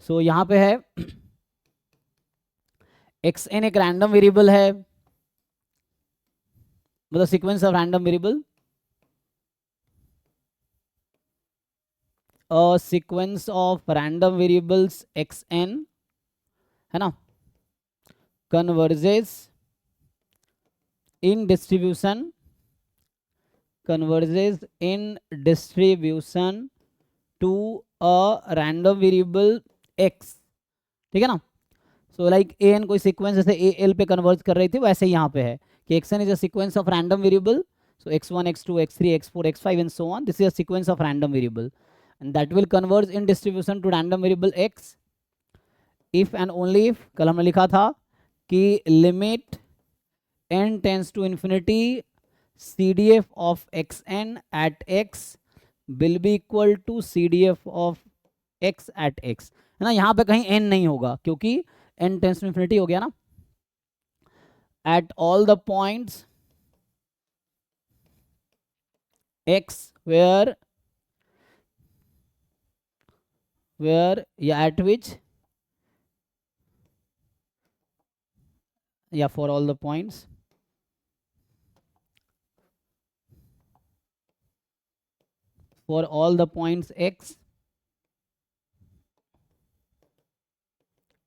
सो यहाँ पे है xn एक रैंडम वेरिएबल है, मतलब sequence of random variable, sequence of random variables xn, है ना, converges in distribution, converges in distribution to a random variable x, ठीक है ना। सो लाइक ए एन कोई सीक्वेंस जैसे ए एल पे कन्वर्ज कर रही थी, वैसे ही यहाँ पे है कि x N is a sequence of random variable, so x1 x2 x3 x4 x5 and so on, this is a sequence of random variable and that will converge in distribution to random variable x if and only if, कल हमने लिखा था कि limit n tends to infinity CDF of xn at x will be equal to CDF of x at x, है ना। यहाँ पे कहीं n नहीं होगा क्योंकि n tends to infinity हो गया ना। at all the points x where yeah, at which, yeah, for all the points x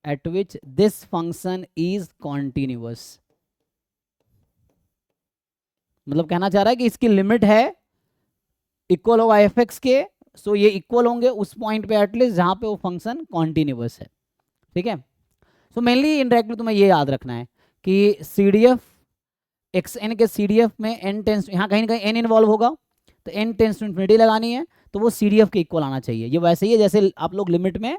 at which this function is continuous, मतलब कहना चाह रहा है कि इसकी लिमिट है इक्वल होगा एफ एक्स के, सो ये इक्वल होंगे उस पॉइंट पे एटलीस्ट जहां पे वो फंक्शन कॉन्टिन्यूअस है, ठीक है। सो मेनली इनडायरेक्टली तुम्हें ये याद रखना है कि C D F X N के सी डी एफ में एन टेंस, यहाँ कहीं ना कहीं एन इन्वॉल्व होगा, तो एन टेंस टू इन्फिनिटी लगानी है, तो वो सी डी एफ के इक्वल आना चाहिए। ये वैसे ही है जैसे आप लोग लिमिट में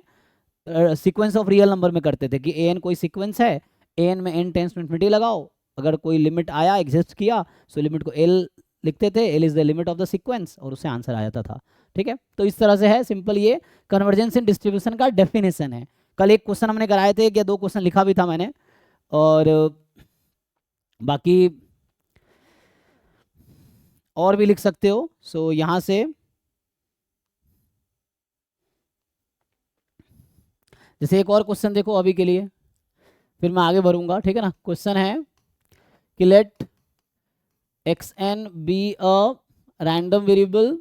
सीक्वेंस ऑफ रियल नंबर में करते थे कि ए एन कोई सीक्वेंस है, ए एन में एन टेंस टू इन्फिनिटी लगाओ, अगर कोई लिमिट आया एग्जिस्ट किया, सो लिमिट को एल लिखते थे, L is the limit of the sequence, और उससे आंसर आ जाता था, ठीक है। तो इस तरह से है सिंपल, ये कन्वर्जेंस इन डिस्ट्रीब्यूशन का डेफिनेशन है। कल एक क्वेश्चन हमने कराए थे, या दो क्वेश्चन लिखा भी था मैंने, और बाकी और भी लिख सकते हो। सो यहां से जैसे एक और क्वेश्चन देखो अभी के लिए, फिर मैं आगे बढ़ूंगा, ठीक है ना। क्वेश्चन है कि let X N be a random variable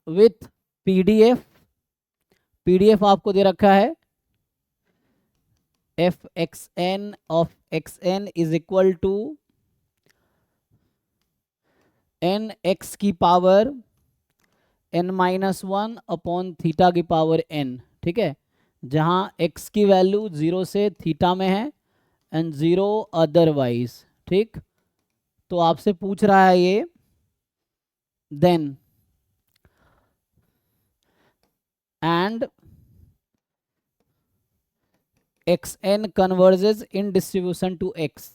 with PDF, PDF आपको दे रखा है F X N of X N is equal to N X की power N minus one upon theta की पावर एन, ठीक है, जहां एक्स की वैल्यू 0 से थीटा में है एंड 0 अदरवाइज, ठीक। तो आपसे पूछ रहा है ये then and X N converges in distribution to X,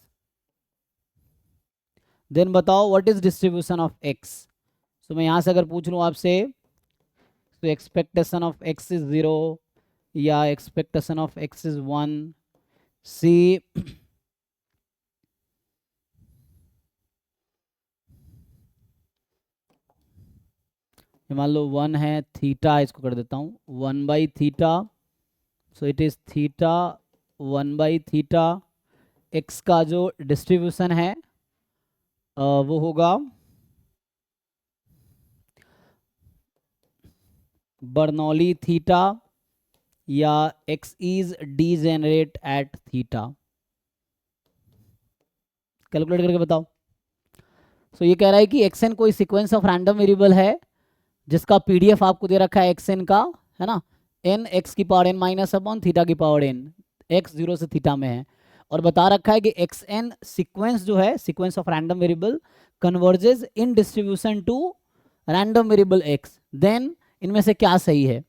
then बताओ what is distribution of X. तो मैं यहां से अगर पूछ लूं आपसे, तो एक्सपेक्टेशन ऑफ एक्स इज 0 या expectation of X is 1, C मान लो 1 है, थीटा इसको कर देता हूं 1/थीटा, सो इट इज थीटा 1/थीटा, एक्स का जो डिस्ट्रीब्यूशन है वो होगा बर्नौली थीटा या X is degenerate at theta, calculate करके बताओ। सो ये कह रहा है कि एक्स एन कोई सीक्वेंस ऑफ रैंडम वेरिएबल है जिसका पीडीएफ आपको दे रखा है एक्स एन का, है ना, एन एक्स की power N minus upon theta की पावर एन, एक्स 0 से थीटा में है, और बता रखा है कि एक्स एन सीक्वेंस जो है sequence of random variable converges in distribution to random variable X, then इनमें से क्या सही है।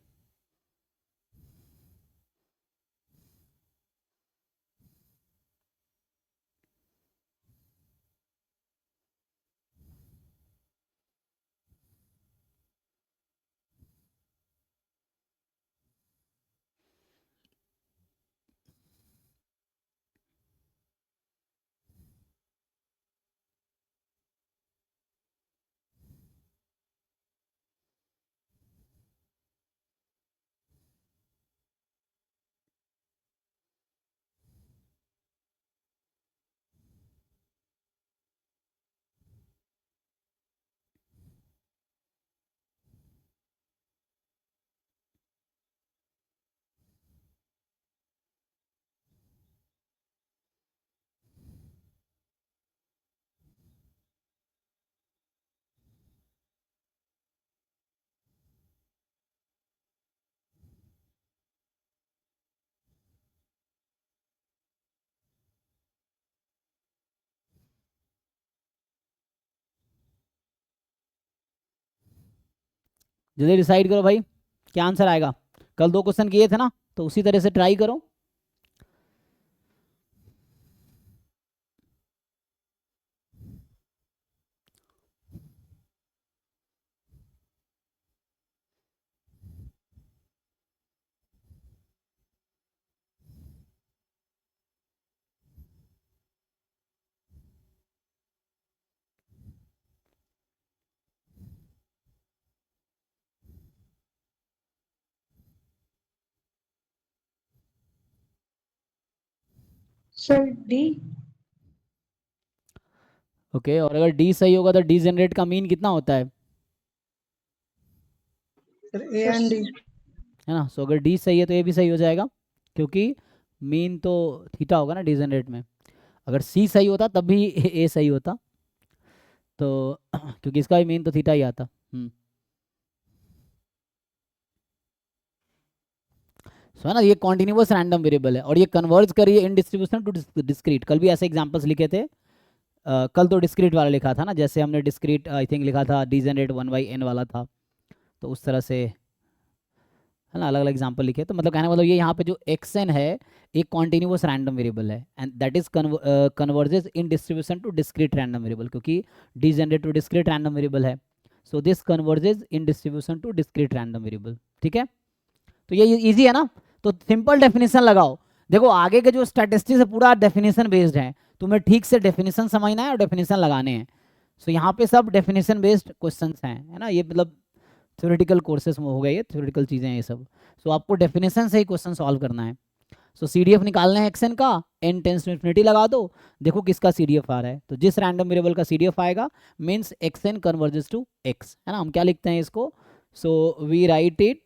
जल्दी डिसाइड करो भाई, क्या आंसर आएगा। कल 2 क्वेश्चन किए थे ना, तो उसी तरह से ट्राई करो। Sir D. ओके, और अगर डी सही होगा तो डी जनरेट का मीन कितना होता है सर ए एंड डी। है ना। सो अगर डी सही है तो ये भी सही हो जाएगा, क्योंकि मीन तो थीटा होगा ना डी जनरेट में। अगर सी सही होता तब भी ए सही होता, तो क्योंकि इसका भी मीन तो थीटा ही आता। सो है ना, ये कॉन्टिन्यूस रैंडम वेरिएबल है और ये कन्वर्ज करिए इन डिस्ट्रीब्यूशन टू डिस्क्रीट। कल भी ऐसे एग्जांपल्स लिखे थे। कल तो डिस्क्रीट वाला लिखा था ना, जैसे हमने डिस्क्रीट आई थिंक लिखा था, डी जनरेट 1/n वाला था, तो उस तरह से है ना अलग अलग एग्जांपल लिखे। तो मतलब कहने का मतलब ये यहाँ पे जो xn है एक कॉन्टिन्यूस रैंडम वेरिएबल है, and that is converges in distribution to discrete random variable, क्योंकि degenerate to discrete random variable है। So this converges in distribution to discrete random variable. ठीक है, तो ये इजी है ना। तो सिंपल डेफिनेशन लगाओ। देखो आगे के जो स्टैटिस्टिक्स है पूरा डेफिनेशन बेस्ड है, तुम्हें ठीक से डेफिनेशन समझना है और डेफिनेशन लगाने हैं। सो यहाँ पे सब डेफिनेशन बेस्ड क्वेश्चंस हैं, है ना। ये मतलब थ्योरेटिकल कोर्सेज में हो गए, ये थ्योरेटिकल चीज़ें हैं ये सब। सो आपको डेफिनेशन से ही क्वेश्चन सॉल्व करना है। सो CDF निकालना है एक्सन का, n टेंस टू इन्फिनिटी लगा दो, देखो किसका CDF आ रहा है। तो जिस रैंडम वेरिएबल का CDF आएगा means xn converges to x, है ना। हम क्या लिखते हैं इसको, so we write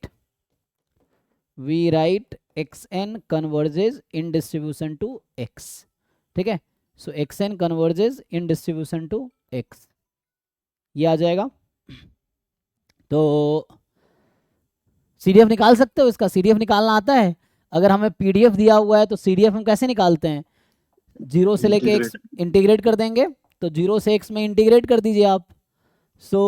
xn converges in distribution to x। ठीक है, सो xn converges in distribution to x, ये आ जाएगा। तो CDF निकाल सकते हो, इसका CDF निकालना आता है। अगर हमें PDF दिया हुआ है तो CDF हम कैसे निकालते हैं, 0 से लेके x इंटीग्रेट कर देंगे, तो 0 से x में इंटीग्रेट कर दीजिए आप। सो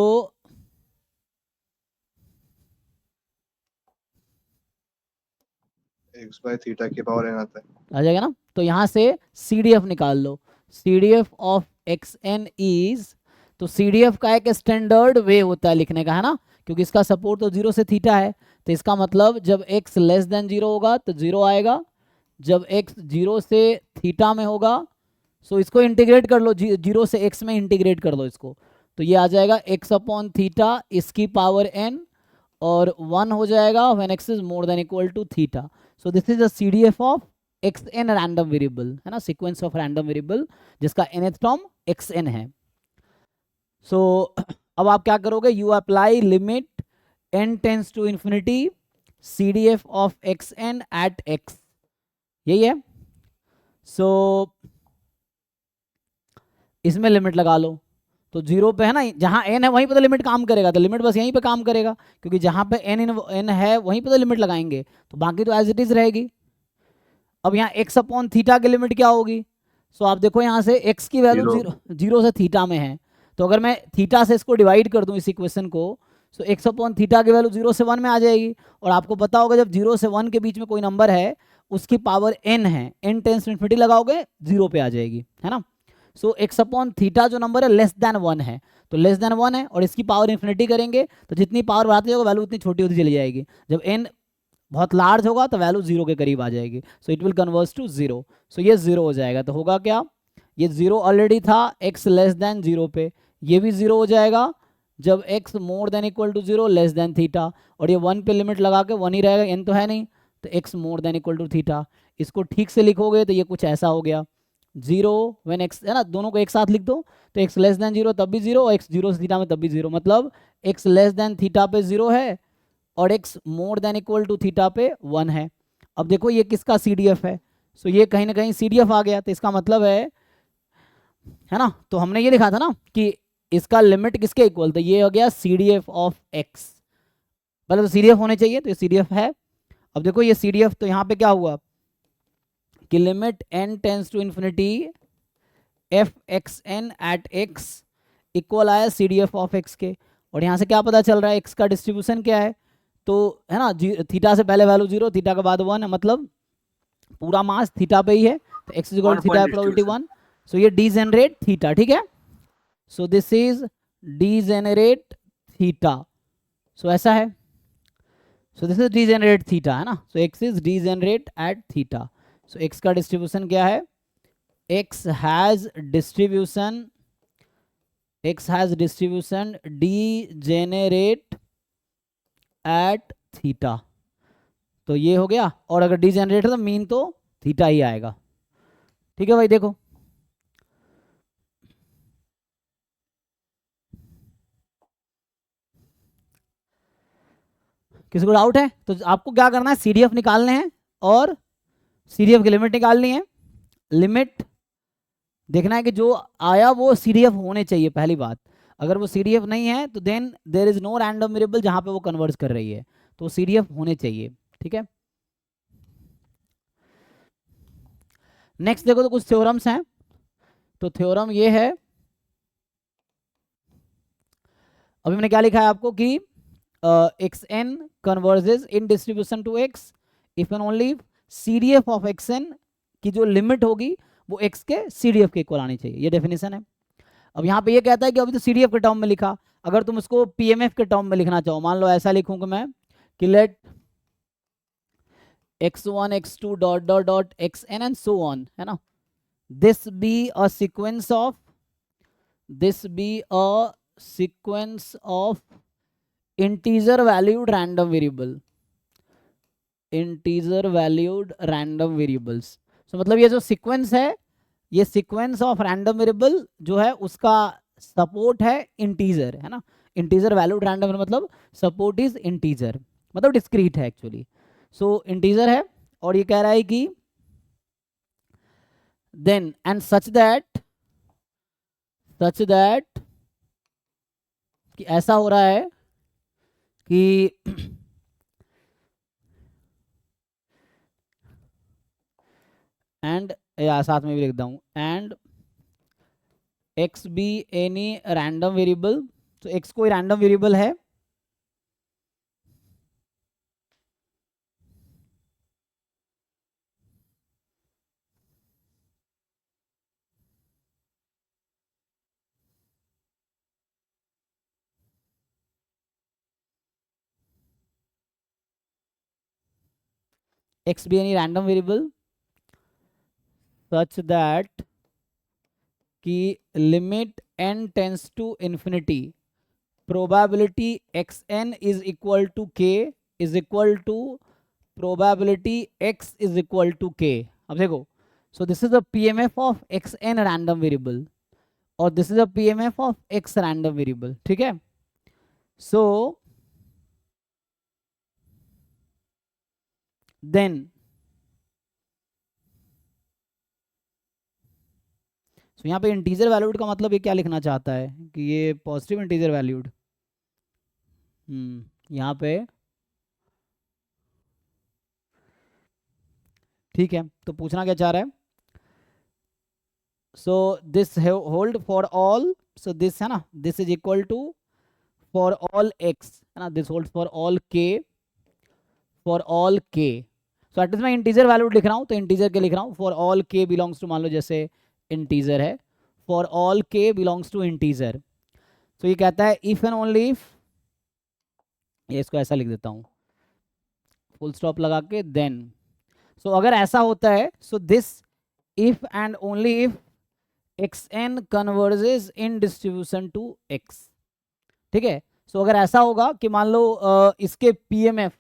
x बाय थीटा की पावर n आता है, आ जाएगा ना। तो यहाँ से CDF निकाल लो, CDF ऑफ xn इज, तो CDF का एक स्टैंडर्ड वे होता है लिखने का, है ना, क्योंकि इसका सपोर्ट तो 0 से थीटा है। तो इसका मतलब जब x लेस देन 0 होगा तो 0 आएगा, जब x 0 से थीटा में होगा, सो इसको इंटीग्रेट कर लो, 0 से x में इंटीग्रेट कर लो इसको, तो ये आ जाएगा x अपॉन थीटा इसकी पावर n, और 1 हो जाएगा when x is more than equal to theta. So this is the CDF of xn random variable, है ना, सीक्वेंस ऑफ रैंडम वेरिएबल जिसका nth टर्म xn है। सो अब आप क्या करोगे, you apply limit n tends to infinity CDF of xn at x, यही है। सो इसमें लिमिट लगा लो, तो 0 पे है ना, जहाँ n है वहीं पे तो लिमिट काम करेगा, तो लिमिट बस यहीं पे काम करेगा, क्योंकि जहाँ पे n है वहीं पे तो लिमिट लगाएंगे, तो बाकी तो एज इट इज रहेगी। अब यहाँ x अपॉन थीटा की लिमिट क्या होगी, सो आप देखो यहाँ से x की वैल्यू 0 से थीटा में है, तो अगर मैं थीटा से इसको डिवाइड कर दूं इस इक्वेशन को, सो x अपॉन थीटा की वैल्यू 0 से 1 में आ जाएगी। और आपको पता होगा जब 0 से 1 के बीच में कोई नंबर है उसकी पावर n है, n टेंस टू इन्फिनिटी लगाओगे 0 पे आ जाएगी, है ना। सो x अपॉन थीटा जो नंबर है लेस देन 1 है, तो लेस देन 1 है और इसकी पावर इन्फिनिटी करेंगे तो जितनी पावर बढ़ाते जाओगे वैल्यू उतनी छोटी होती चली जाएगी, जब n बहुत लार्ज होगा तो वैल्यू 0 के करीब आ जाएगी, so it will convert to 0। So ये 0 हो जाएगा, तो होगा क्या, ये 0 ऑलरेडी था x लेस देन 0 पे, ये भी 0 हो जाएगा जब x more than equal to 0 less than theta, और ये 1 पे लिमिट लगा के 1 ही रहेगा, n तो है नहीं, तो x more than equal to theta. इसको ठीक से लिखोगे तो ये कुछ ऐसा हो गया, 0 व्हेन x, है ना, दोनों को एक साथ लिख दो, तो x लेस देन 0 तब भी 0 और x 0 से थीटा में तब भी 0, मतलब x लेस देन थीटा पे 0 है और x more than equal to theta पे 1 है। अब देखो ये किसका CDF है, सो ये कहीं ना कहीं CDF आ गया, तो इसका मतलब है ना, तो हमने ये लिखा था ना कि इसका लिमिट किसके इक्वल, तो ये हो गया CDF ऑफ x, पहले तो CDF होने चाहिए, तो ये CDF है। अब देखो ये CDF, तो यहाँ पे क्या हुआ कि limit n tends to infinity f(xn) eight x equal आया CDF ऑफ x के, और यहाँ से क्या पता चल रहा है x का डिस्ट्रीब्यूशन क्या है, तो है ना, थीटा से पहले वैल्यू 0, थीटा के बाद 1 है, मतलब पूरा मास थीटा पे ही है, तो x is equal to theta probability 1, so ये डीजेनरेट थीटा, ठीक है, so this is degenerate theta, so ऐसा है, so this is degenerate theta, है ना, so x is degenerate at theta, so x का डिस्ट्रीब्यूशन क्या है, x has distribution degenerate at theta, तो ये हो गया, और अगर डीजेनरेट है तो मीन तो थीटा ही आएगा, ठीक है भाई। देखो किसी को डाउट है तो आपको क्या करना है, सीडीएफ निकालने हैं और सीडीएफ की लिमिट निकालनी है, लिमिट देखना है कि जो आया वो सीडीएफ होने चाहिए, पहली बात, अगर वो सीडीएफ नहीं है तो then there is no random variable जहां पे वो कन्वर्ट कर रही है, तो सीडीएफ होने चाहिए, ठीक है। नेक्स्ट देखो तो कुछ थ्योरम्स हैं, तो थ्योरम ये है, अभी मैंने क्या लिखा है आपको कि x N converges in distribution to X if and only CDF of X N की जो लिमिट होगी वो एक्स के सीडीएफ के इक्वल आनी चाहिए, ये डेफिनेशन है। अब यहाँ पे ये कहता है कि अभी तो सीडीएफ के टर्म में लिखा, अगर तुम उसको पीएमएफ के टर्म में लिखना चाहो, मान लो ऐसा लिखूंगा मैं कि let x1 x2 dot dot dot xn and so on, है ना, this be a sequence of integer valued random variables, so मतलब ये जो सीक्वेंस है, ये सीक्वेंस ऑफ रैंडम वेरिएबल जो है उसका सपोर्ट है इंटीजर, है ना, इंटीजर वैल्यूड रैंडम मतलब सपोर्ट इज इंटीजर, मतलब डिस्क्रीट है एक्चुअली, सो इंटीजर है, और ये कह रहा है कि then and such that कि ऐसा हो रहा है कि एंड या साथ में भी लिखता हूं, and x be any random variable, तो x कोई रैंडम वेरिएबल है, x be any random variable such that कि limit n tends to infinity probability xn is equal to k is equal to probability x is equal to k। अब देखो, so this is the PMF of xn random variable और this is the PMF of x random variable, ठीक है, so then so यहाँ पे integer valued का मतलब ये क्या लिखना चाहता है कि ये पॉजिटिव इंटीजर वैल्यूड, यहाँ पे ठीक है, तो पूछना क्या चाह रहा है, so this hold for all, so this है ना, this is equal to for all x, है ना, this hold for all k, for all k, so at least मैं इंटीजर वैल्यूड लिख रहा हूँ, तो इंटीजर के लिख रहा हूँ, for all k belongs to, मान लो जैसे इंटीजर है, for all k belongs to integer, तो ये कहता है इफ एंड ओनली इफ, ये इसको ऐसा लिख देता हूँ फुल स्टॉप लगा के, देन सो अगर ऐसा होता है, so this if and only if xn converges in distribution to x, ठीक है, सो अगर ऐसा होगा कि मान लो इसके pmf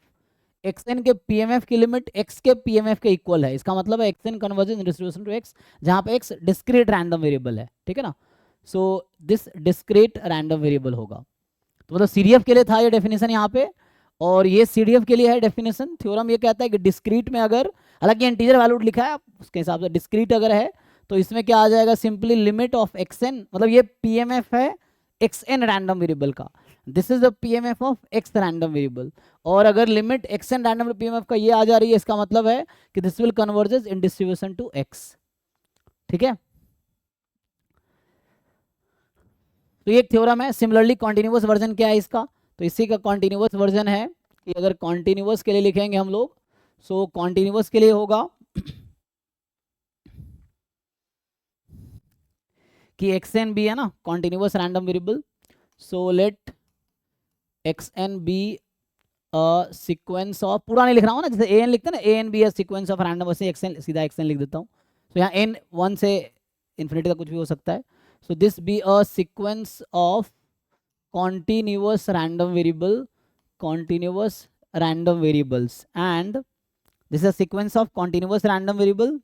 xn के pmf की लिमिट x के pmf के इक्वल है, इसका मतलब है xn converges in distribution to x जहां पे x डिस्क्रीट रैंडम वेरिएबल है, ठीक है ना, so this discrete random variable होगा, तो मतलब सीडीएफ के लिए था ये डेफिनेशन यहाँ पे, और ये सीडीएफ के लिए है डेफिनेशन। थ्योरम ये कहता है कि डिस्क्रीट में अगर, हालांकि इंटीजर वैल्यूड लिखा है उसके हिसाब से, डिस्क्रीट अगर है तो इसमें क्या आ जाएगा, सिंपली लिमिट ऑफ एक्सएन, मतलब ये पीएमएफ है एक्सएन रैंडम वेरिएबल का, this is the PMF of x random variable, और अगर लिमिट एक्सएन रैंडम पीएमएफ का ये आ जा रही है, इसका मतलब है कि this will converges in distribution to X, ठीक है। तो ये एक थ्योरम है। सिमिलरली कॉन्टिन्यूअस वर्जन क्या है इसका, तो इसी का कॉन्टिन्यूअस वर्जन है कि अगर कॉन्टिन्यूअस के लिए लिखेंगे हम लोग, सो कॉन्टिन्यूअस के लिए होगा कि एक्स एन बी है ना continuous random variable, so let X N be sequence of, पूरा नहीं लिख रहा हूँ ना, जैसे ए एन लिखते हैं ना, ए एन बी है सीक्वेंस ऑफ रैंडम, वैसे एक्स एन सीधा एक्स एन लिख देता हूँ। तो यहाँ एन 1 से इन्फिनिटी का कुछ भी हो सकता है। So this B a sequence of continuous random variable, continuous random variables, and this is a sequence of continuous random variable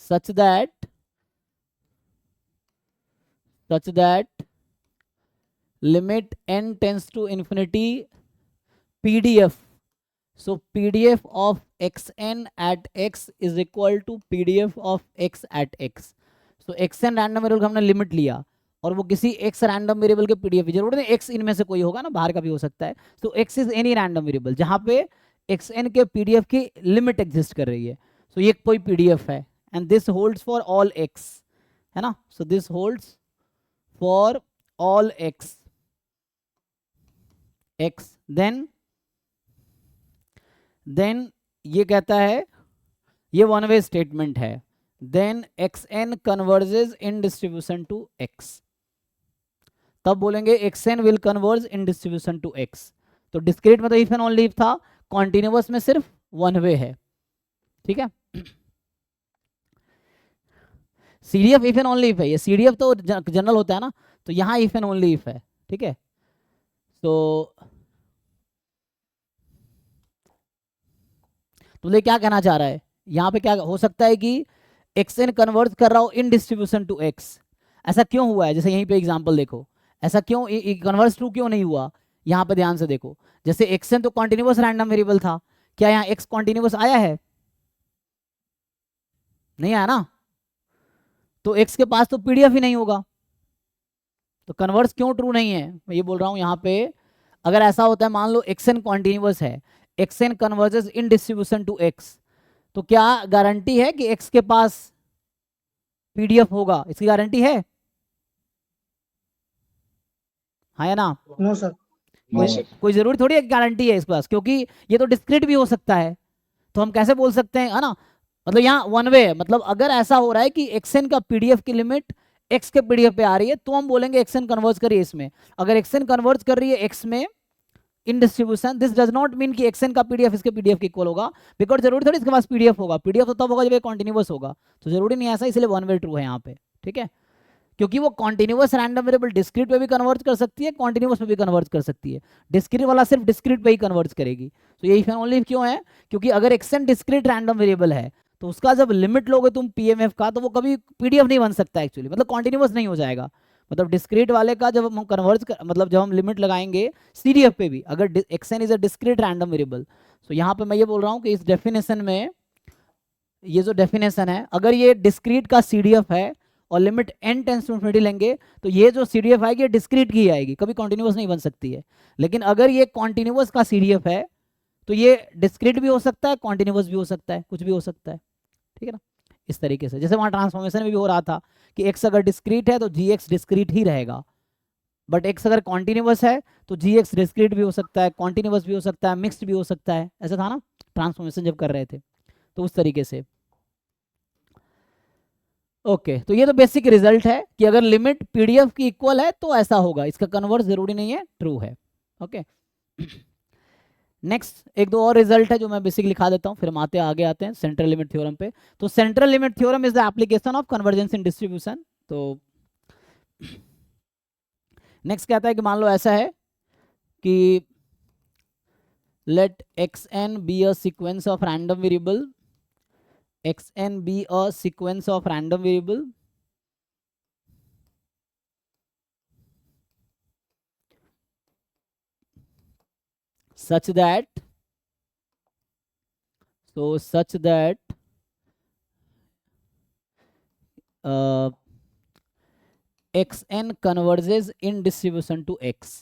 such that limit n tends to infinity pdf, so pdf of xn at x is equal to pdf of x at x। तो x N random variable का हमने limit लिया और वो किसी x random variable के PDF, जरूर नहीं एक्स इनमें से कोई होगा ना, बाहर का भी हो सकता है। तो X is any random variable जहां पे एक्स एन के पीडीएफ की लिमिट एग्जिस्ट कर रही है। सो ये कोई पीडीएफ है and this holds for all X, है ना। So this holds for all X then ये कहता है, ये वन वे स्टेटमेंट है, then xn converges in distribution to x, तब बोलेंगे xn will converge in distribution to x। तो डिस्क्रीट में तो इफ एंड ओनली इफ था, कॉन्टिन्यूअस में सिर्फ वन वे है, ठीक है। CDF if and only if है, ये सीडीएफ तो जनरल होता है ना, तो यहाँ इफ एंड ओनली इफ है, ठीक है। तो ये क्या कहना चाह रहा है यहाँ पे, क्या हो सकता है कि एक्स एन कन्वर्ट कर रहा हो इन डिस्ट्रीब्यूशन टू एक्स। ऐसा क्यों हुआ है, जैसे यहीं पे एग्जांपल देखो, ऐसा क्यों कन्वर्स टू क्यों नहीं हुआ, यहाँ पे ध्यान से देखो। जैसे एक्स एन तो कॉन्टिन्यूअस रैंडम वेरिएबल था, क्या यहाँ एक्स कॉन्टिन्यूअस आया है, नहीं आया ना, तो एक्स के पास तो पीडीएफ ही नहीं होगा, तो कन्वर्स क्यों ट्रू नहीं है, मैं ये बोल रहा हूँ यहाँ पे। अगर ऐसा होता है, मान लो एक्स एन कॉन्टिन्यूअस है, X N converges in distribution to X, तो क्या गारंटी है कि x के पास पीडीएफ होगा, इसकी गारंटी है, हाँ या ना। No sir. कोई जरूरी थोड़ी है गारंटी है इसके पास, क्योंकि ये तो डिस्क्रीट भी हो सकता है। तो हम कैसे बोल सकते हैं, है ना, मतलब यहाँ वन वे, मतलब अगर ऐसा हो रहा है कि एक्सएन का पीडीएफ की लिमिट एक्स के पीडीएफ पे आ रही है, तो हम बोलेंगे एक्सएन कन्वर्ज करिए इसमें। अगर एक्सएन कन्वर्ज कर रही है एक्स में इन distribution, this does not mean कि एक्सएन का पीडीएफ इसके पीडीएफ के इक्वल होगा, बिकॉज जरूरी थोड़ी इसके पास पीडीएफ होगा, पीडीएफ तो तब होगा जब ये कॉन्टिन्यूअस होगा, तो जरूरी नहीं ऐसा, इसलिए वन वे ट्रू है यहाँ पे, ठीक है। क्योंकि वो कॉन्टिन्यूअस रैंडम वेरिएबल डिस्क्रीट पे भी कन्वर्ट कर सकती है, कॉन्टिन्यूअस पे भी कन्वर्ट कर सकती है, डिस्क्रीट वाला सिर्फ डिस्क्रीट पे ही कन्वर्ट करेगी। तो ये इफ एंड ओनली क्यों है, क्योंकि अगर एक्सएन डिस्क्रीट रैंडम वेरिएबल है तो उसका जब लिमिट लोगे तुम पीएमएफ का, तो वो कभी पीडीएफ नहीं बन सकता एक्चुअली, मतलब कॉन्टिन्यूअस नहीं हो जाएगा। मतलब डिस्क्रीट वाले का जब हम कन्वर्ट मतलब जब हम लिमिट लगाएंगे सीडीएफ पे भी, अगर xn is a discrete random variable, तो यहाँ पे मैं ये बोल रहा हूँ कि इस डेफिनेशन में, ये जो डेफिनेशन है, अगर ये डिस्क्रीट का सीडीएफ है और limit n tends to infinity लेंगे, तो ये जो सीडीएफ आएगी ये डिस्क्रीट की आएगी, कभी कॉन्टिन्यूअस नहीं बन सकती है। लेकिन अगर ये कॉन्टिन्यूअस का सीडीएफ है तो ये डिस्क्रीट भी हो सकता है, कॉन्टिन्यूअस भी हो सकता है, कुछ भी हो सकता है, ठीक है ना। इस तरीके से जैसे वहाँ ट्रांसफॉर्मेशन में भी हो रहा था कि x अगर डिस्क्रीट है तो gx डिस्क्रीट ही रहेगा, बट x अगर कॉन्टिन्यूअस है तो gx डिस्क्रीट भी हो सकता है, कॉन्टिन्यूअस भी हो सकता है, मिक्स्ड भी हो सकता है, ऐसा था ना ट्रांसफॉर्मेशन जब कर रहे थे, तो उस तरीके से। ओके तो ये तो बेसिक रिजल्ट है कि अगर लिमिट पीडीएफ की इक्वल है तो ऐसा होगा, इसका कन्वर्स जरूरी नहीं है, ट्रू है। ओके नेक्स्ट एक दो और रिजल्ट है जो मैं बेसिक लिखा देता हूं, फिर हम आगे आते हैं सेंट्रल लिमिट थ्योरम पे। तो central limit theorem is the application of convergence in distribution. तो नेक्स्ट कहता है कि मान लो ऐसा है कि let X N be a sequence of random variable, xn be a sequence of random variable such that xn converges in distribution to x,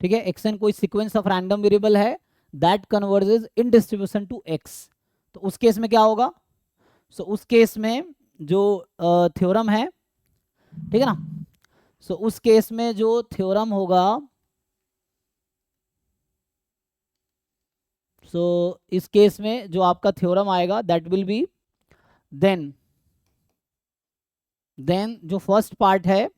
ठीक है। xn कोई सीक्वेंस ऑफ रैंडम वेरिएबल है that converges in distribution to x, तो उस case में क्या होगा, सो उस केस में जो थ्योरम है, ठीक है ना, सो उस केस में जो थ्योरम होगा, सो इस केस में जो आपका थ्योरम आएगा दैट विल बी देन जो फर्स्ट पार्ट है,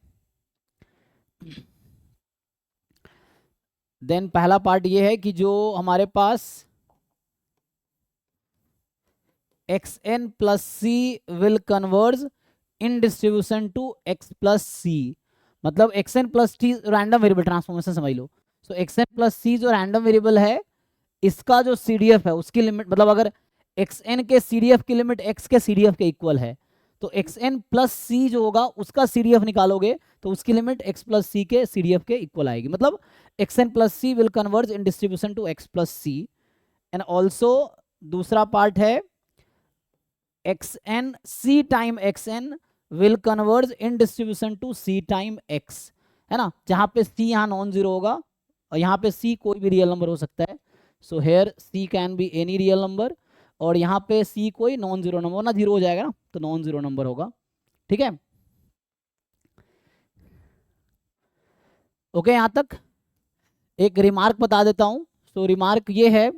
देन पहला पार्ट ये है कि जो हमारे पास xn plus C will converge in distribution to x plus C, मतलब xn plus T random variable transformation समझ लो। सो xn प्लस सी जो रैंडम वेरिएबल है, इसका जो CDF है उसकी लिमिट, मतलब अगर xn के CDF की लिमिट x के CDF के इक्वल है, तो xn प्लस सी जो होगा उसका CDF निकालोगे तो उसकी लिमिट x प्लस सी के CDF के इक्वल आएगी। मतलब xn plus C will converge in distribution to x plus C. And also दूसरा पार्ट है xn c time xn will converge in distribution to c time x, है ना, जहां पे c यहाँ नॉन जीरो होगा और यहाँ पे c कोई भी रियल नंबर हो सकता है। So here c can be any real number, और यहाँ पे c कोई नॉन जीरो नंबर, ना जीरो हो जाएगा ना, तो नॉन जीरो नंबर होगा, ठीक है। ओके, यहाँ तक एक रिमार्क बता देता हूँ। सो रिमार्क ये है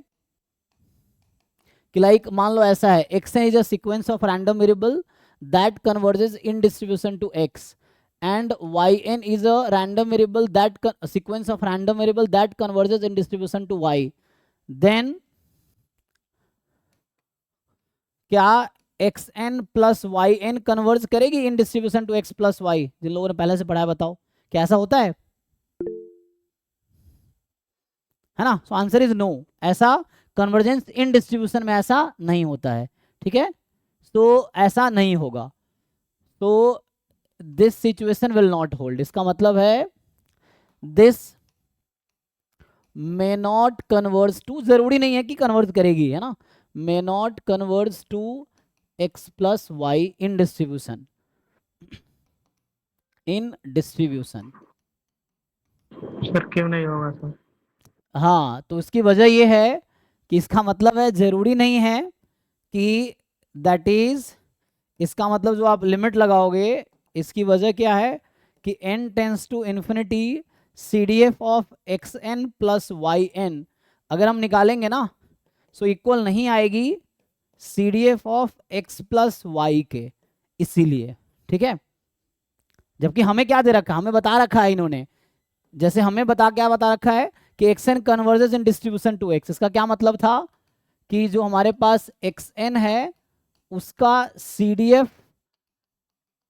कि लाइक मान लो ऐसा है, xn is a sequence of random variable that converges in distribution to x, and yn is a random variable that sequence of random variable that converges in distribution to y, then क्या xn plus yn converge करेगी in distribution to x plus Y? जिन लोगों ने पहले से पढ़ा है बताओ, क्या ऐसा होता है ना? सो आंसर इज नो, ऐसा कन्वर्जेंस इन डिस्ट्रीब्यूशन में ऐसा नहीं होता है, ठीक है, तो ऐसा नहीं होगा। तो this situation will not hold, इसका मतलब है this may not converge to, जरूरी नहीं है कि कन्वर्ज करेगी, है ना, may not converge to x plus Y in distribution, sir क्यों नहीं होगा सर? हाँ, तो इसकी वजह ये है कि इसका मतलब है जरूरी नहीं है कि दैट इज, इसका मतलब जो आप लिमिट लगाओगे, इसकी वजह क्या है कि n tends to infinity CDF of xn plus yn अगर हम निकालेंगे ना, सो इक्वल नहीं आएगी CDF of x plus Y के, इसीलिए, ठीक है। जबकि हमें क्या दे रखा है, हमें बता रखा है इन्होंने, जैसे हमें क्या बता रखा है कि xn converges in distribution to x, इसका क्या मतलब था कि जो हमारे पास xn है उसका CDF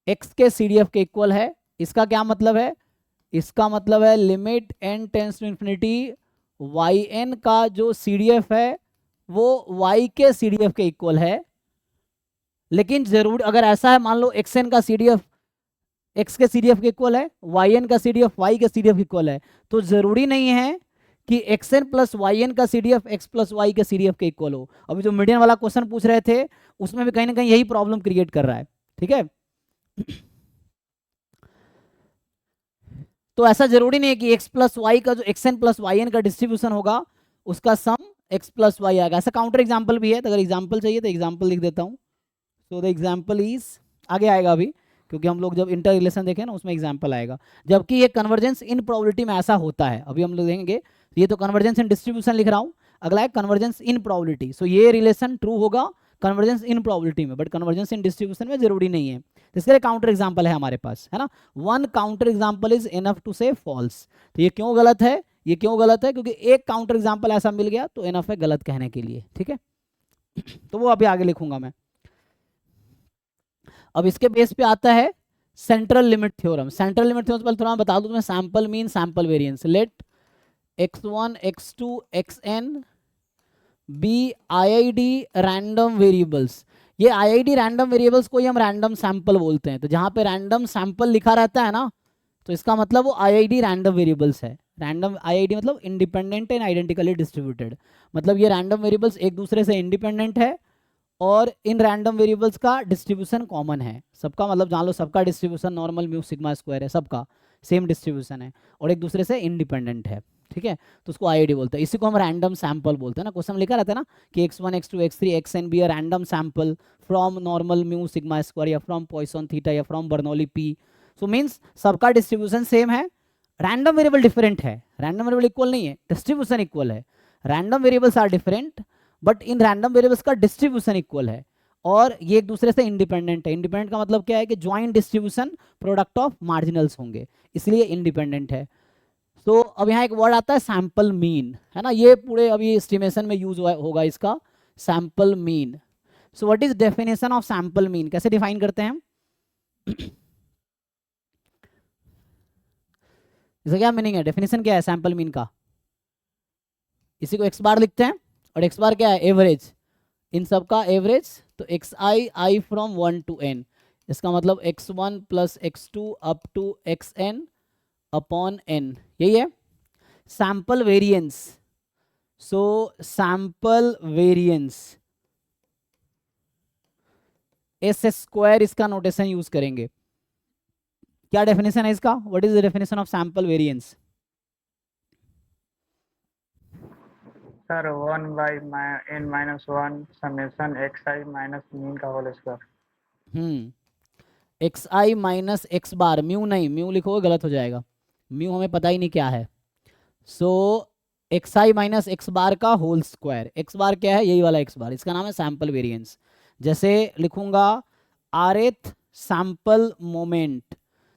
x के CDF के इक्वल है। इसका क्या मतलब है, इसका मतलब है limit n tends to infinity yn का जो CDF है वो y के CDF के इक्वल है। लेकिन जरूर अगर ऐसा है, मान लो xn का CDF x के CDF के इक्वल है, yn का CDF y के CDF के इक्वल है, तो जरूरी नहीं है कि xn प्लस yn का CDF x प्लस y के CDF के इक्वल हो। अभी जो मीडियन वाला क्वेश्चन पूछ रहे थे उसमें भी कहीं ना कहीं यही प्रॉब्लम क्रिएट कर रहा है, ठीक है। तो ऐसा जरूरी नहीं है कि x प्लस वाई का जो xn प्लस yn का डिस्ट्रीब्यूशन होगा उसका सम x प्लस वाई आएगा। ऐसा काउंटर एग्जाम्पल भी है, तो अगर एग्जाम्पल चाहिए तो एग्जाम्पल लिख देता हूँ। सो द एग्जाम्पल इज, आगे आएगा अभी, क्योंकि हम लोग जब इंटर रिलेशन देखें ना उसमें एग्जाम्पल आएगा। जबकि ये कन्वर्जेंस इन प्रोबेबिलिटी में ऐसा होता है, अभी हम लोग देखेंगे। ये तो कन्वर्जेंस इन डिस्ट्रीब्यूशन लिख रहा हूँ, अगला है कन्वर्जेंस इन प्रोबेबिलिटी। सो ये रिलेशन ट्रू होगा कन्वर्जेंस इन प्रोबेबिलिटी में, बट कन्वर्जेंस इन डिस्ट्रीब्यूशन में जरूरी नहीं है। इसके लिए काउंटर एग्जाम्पल है हमारे पास, है ना, one counter example is enough to say false. तो ये क्यों गलत है, ये क्यों गलत है, क्योंकि एक काउंटर एग्जाम्पल ऐसा मिल गया तो इनफ है गलत कहने के लिए, ठीक है। तो वो अभी आगे लिखूंगा मैं। अब इसके बेस पे आता है central limit theorem. Central limit theorem पहले थोड़ा बता दूं तुम्हें, sample mean sample variance, let x1 x2 xn be IID random variables. ये IID रैंडम वेरिएबल्स को ही हम रैंडम सैंपल बोलते हैं। तो जहां पे रैंडम सैंपल लिखा रहता है ना, तो इसका मतलब वो IID रैंडम वेरिएबल्स है। रैंडम IID मतलब इंडिपेंडेंट एंड आइडेंटिकली डिस्ट्रीब्यूटेड, मतलब ये रैंडम वेरिएबल्स एक दूसरे से इंडिपेंडेंट है और इन रैंडम वेरिएबल्स का डिस्ट्रीब्यूशन कॉमन है सबका, मतलब जान लो सबका distribution normal mu sigma square है, सबका सेम डिस्ट्रीब्यूशन है और एक दूसरे से इंडिपेंडेंट है, ठीक है, तो उसको आईआईडी बोलते हैं। इसी को हम रैंडम सैंपल बोलते हैं ना, क्वेश्चन लिखा रहता है ना कि x1 x2 x3 xn be a random sample from normal mu sigma square या फ्रॉम पॉइसन थीटा या from Bernoulli P. So means सबका डिस्ट्रीब्यूशन सेम है, रैंडम वेरिएबल डिफरेंट है, रैंडम वेरिएबल इक्वल नहीं है, डिस्ट्रीब्यूशन इक्वल है। Random variables are different but इन random variables का डिस्ट्रीब्यूशन इक्वल है और ये एक दूसरे से इंडिपेंडेंट है। इंडिपेंडेंट का मतलब क्या है कि ज्वाइंट डिस्ट्रीब्यूशन प्रोडक्ट ऑफ मार्जिनल्स होंगे, इसलिए इंडिपेंडेंट है। तो अब यहाँ एक वर्ड आता है सैंपल मीन, है ना, ये पूरे अभी एस्टिमेशन में यूज होगा इसका, sample mean. So what is definition of sample mean, कैसे डिफाइन करते हैं हम? इसका क्या मीनिंग है, डेफिनेशन क्या है सैंपल मीन का? इसी को एक्स बार लिखते हैं और एक्स बार क्या है, एवरेज, इन सब का एवरेज। तो X I from 1 to n, इसका मतलब x1 प्लस x2 up to xn upon n, यही है sample variance. So sample variance S square, इसका नोटेशन यूज करेंगे। क्या डेफिनेशन है इसका, what is the definition of sample variance? Sir 1/n-1 summation xi minus mean का whole square. X I minus x bar, mu नहीं, mu लिखोगे गलत हो जाएगा, म्यू हमें पता ही नहीं क्या है। सो एक्स आई माइनस एक्स बार का होल स्क्वायर, एक्स बार क्या है, यही वाला एक्स बार, इसका नाम है सैंपल वेरिएंस। जैसे लिखूंगा rth सैंपल मोमेंट,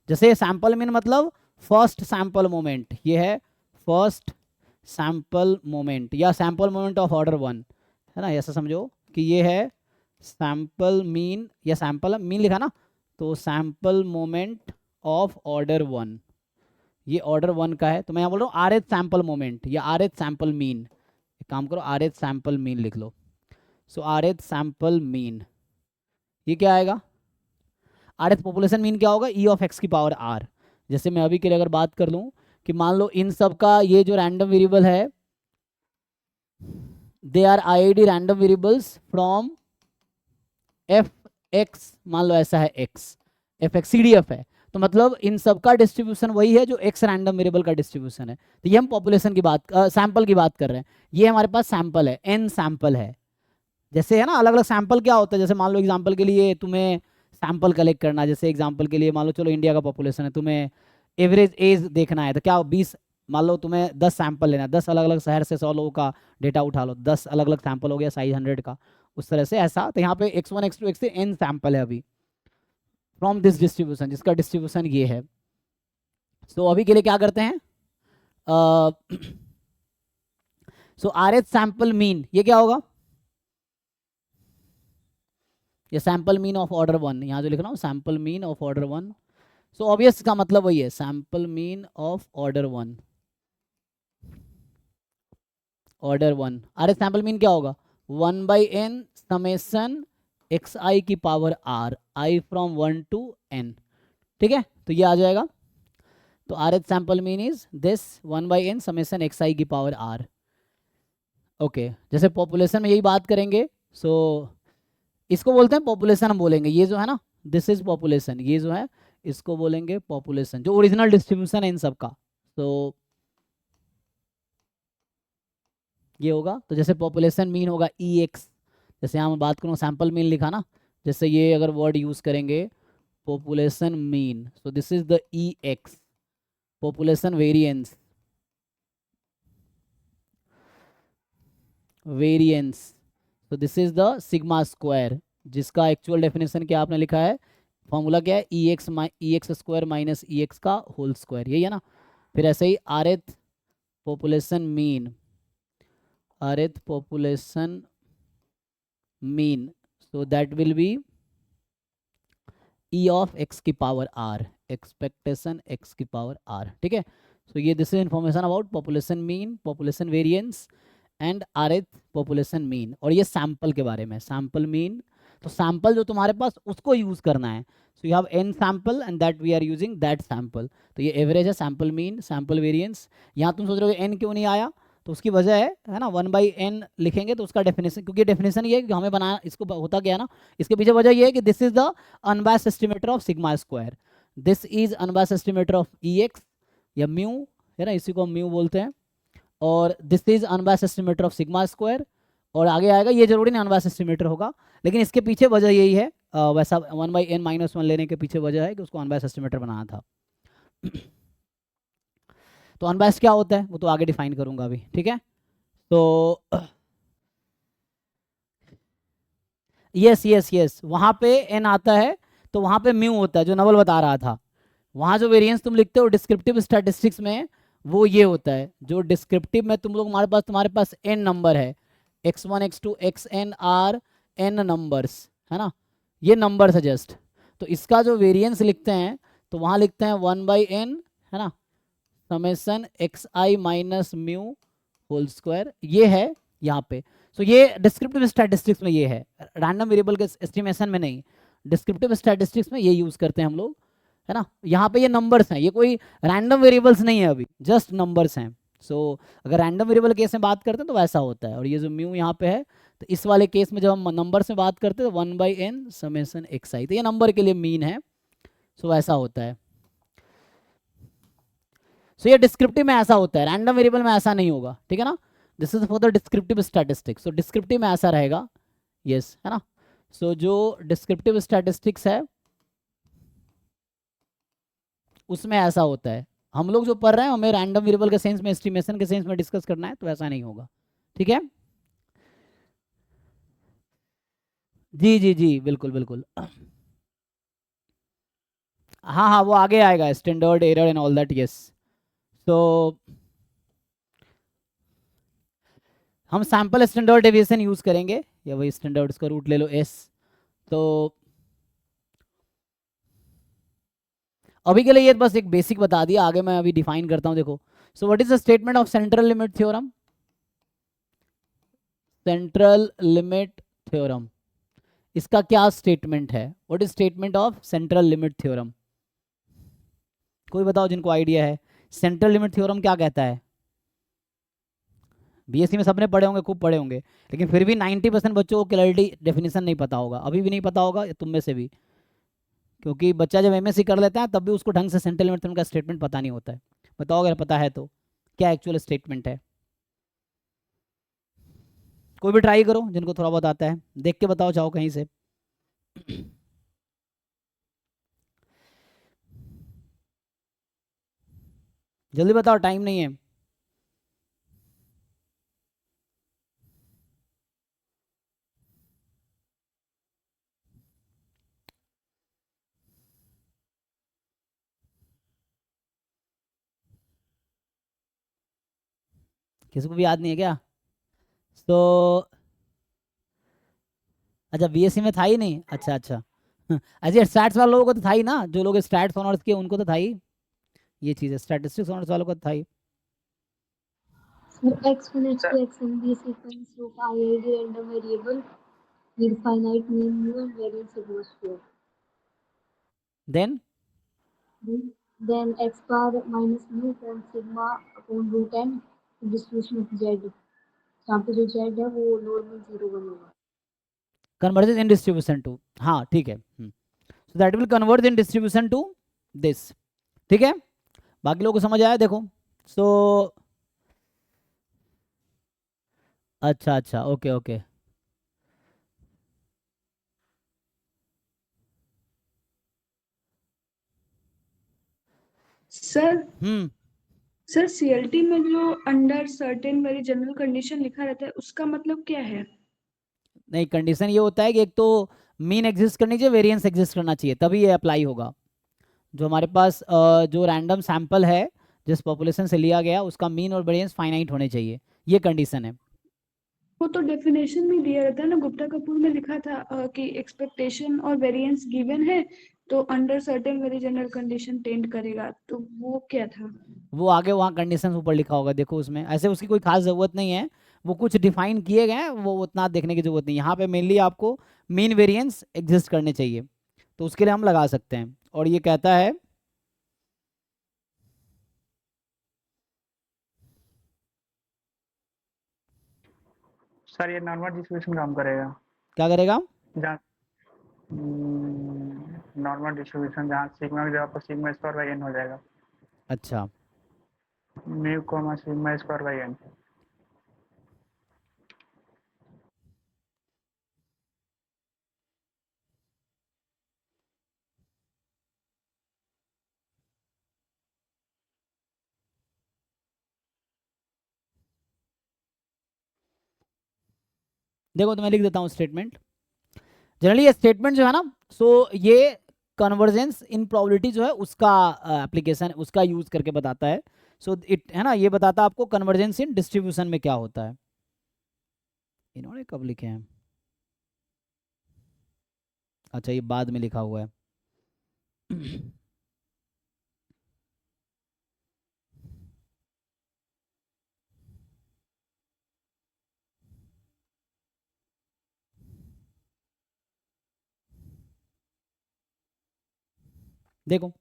जैसे सैंपल मीन मतलब फर्स्ट सैंपल मोमेंट, ये है फर्स्ट सैंपल मोमेंट या सैंपल मोमेंट ऑफ ऑर्डर 1, है ना, ऐसा समझो कि ये है सैंपल मीन या सैंपल मीन लिखा ना, तो सैंपल मोमेंट ऑफ ऑर्डर 1, ये ऑर्डर 1 का है। तो मैं यहाँ बोल रहा हूँ rth सैंपल मोमेंट या rth सैंपल मीन, एक काम करो rth सैंपल मीन लिख लो। सो rth सैंपल मीन, ये क्या आएगा, rth पॉपुलेशन मीन क्या होगा, e ऑफ x की पावर r। जैसे मैं अभी के लिए अगर बात कर लूँ कि मान लो इन सब का ये जो रैंडम वेरिएबल है, they are IID random variables from F X, मान लो ऐसा है x, एफ एक्स CDF है, तो मतलब इन सब का डिस्ट्रीब्यूशन वही है जो x रैंडम वेरिएबल का डिस्ट्रीब्यूशन है। तो ये हम पॉपुलेशन की बात, सैंपल की बात कर रहे हैं, ये हमारे पास सैंपल है, n सैंपल है। जैसे है ना अलग अलग सैंपल क्या होता है, जैसे मान लो एग्जांपल के लिए तुम्हें सैंपल कलेक्ट करना, जैसे एग्जांपल के लिए मान लो चलो इंडिया का पॉपुलेशन है, तुम्हें एवरेज एज देखना है, तो क्या 20, मान लो तुम्हें 10 सैंपल लेना है, 10 अलग अलग शहर से 100 लोगों का डेटा उठा लो, 10 अलग अलग सैंपल हो गया साइज 100 का, उस तरह से ऐसा। तो यहाँ पे x1 x2 x3 n sample है अभी फ्रॉम दिस डिस्ट्रीब्यूशन, जिसका डिस्ट्रीब्यूशन ये है। सो अभी के लिए क्या करते हैं, सो rh सैंपल मीन, ये क्या होगा, ये सैंपल मीन ऑफ ऑर्डर 1, यहाँ जो लिख रहा हूँ sample mean of order 1। So obvious का मतलब वही है, sample mean of order 1, order 1। rh sample mean क्या होगा, 1/n समेशन xi की power r, i from 1 to n, ठीक है, तो ये आ जाएगा। तो rh sample mean is this 1/n summation xi की पावर r। ओके, जैसे पॉपुलेशन में यही बात करेंगे। सो इसको बोलते हैं पॉपुलेशन, हम बोलेंगे ये जो है ना, दिस इज पॉपुलेशन, ये जो है इसको बोलेंगे पॉपुलेशन, जो ओरिजिनल डिस्ट्रीब्यूशन है इन सब का। तो ये होगा, तो जैसे पॉपुलेशन मीन होगा ex, जैसे यहाँ मैं बात करूँ सैंपल मीन लिखा ना, जैसे ये अगर वर्ड यूज करेंगे population mean, so this is the ex, population variance, variance, तो this is the sigma square, जिसका एक्चुअल डेफिनेशन क्या आपने लिखा है, फॉर्मूला क्या है, ex स्क्वायर माइनस ex का होल स्क्वायर, यही है ना। फिर ऐसे ही rth population mean, rth population mean, so that will be e of x की पावर r, एक्सपेक्टेशन x की पावर r, ठीक है। सो ये this is information about population mean, population variance and rth population mean. और ये sample के बारे में, सैंपल मीन, तो सैंपल जो तुम्हारे पास उसको यूज करना है। So you have n sample and that we are using that sample. तो ये एवरेज है, सैंपल मीन, सैंपल वेरिएंस। यहाँ तुम सोच रहे हो n क्यों नहीं आया, तो उसकी वजह है ना 1/n लिखेंगे तो उसका डेफिनेशन, क्योंकि डेफिनेशन ये है कि हमें बनाना, इसको होता क्या है ना, इसके पीछे वजह ये है कि this is the unbiased estimator of sigma square, this is unbiased estimator of ex या म्यू, है ना, इसी को हम म्यू बोलते हैं। और this is unbiased estimator of sigma square, और आगे आएगा, ये जरूरी नहीं अनबायस्ड एस्टिमेटर होगा, लेकिन इसके पीछे वजह यही है, वैसा 1/n-1 लेने के पीछे वजह है कि उसको अनबायस्ड एस्टिमेटर बनाना था। तो अनबायस्ड क्या होता है वो तो आगे डिफाइन करूंगा अभी, ठीक है। तो यस यस यस, वहाँ पे n आता है तो वहाँ पे म्यू होता है, जो नवल बता रहा था। वहाँ जो वेरिएंस तुम लिखते हो डिस्क्रिप्टिव स्टैटिस्टिक्स में, वो ये होता है, जो डिस्क्रिप्टिव में तुम लोग तुम्हारे पास n नंबर है, x1 x2 xn are n numbers, है ना, ये नंबर है जस्ट। तो इसका जो वेरिएंस लिखते हैं तो वहाँ लिखते हैं 1/n, है ना, summation xi minus mu whole square, ये है यहाँ पे। सो ये डिस्क्रिप्टिव स्टैटिस्टिक्स में ये है, रैंडम वेरिएबल के एस्टिमेशन में नहीं, डिस्क्रिप्टिव स्टैटिस्टिक्स में ये यूज करते हैं हम लोग, है ना। यहाँ पे ये नंबर्स हैं, ये कोई रैंडम वेरिएबल्स नहीं है, अभी जस्ट नंबर्स हैं। सो अगर रैंडम वेरिएबल केस में बात करते हैं तो वैसा होता है, और ये जो म्यू यहाँ पे है, तो इस वाले केस में जब हम नंबर्स में बात करते हैं तो 1/n समेसन xi, तो ये नंबर के लिए मीन है। सो ऐसा होता है। सो ये डिस्क्रिप्टिव में ऐसा होता है, रैंडम वेरिएबल में ऐसा नहीं होगा, ठीक है ना। This is for the descriptive statistics, so descriptive में ऐसा रहेगा, यस, है ना। सो जो डिस्क्रिप्टिव स्टैटिस्टिक्स है उसमें ऐसा होता है। हम लोग जो पढ़ रहे हैं हमें रैंडम वेरिएबल के सेंस में, एस्टिमेशन के सेंस में डिस्कस करना है, तो ऐसा नहीं होगा, ठीक है। जी जी जी, बिल्कुल बिल्कुल। हाँ हाँ, वो आगे आएगा, standard error and all that, yes. तो हम सैंपल स्टैंडर्ड डेविएशन यूज करेंगे, या वही स्टैंडर्ड, उसका रूट ले लो s। तो अभी के लिए ये बस एक बेसिक बता दिया, आगे मैं अभी डिफाइन करता हूँ, देखो। So what is the statement of central limit theorem? Central limit theorem, इसका क्या स्टेटमेंट है? What is statement of central limit theorem? कोई बताओ जिनको आइडिया है, सेंट्रल लिमिट थ्योरम क्या कहता है? बीएससी में सबने पढ़े होंगे, खूब पढ़े होंगे, लेकिन फिर भी 90% बच्चों को क्लियरली डेफिनेशन नहीं पता होगा, अभी भी नहीं पता होगा तुम में से भी, क्योंकि बच्चा जब एमएससी कर लेता है तब भी उसको ढंग से सेंट्रल लिमिट थ्योरम का स्टेटमेंट पता नहीं होता है। बताओ अगर पता है तो क्या एक्चुअल स्टेटमेंट है? कोई भी ट्राई करो जिनको थोड़ा बहुत आता है, देख के बताओ चाहो कहीं से। जल्दी बताओ, टाइम नहीं है। किसी को भी याद नहीं है क्या? तो अच्छा, बीएससी में था ही नहीं, अच्छा अच्छा। अच्छा, स्टैट्स वाले लोगों को तो था ही ना, जो लोग स्टैट्स ऑनर्स किए उनको तो था ही ये चीज़, स्टैटिस्टिक्स ऑनर्स वालों को तो था ही। So x1, x2, xn be a sequence of IID random variable with finite mean mu and variance sigma square. Then Then x bar minus mu upon sigma upon root n distribution of z. यहाँ पे जो z है वो normal 0 1 होगा। Converges in distribution to, हाँ ठीक है, so that will converge in distribution to this, ठीक है। बाकी लोगों को समझ आया? देखो, सो अच्छा अच्छा, ओके ओके। सर हम्म, सर सीएलटी में जो under certain very general condition लिखा रहता है उसका मतलब क्या है? नहीं, कंडीशन ये होता है कि एक तो मीन एग्जिस्ट करनी चाहिए, वेरिएंस एग्जिस्ट करना चाहिए, तभी ये अप्लाई होगा। जो हमारे पास जो रैंडम सैंपल है जिस पॉपुलेशन से लिया गया, उसका मीन और वेरिएंस फाइनाइट होने चाहिए, ये कंडीशन है। वो तो डेफिनेशन में दिया रहता है ना, गुप्ता कपूर में लिखा था कि एक्सपेक्टेशन और वेरिएंस गिवन है तो under certain very general condition tend करेगा, तो वो क्या था? वो आगे वहाँ कंडीशन ऊपर लिखा होगा, देखो उसमें, ऐसे उसकी कोई खास ज़रूरत नहीं है, वो कुछ डिफाइन किए गए हैं, वो उतना देखने की जरूरत नहीं। यहाँ पे मेनली आपको मीन वेरिएंस एग्जिस्ट करने चाहिए, तो उसके लिए हम लगा सकते हैं। और ये कहता है, सर ये नॉर्मल डिस्ट्रीब्यूशन काम करेगा? क्या करेगा? जहाँ नॉर्मल डिस्ट्रीब्यूशन जहाँ सिग्मा की जगह पर सिग्मा स्क्वायर बाई एन हो जाएगा, अच्छा, mu comma sigma square by N. देखो तो मैं लिख देता हूँ स्टेटमेंट। जनरली ये स्टेटमेंट जो है ना, सो ये कन्वर्जेंस इन प्रोबेबिलिटी जो है उसका एप्लीकेशन उसका यूज करके बताता है। सो इट है ना, ये बताता है आपको कन्वर्जेंस इन डिस्ट्रीब्यूशन में क्या होता है। इन्होंने कब लिखे हैं? अच्छा ये बाद में लिखा हुआ है। देखो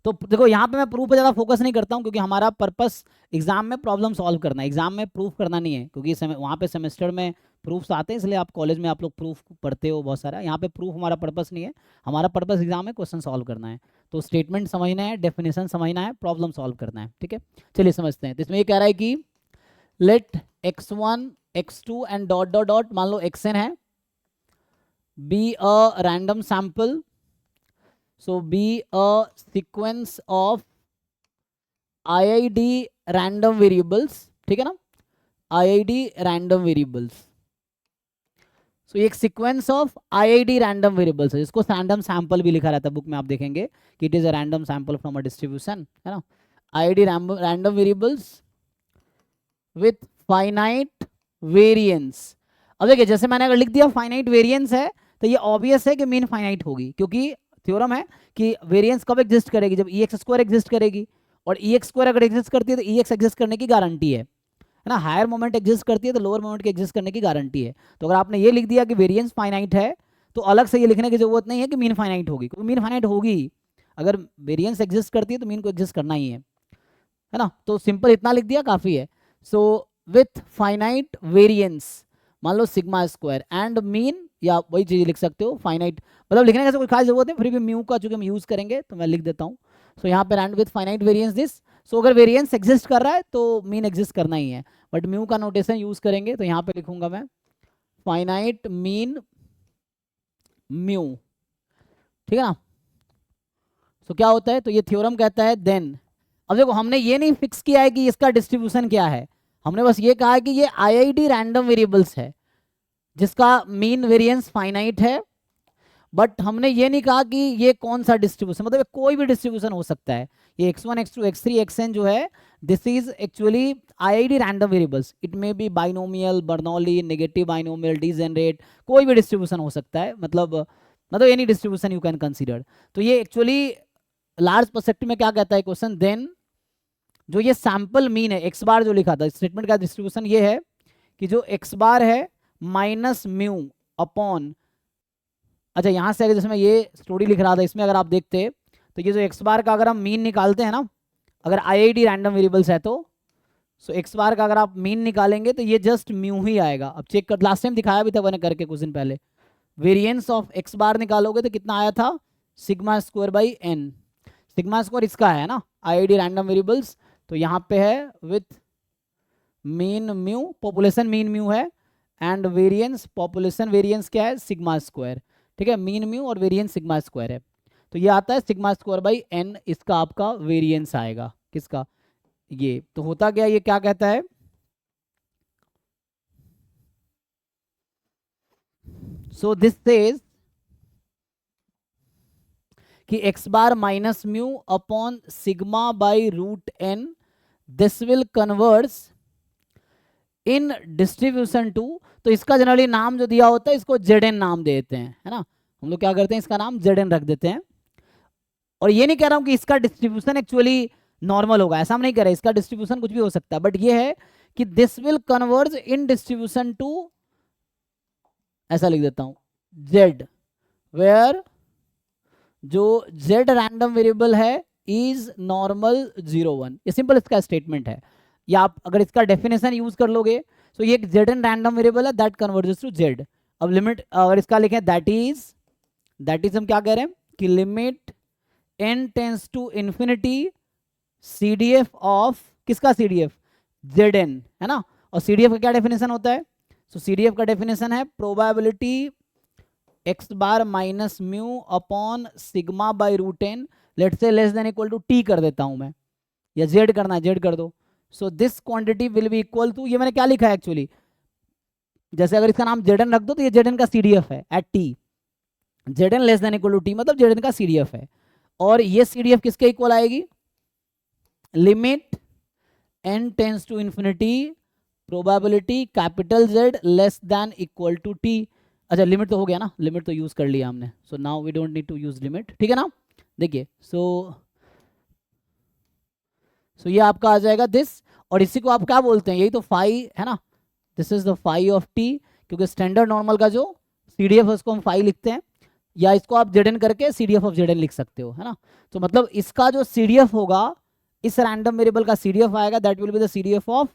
तो देखो यहाँ पे मैं प्रूफ पे ज़्यादा फोकस नहीं करता हूँ, क्योंकि हमारा पर्पस एग्जाम में प्रॉब्लम सॉल्व करना है, एग्जाम में प्रूफ करना नहीं है। क्योंकि वहाँ पे सेमेस्टर में प्रूफ्स आते हैं, इसलिए आप कॉलेज में आप लोग प्रूफ पढ़ते हो बहुत सारा। यहाँ पे प्रूफ हमारा पर्पस नहीं है, हमारा पर्पस एग्जाम में क्वेश्चन सॉल्व करना है। तो स्टेटमेंट समझना है, डेफिनेशन समझना है, प्रॉब्लम सॉल्व करना है। ठीक है, चलिए समझते हैं। तो इसमें ये कह रहा है कि let x1 x2 and dot dot dot, मान लो xn है, be a random sample, so be a sequence of IID random variables, ठीक है ना, IID random variables। so ये एक sequence of IID random variables है, जिसको random sample भी लिखा रहता है बुक में, आप देखेंगे कि it is a random sample from a distribution, है ना। IID random variables with finite variance। अब देखिए जैसे मैंने अगर लिख दिया finite variance है, तो ये obvious है कि मीन फाइनाइट होगी, क्योंकि थ्योरम है कि वेरिएंस कब एग्जिस्ट करेगी, जब EX² एग्जिस्ट करेगी। और EX² अगर एग्जिस्ट करती है तो EX एग्जिस्ट करने की गारंटी है ना। हायर मोमेंट एग्जिस्ट करती है तो लोअर मोमेंट के एग्जिस्ट करने की गारंटी है। तो अगर आपने ये लिख दिया कि वेरिएंस फाइनाइट है, तो अलग से ये लिखने की जरूरत नहीं है कि मीन फाइनाइट होगी, क्योंकि मीन फाइनाइट होगी। अगर वेरिएंस एग्जिस्ट करती है तो मीन को एग्जिस्ट करना ही है ना। तो सिंपल इतना लिख दिया काफी है। सो विथ फाइनाइट वेरिएंस, मान लो सिग्मा स्क्वायर एंड मीन, या वही चीज लिख सकते हो फाइनाइट, मतलब लिखने का कोई खास जरूरत नहीं, फिर भी म्यू का चूंकि हम यूज करेंगे तो मैं लिख देता हूँ। सो यहाँ पे rand with finite variance this. So अगर वेरिएंस एग्जिस्ट कर रहा है तो मीन एग्जिस्ट करना ही है, बट म्यू का नोटेशन यूज करेंगे। तो यहाँ पे लिखूंगा मैं फाइनाइट मीन म्यू, ठीक है ना। सो क्या होता है, तो ये थ्योरम कहता है देन, अब देखो हमने ये नहीं फिक्स किया है कि इसका डिस्ट्रीब्यूशन क्या है, हमने बस ये कहा है कि ये IID रैंडम वेरिएबल्स है जिसका मीन वेरिएंस फाइनाइट है। बट हमने ये नहीं कहा कि ये कौन सा डिस्ट्रीब्यूशन, मतलब कोई भी डिस्ट्रीब्यूशन हो सकता है। ये x1 x2 x3 xn जो है, this is actually IID random variables. It may be binomial, Bernoulli, negative binomial, degenerate, कोई भी डिस्ट्रीब्यूशन हो सकता है, मतलब any distribution you can consider. तो ये एक्चुअली लार्ज पर्सपेक्टिव में क्या कहता है क्वेश्चन, देन जो ये सैंपल मीन है x बार जो लिखा था स्टेटमेंट का डिस्ट्रीब्यूशन ये है कि जो x बार है माइनस म्यू अपॉन, अच्छा यहाँ से अगर जैसे मैं ये स्टोरी लिख रहा था इसमें अगर आप देखते तो ये जो x बार का अगर हम मीन निकालते हैं ना, अगर IID रैंडम वेरिएबल्स है तो सो x बार का अगर आप मीन निकालेंगे तो ये जस्ट म्यू ही आएगा। अब चेक कर, लास्ट टाइम दिखाया भी था मैंने करके कुछ दिन पहले, वेरिएंस ऑफ x बार निकालोगे तो कितना आया था, sigma square by n। Sigma square इसका है ना IID रैंडम वेरिएबल्स, तो यहाँ पे है with mean mu, population mean mu है, एंड वेरिएंस पॉपुलेशन वेरिएंस क्या है, सिग्मा स्क्वायर, ठीक है। मीन म्यू और वेरिएंस सिग्मा स्क्वायर है, तो ये आता है सिग्मा स्क्वायर बाई n, इसका आपका वेरिएंस आएगा किसका, ये। तो होता क्या, ये क्या कहता है, सो दिस सेज कि x bar minus mu upon sigma by root n, this will converge in distribution to. तो इसका जनरली नाम जो दिया होता है इसको Zn नाम देते हैं, है ना। हम लोग क्या करते हैं, इसका नाम Zn रख देते हैं। और ये नहीं कह रहा हूं कि इसका डिस्ट्रीब्यूशन एक्चुअली नॉर्मल होगा, ऐसा हम नहीं कह रहे, इसका डिस्ट्रीब्यूशन कुछ भी हो सकता है, बट ये है कि this will converge in distribution to, ऐसा लिख देता हूं Z, वेयर जो Z रैंडम वेरिएबल है इज नॉर्मल 0 1। ये सिंपल इसका स्टेटमेंट है, या आप अगर इसका डेफिनेशन यूज कर लोगे तो ये एक Zn रैंडम वेरिएबल है दैट कन्वर्जेस टू Z। अब लिमिट अगर इसका लिखें दैट इज हम क्या कह रहे हैं कि limit n tends to infinity CDF of, किसका CDF, Zn, है ना। और CDF का क्या डेफिनेशन होता है, सो CDF का डेफिनेशन है probability x bar minus mu upon sigma by root n, let say less than equal to t कर देता हूं मैं, या z करना है z कर दो। So this quantity will be equal to, ये मैंने क्या लिखा है एक्चुअली, जैसे अगर इसका नाम जेडन रख दो तो ये जेडन का सीडीएफ है at T, Z N less than equal to T मतलब जेडन का सीडीएफ है। और ये सीडीएफ किसके इक्वल आएगी, limit n tends to infinity probability capital Z less than equal to T. अच्छा लिमिट तो हो गया ना, लिमिट तो यूज कर लिया हमने, so now we don't need to use limit, ठीक है ना। देखिए सो ये आपका आ जाएगा दिस, और इसी को आप क्या बोलते हैं, यही तो फाई है ना, this is the phi of T, क्योंकि स्टैंडर्ड नॉर्मल का जो सीडीएफ है उसको हम फाई लिखते हैं, या इसको आप जेडन करके सीडीएफ ऑफ जेडन लिख सकते हो, है ना। तो मतलब इसका जो सीडीएफ होगा, इस रैंडम वेरिएबल का सीडीएफ आएगा, that will be the CDF of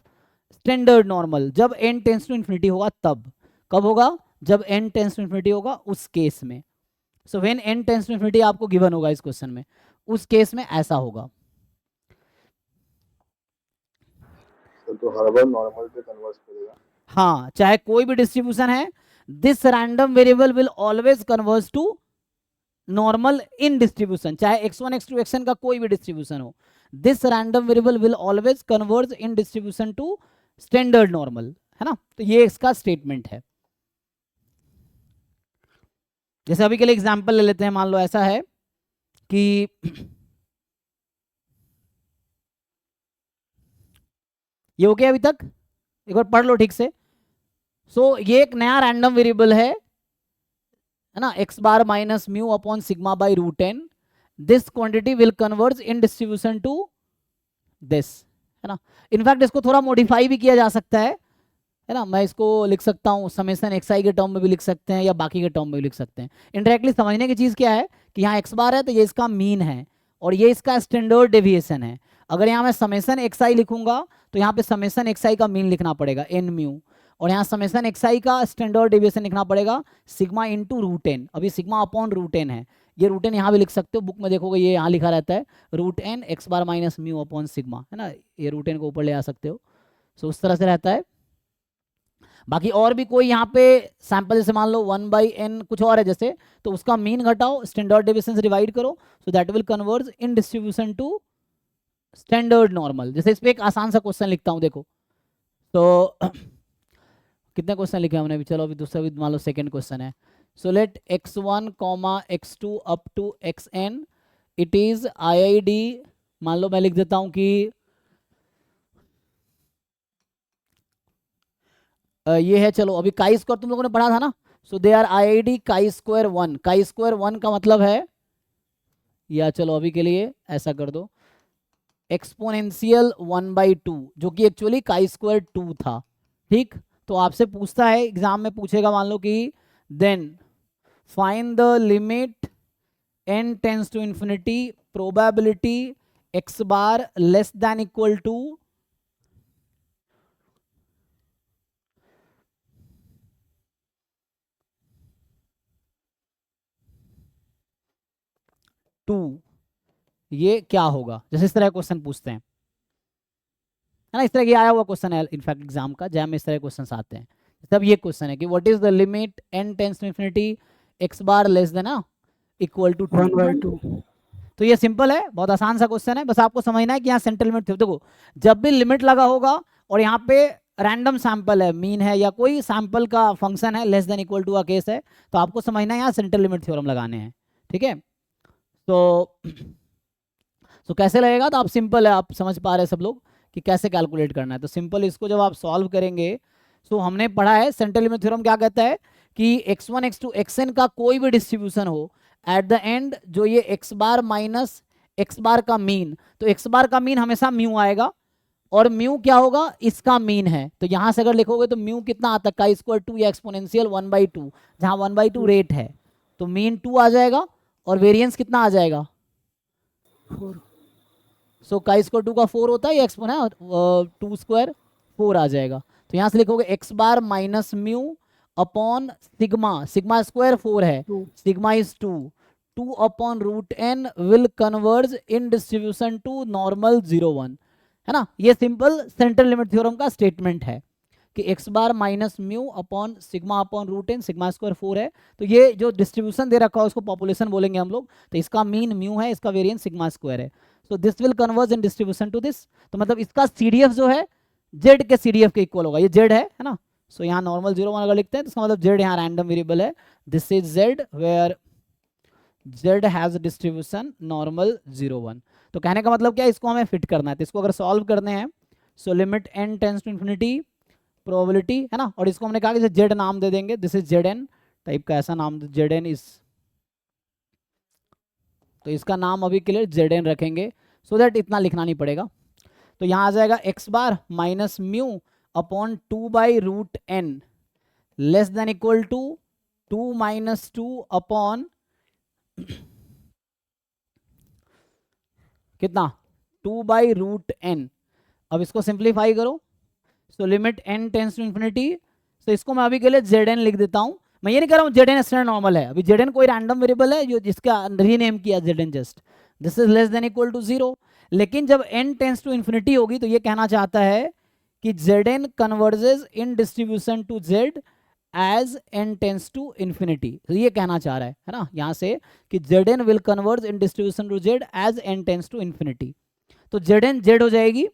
standard normal, जब n टेंस टू इन्फिनिटी होगा तब। कब होगा, जब n टेंस टू इन्फिनिटी होगा उस केस में। So when n tends to infinity आपको गिवन होगा इस क्वेश्चन में, उस केस में ऐसा होगा। तो हर बार नॉर्मल पे कन्वर्ट करेगा। हाँ, चाहे कोई भी डिस्ट्रीब्यूशन है, this random variable will always converge to normal in distribution, चाहे x1 x2 xn का कोई भी डिस्ट्रीब्यूशन हो, this random variable will always converge in distribution to standard normal, है ना। तो ये इसका स्टेटमेंट है। जैसे अभी के लिए एग्जांपल ले लेते हैं, मान लो ऐसा है कि ये हो गया अभी तक, एक बार पढ़ लो ठीक से। सो ये एक नया रैंडम वेरिएबल है ना, x bar minus mu upon sigma by root n, this quantity will converge in distribution to this, है ना। इनफैक्ट इसको थोड़ा मॉडिफाई भी किया जा सकता है ना, मैं इसको लिख सकता हूँ समेशन xi के टर्म में भी लिख सकते हैं, या बाकी के टर्म में भी लिख सकते हैं। इनडायरेक्टली समझने की चीज़ क्या है कि यहाँ x बार है तो ये इसका मीन है, और ये इसका स्टैंडर्ड डेविएशन है। अगर यहाँ मैं समेशन xi लिखूंगा तो यहाँ पे समेशन xi का मीन लिखना पड़ेगा n म्यू, और यहाँ समेशन xi का स्टैंडर्ड डेविएशन लिखना पड़ेगा सिग्मा इंटू रूट n। अभी सिग्मा अपॉन रूट n है, ये रूट n यहाँ भी लिख सकते हो, बुक में देखोगे ये यहाँ लिखा रहता है root n x bar minus mu upon sigma, है ना, ये रूट n को ऊपर ले आ सकते हो। सो उस तरह से रहता है। बाकी और भी कोई यहाँ पे सैंपल, जैसे मान लो 1/n कुछ और है जैसे, तो उसका मीन घटाओ, स्टैंडर्ड डेविएशन से डिवाइड करो, so that will converge in distribution to standard normal. जैसे इस पे एक आसान सा क्वेश्चन लिखता हूँ, देखो तो कितने क्वेश्चन लिखे हमने अभी, चलो अभी दूसरा भी मान लो सेकंड क्वेश्चन है। So let x1, x2 up to xn it is IID, मान लो मैं लिख देता हूँ कि ये है, चलो अभी काई स्क्वायर तुम लोगों ने पढ़ा था ना, so they are IID chi square 1, chi square 1 का मतलब है, या चलो अभी के लिए ऐसा कर दो एक्सपोनेंशियल 1/2, जो कि एक्चुअली काई स्क्वायर 2 था, ठीक। तो आपसे पूछता है एग्जाम में, पूछेगा मान लो कि then find the limit n tends to infinity probability x bar less than equal to two, ये क्या होगा, जैसे इस तरह क्वेश्चन पूछते हैं, है ना, इस तरह की आया हुआ क्वेश्चन है इनफैक्ट एग्जाम का, जहाँ में इस तरह क्वेश्चन आते हैं। तब ये क्वेश्चन है कि what is the limit n tends to infinity x bar less than equal to 1/2। तो ये सिंपल है, बहुत आसान सा क्वेश्चन है, बस आपको समझना है कि यहाँ सेंट्रल लिमिट थी। देखो जब भी लिमिट लगा होगा और यहाँ पे रैंडम सैंपल है, मीन है, या कोई सैंपल का फंक्शन है, लेस देन इक्वल टू का केस है, तो आपको समझना है यहाँ सेंट्रल लिमिट थ्योरम लगाने हैं, ठीक है। तो कैसे लगेगा, तो आप सिंपल है, आप समझ पा रहे हैं सब लोग कि कैसे कैलकुलेट करना है। तो सिंपल इसको जब आप सॉल्व करेंगे, सो हमने पढ़ा है सेंट्रल लिमिट थ्योरम क्या कहता है कि x1 x2 xn का कोई भी डिस्ट्रीब्यूशन हो, एट द एंड जो ये x bar minus x bar का मीन, तो x बार का मीन हमेशा म्यू आएगा, और म्यू क्या होगा, इसका मीन है। तो यहाँ से अगर लिखोगे तो म्यू कितना आता है, काई स्क्वायर 2 या एक्सपोनेंशियल 1/2, जहाँ 1/2 रेट है तो मीन 2 आ जाएगा, और वेरिएंस कितना आ जाएगा 4। सो काई स्क्वायर 2 का 4 होता है, या एक्सपोनेंशियल 2 स्क्वायर 4 आ जाएगा। तो यहाँ से लिखोगे x bar minus mu upon sigma, sigma square 4 है, sigma is 2 upon root n will converge in distribution to normal 0 1, है ना। ये सिंपल सेंट्रल लिमिट थ्योरम का स्टेटमेंट है कि x bar minus mu upon sigma upon root n, sigma square 4 है, तो ये जो डिस्ट्रीब्यूशन दे रखा है उसको पॉपुलेशन बोलेंगे हम लोग, तो इसका मीन म्यू है, इसका वेरिएंस सिग्मा स्क्वायर है। So this will converge in distribution to this, तो मतलब इसका CDF जो है Z के CDF के इक्वल होगा, ये Z है ना, सो यहाँ नॉर्मल 0 1 अगर लिखते हैं तो इसका मतलब z यहाँ रैंडम वेरिएबल है. This is z where z has distribution normal 0 1. तो कहने का मतलब क्या है, इसको हमें फिट करना है. तो इसको अगर सॉल्व करने हैं so limit n tends to infinity probability है ना, और इसको हमने कहा कि z नाम दे देंगे. दिस इज zn टाइप का ऐसा नाम zn इज, तो इसका नाम अभी के लिए zn रखेंगे सो दैट इतना लिखना नहीं पड़ेगा. तो यहाँ आ जाएगा x bar minus mu upon 2 by root N less than equal to 2 minus 2 upon कितना 2 बाई रूट एन. अब इसको सिंप्लीफाई करो. So limit n tends to infinity. तो इसको मैं अभी के लिए zn लिख देता हूँ. मैं ये नहीं कह रहा हूँ zn स्टैंडर्ड नॉर्मल है, अभी zn कोई रैंडम वेरिएबल है जो जिसका रीनेम किया zn just. This is less than equal to 0. लेकिन जब n टेंस टू इन्फिनिटी होगी तो ये कहना चाहता है कि zn converges in distribution to z as n tends to infinity. तो ये कहना चाह रहा है ना यहाँ से कि zn will converge in distribution to z as n tends to infinity. तो zn z हो जाएगी.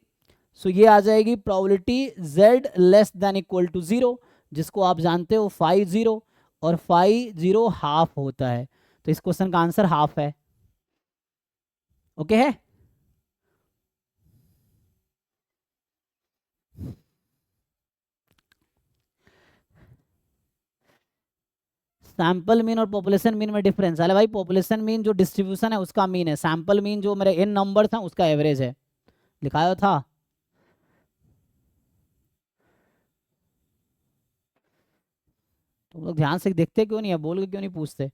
सो ये आ जाएगी probability z less than equal to 0, जिसको आप जानते हो 5 0 और 5 0 हाफ होता है. तो इस क्वेश्चन का आंसर हाफ है. ओके है. सैंपल मीन और पॉपुलेशन मीन में डिफरेंस. अरे भाई पॉपुलेशन मीन जो डिस्ट्रीब्यूशन है उसका मीन है, सैंपल मीन जो मेरे n नंबर था उसका एवरेज है. लिखाया था. तुम लोग ध्यान से देखते क्यों नहीं है, बोल के क्यों नहीं पूछते.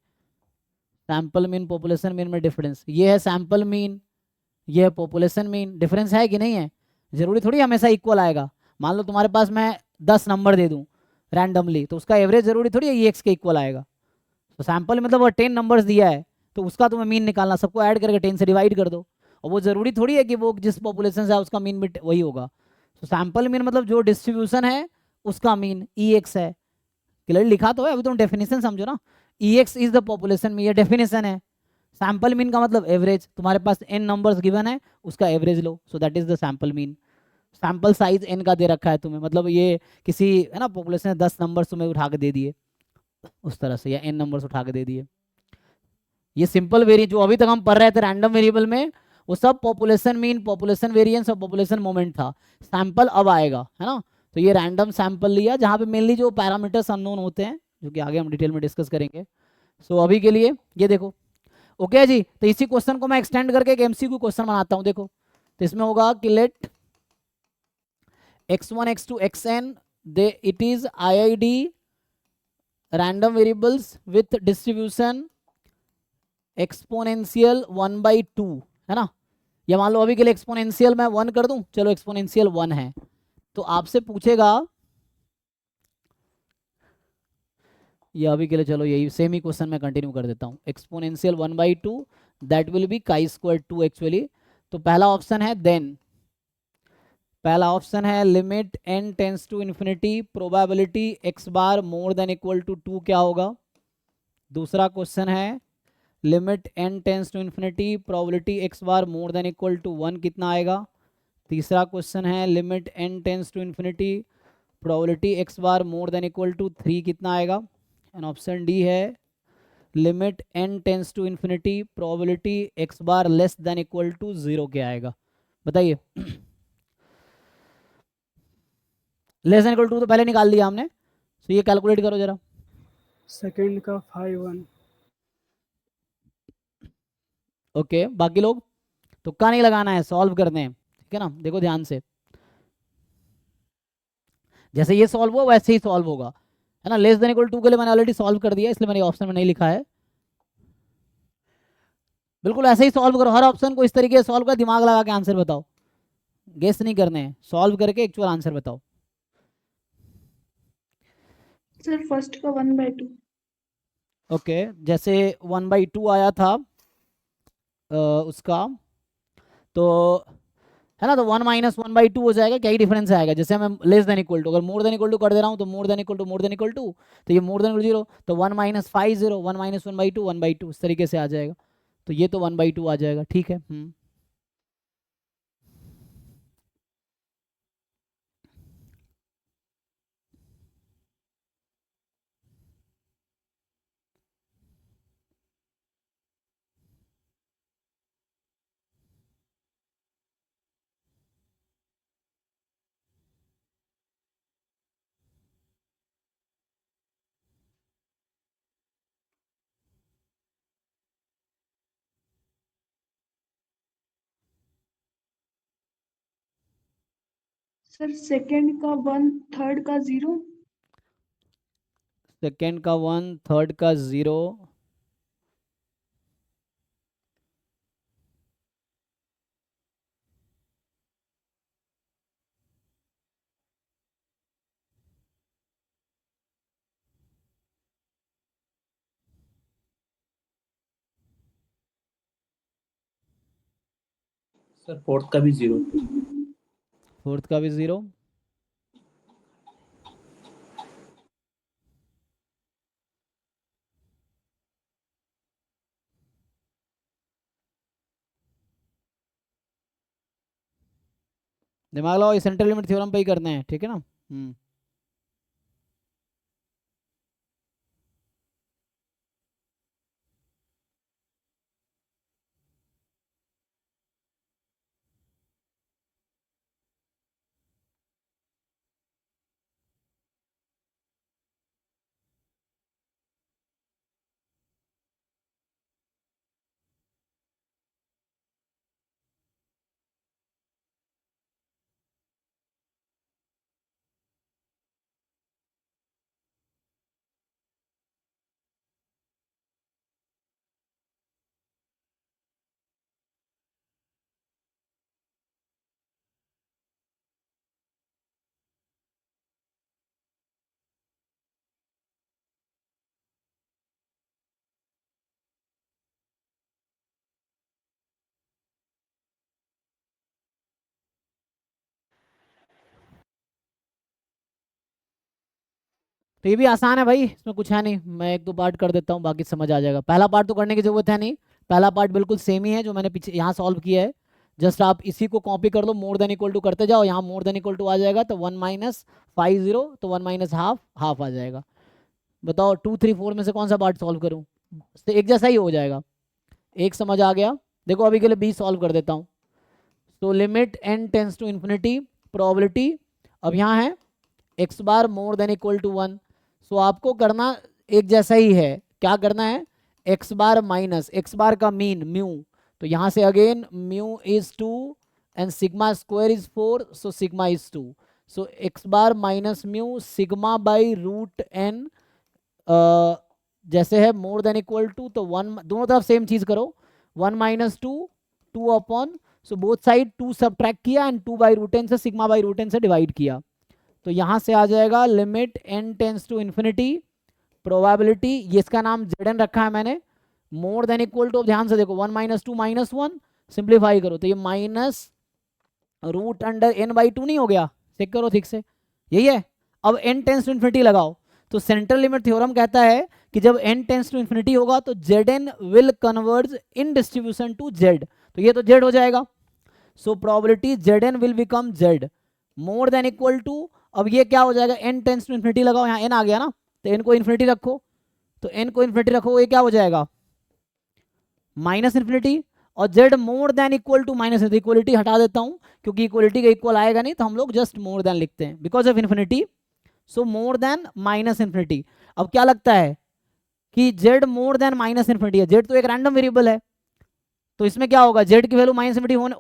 सैंपल मीन पॉपुलेशन मीन में डिफरेंस. ये है सैंपल मीन, ये है पॉपुलेशन मीन. डिफरेंस है कि नहीं है. जरूरी थोड़ी हमेशा इक्वल आएगा. मान लो तुम्हारे पास मैं 10 नंबर दे दूं रैंडमली, तो उसका एवरेज जरूरी थोड़ी है ये x के इक्वल आएगा. तो सैंपल मतलब वो 10 नंबर्स दिया है तो उसका तुम्हें मीन निकालना, सबको ऐड करके 10 से डिवाइड कर दो, और वो जरूरी थोड़ी है कि वो जिस पॉपुलेशन से है उसका मीन भी वही होगा. तो सैंपल मीन मतलब जो डिस्ट्रीब्यूशन है उसका मीन ex है. क्लियर लिखा तो है, अभी तुम डेफिनेशन समझो ना. ex is the population mean, ये डेफिनेशन है. सैंपल मीन का मतलब एवरेज. तुम्हारे पास n नंबर्स गिवन है उसका average low, so that is the sample mean. Sample size n का दे रखा है तुम्हें, मतलब ये किसी है ना पॉपुलेशन 10 नंबर्स तुम्हें उठा के दे दिए उस तरह से, या n नंबर्स उठा के दे दिए. ये सिंपल वेरिएंस जो अभी तक हम पढ़ रहे थे रैंडम वेरिएबल में, वो सब पॉपुलेशन मीन, पॉपुलेशन वेरिएंस और पॉपुलेशन मोमेंट था. सैंपल अब आएगा है ना. तो ये रैंडम सैंपल लिया जहाँ पे मेनली जो पैरामीटर्स अननोन होते हैं, जो कि आगे हम डिटेल में डिस्कस करेंगे. सो अभी के लिए ये देखो. ओके जी. तो इसी क्वेश्चन को मैं एक्सटेंड करके एक MCQ क्वेश्चन बनाता हूँ. देखो तो इसमें होगा कि let x1 x2 xn they it is IID random variables with distribution exponential 1/2 है ना. या मान लो अभी के लिए एक्सपोनेंशियल मैं 1 कर दूं, चलो एक्सपोनेंशियल 1 है, तो आपसे पूछेगा ये अभी के लिए, चलो यही सेम ही क्वेश्चन मैं कंटिन्यू कर देता हूँ. Exponential 1/2 that will be chi² 2 actually. तो पहला ऑप्शन है देन, पहला ऑप्शन है limit n tends to infinity probability x bar more than equal to 2 क्या होगा. दूसरा क्वेश्चन है limit n tends to infinity probability x bar more than equal to 1 कितना आएगा. तीसरा क्वेश्चन है limit n tends to infinity probability x bar more than equal to 3 कितना आएगा. एंड ऑप्शन डी है limit n tends to infinity probability x bar less than equal to 0 क्या आएगा. बताइए. लेस देन इक्वल टू तो पहले निकाल लिया हमने, तो ये कैलकुलेट करो जरा. सेकंड का 5 1. ओके बाकी लोग तुक्का नहीं लगाना है, सॉल्व करने हैं. ठीक है ना. देखो ध्यान से, जैसे ये सॉल्व हुआ वैसे ही सॉल्व होगा है ना. लेस देन इक्वल टू के लिए मैंने ऑलरेडी सॉल्व कर दिया, इसलिए मैंने ऑप्शन में नहीं लिखा है. बिल्कुल ऐसे ही सॉल्व करो, हर ऑप्शन को इस तरीके से सॉल्व कर, दिमाग लगा के आंसर बताओ. गेस नहीं करने हैं, सॉल्व करके एक्चुअल आंसर बताओ. सर फर्स्ट का 1/2. ओके जैसे 1/2 आया था उसका, तो है ना, तो 1 माइनस 1/2 हो जाएगा. क्या ही डिफरेंस आएगा. जैसे मैं लेस देन इक्वल टू, अगर मोर देन इक्वल टू कर दे रहा हूँ तो more than equal to more than equal to, तो ये मोर देन 0, तो 1 माइनस 5 0, 1 माइनस 1/2 1/2 इस तरीके से आ जाएगा. तो ये तो 1/2 आ जाएगा. ठीक है. सर सेकंड का 1, थर्ड का 0। सेकेंड का 1, थर्ड का 0। सर फोर्थ का भी 0। फोर्थ का भी 0। दिमाग लगाओ, सेंट्रल लिमिट थ्योरम पे ही करना है, ठीक है ना। तो ये भी आसान है भाई, इसमें कुछ है नहीं, मैं एक दो पार्ट कर देता हूँ, बाकी समझ आ जाएगा। पहला पार्ट तो करने की जरूरत है नहीं, पहला पार्ट बिल्कुल सेम ही है जो मैंने पीछे यहाँ सॉल्व किया है। जस्ट आप इसी को कॉपी कर लो, मोर देन इक्वल टू करते जाओ, यहाँ मोर देन इक्वल टू आ जाएगा तो 1 माइनस 5 0, तो 1 माइनस हाफ, हाफ आ जाएगा। बताओ 2 3 4 में से कौन सा पार्ट सॉल्व करूँ, तो एक जैसा ही हो जाएगा। एक समझ आ गया। देखो अभी के लिए बी सॉल्व कर देता हूँ। तो limit n tends to infinity, probability, अब यहाँ है x bar more than equal to 1। So आपको करना एक जैसा ही है, क्या करना है, x bar minus x bar का मीन म्यू, तो यहाँ से again mu is 2 and sigma square is 4, so sigma is 2। So x bar minus mu sigma by root N, जैसे है मोर देन इक्वल टू, तो 1, दोनों तरफ सेम चीज करो, 1 minus 2, 2 upon, so both side 2 subtract किया एंड 2 बाई रूट एन से sigma by root N से डिवाइड किया, तो यहाँ से आ जाएगा limit n tends to infinity, probability, ये इसका नाम zn रखा है मैंने, मोर देन इक्वल टू, ध्यान से देखो 1 माइनस 2 माइनस 1, सिंप्लीफाई करो तो ये minus root under n by 2 नहीं हो गया, चेक करो ठीक से, यही है। अब n टेंस टू इन्फिनिटी लगाओ, तो सेंट्रल लिमिट थ्योरम कहता है कि जब n टेंस टू इन्फिनिटी होगा तो zn will converge in distribution to z, तो ये तो z हो जाएगा, so probability zn will become z more than equal to, अब ये क्या हो जाएगा, n टेंस टू इन्फिनिटी लगाओ, यहाँ n आ गया ना, तो n को इन्फिनिटी रखो, तो n को इन्फिनिटी रखो, ये क्या हो जाएगा माइनस इन्फिनिटी, और z more than equal to minus, equality हटा देता हूँ क्योंकि इक्वलिटी का इक्वल आएगा नहीं, तो हम लोग जस्ट मोर देन लिखते हैं because of infinity, so more than minus infinity. अब क्या लगता है कि z more than minus infinity है, z तो एक रैंडम वेरिएबल है, तो इसमें क्या होगा, z की वैल्यू माइनस इन्फिनिटी होने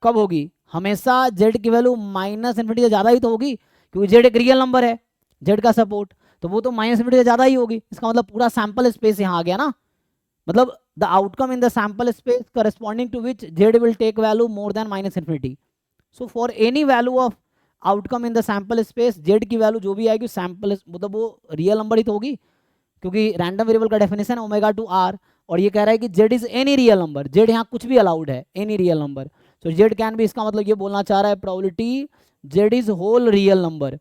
कब होगी, हमेशा z की वैल्यू माइनस इन्फिनिटी से ज़्यादा ही तो होगी, क्योंकि z एक रियल नंबर है, z का सपोर्ट, तो वो तो माइनस इन्फिनिटी से ज़्यादा ही होगी, इसका मतलब पूरा सैंपल स्पेस यहाँ आ गया ना, मतलब the outcome in the sample space corresponding to which z will take value more than minus infinity. So for any value of outcome in the sample space z की वैल्यू जो भी आएगी sample, मतलब वो रियल नंबर ही तो होगी, क्योंकि random variable का डेफिनेशन है ओमेगा टू r, और ये कह रहा है कि z is any real number, z यहाँ कुछ भी अलाउड है, एनी रियल नंबर, तो z कैन भी, इसका मतलब ये बोलना चाह रहा है probability z is whole real number,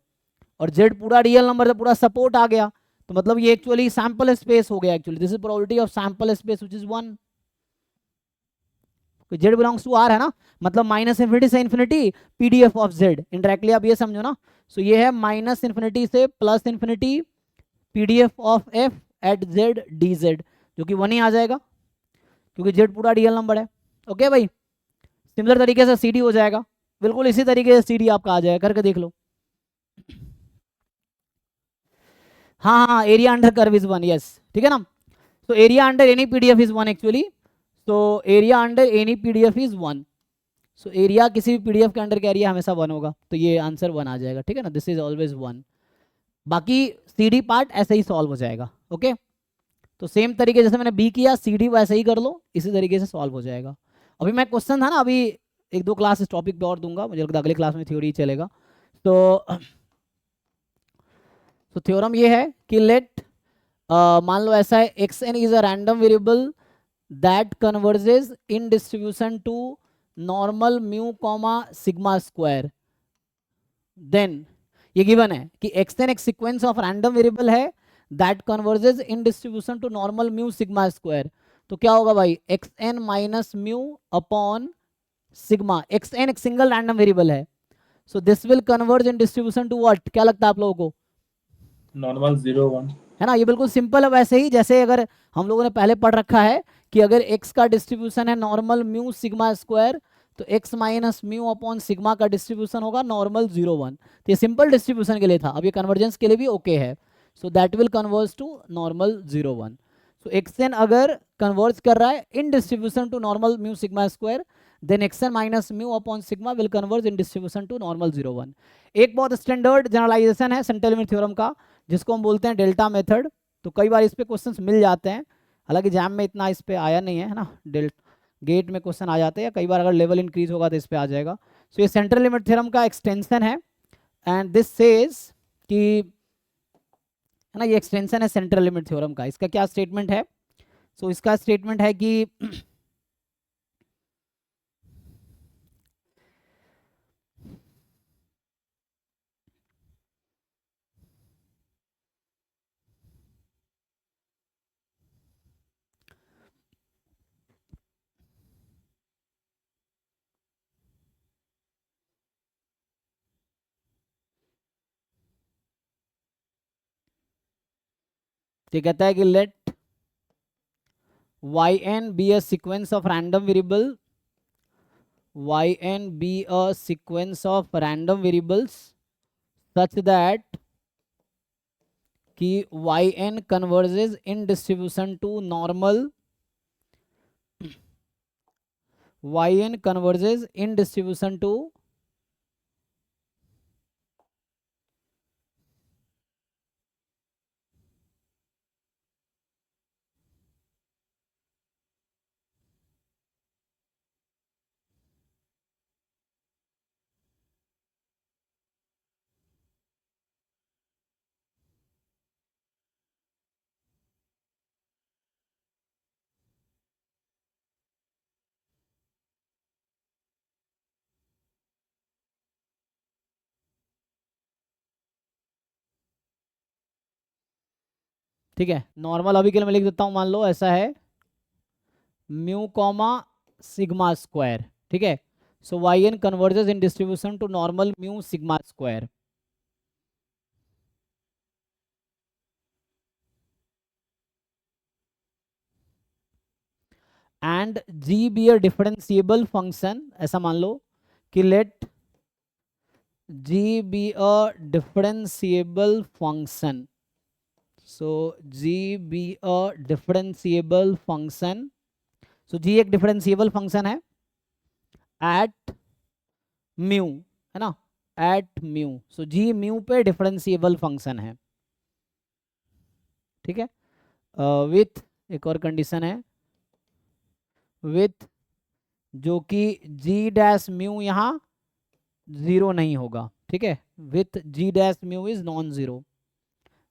और z पूरा रियल नंबर तो पूरा सपोर्ट आ गया, तो मतलब ये एक्चुअली सैंपल स्पेस हो गया, actually this is probability of sample space which is 1, z belongs to r है ना, मतलब माइनस इन्फिनिटी से infinity pdf of z, indirectly आप ये समझो ना, सो ये है माइनस इन्फिनिटी से plus infinity pdf of f at z dz, जो कि 1 ही आ जाएगा क्योंकि z पूरा रियल नंबर है। ओके भाई, सिमिलर तरीके से cd हो जाएगा, बिल्कुल इसी तरीके से cd आपका आ जाएगा, करके देख लो। हाँ, area under curve is 1, yes, ठीक है ना, तो area under any pdf is 1 actually, so area under any pdf is 1, so area किसी भी पीडीएफ के अंडर का एरिया हमेशा 1 होगा, तो ये आंसर 1 आ जाएगा, ठीक है ना, दिस इज ऑलवेज 1। बाकी सीडी पार्ट ऐसे ही सॉल्व हो जाएगा, ओके। तो सेम तरीके जैसे मैंने बी किया, सीडी वैसे ही कर लो, इसी तरीके से सॉल्व हो जाएगा। अभी मैं क्वेश्चन था ना, अभी 1-2 क्लास इस टॉपिक पे और दूंगा, मुझे लगता है अगले क्लास में थ्योरी चलेगा। तो थ्योरम ये है कि लेट मान लो ऐसा है, X N is a random variable that converges in distribution to normal mu comma sigma square. Then ये गिवन है कि एक्स एन एक सीक्वेंस ऑफ रैंडम वेरिएबल है that converges in distribution to normal mu sigma square. तो क्या होगा भाई, X N minus mu upon sigma. X N एक सिंगल रैंडम वेरिएबल है, so this will converge in distribution to what, क्या लगता है आप लोगों को? नॉर्मल 0 1 है ना, ये बिल्कुल सिंपल है। वैसे ही जैसे अगर हम लोगों ने पहले पढ़ रखा है कि अगर x का डिस्ट्रीब्यूशन है नॉर्मल म्यू सिग्मा स्क्वायर, तो x minus mu upon sigma का डिस्ट्रीब्यूशन होगा नॉर्मल 0 1। तो ये सिंपल डिस्ट्रीब्यूशन के लिए था, अब ये कन्वर्जेंस के लिए भी ओके है। So that will converge to normal 0 1। So X N अगर कन्वर्ज कर रहा है in distribution to normal mu sigma square, then X N minus mu upon sigma will converge in distribution to normal 0 1। एक बहुत स्टैंडर्ड जनरलाइजेशन है central limit theorem का, जिसको हम बोलते हैं डेल्टा मेथड। तो कई बार इस पे क्वेश्चंस मिल जाते हैं, हालांकि जैम में इतना इस पे आया नहीं है ना, गेट में क्वेश्चन आ जाते हैं, कई बार अगर लेवल इंक्रीज होगा तो इस पे आ जाएगा। सो ये सेंट्रल लिमिट थ्योरम का एक्सटेंशन है, एंड दिस सेज कि, है ना, ये एक्सटेंशन है सेंट्रल लिमिट थ्योरम का। इसका क्या स्टेटमेंट है? सो इसका स्टेटमेंट है कि ये कहता है कि late yn be a sequence of random variable, yn be a sequence of random variables such that कि yn converges in distribution to normal, yn converges in distribution to ठीक है, नॉर्मल अभी के लिए मैं लिख देता हूं, मान लो ऐसा है म्यू कॉमा सिग्मा स्क्वायर, ठीक है। So yn converges in distribution to normal mu sigma square, and g be a differentiable function. ऐसा मान लो कि let g be a differentiable function, so g be a differentiable function. So g एक differentiable function है at mu, है ना, at mu. So g mu पे differentiable function है, ठीक है। विथ एक और कंडीशन है, विथ जो कि g डैश म्यू यहाँ 0 नहीं होगा, ठीक है, with g dash mu is non zero.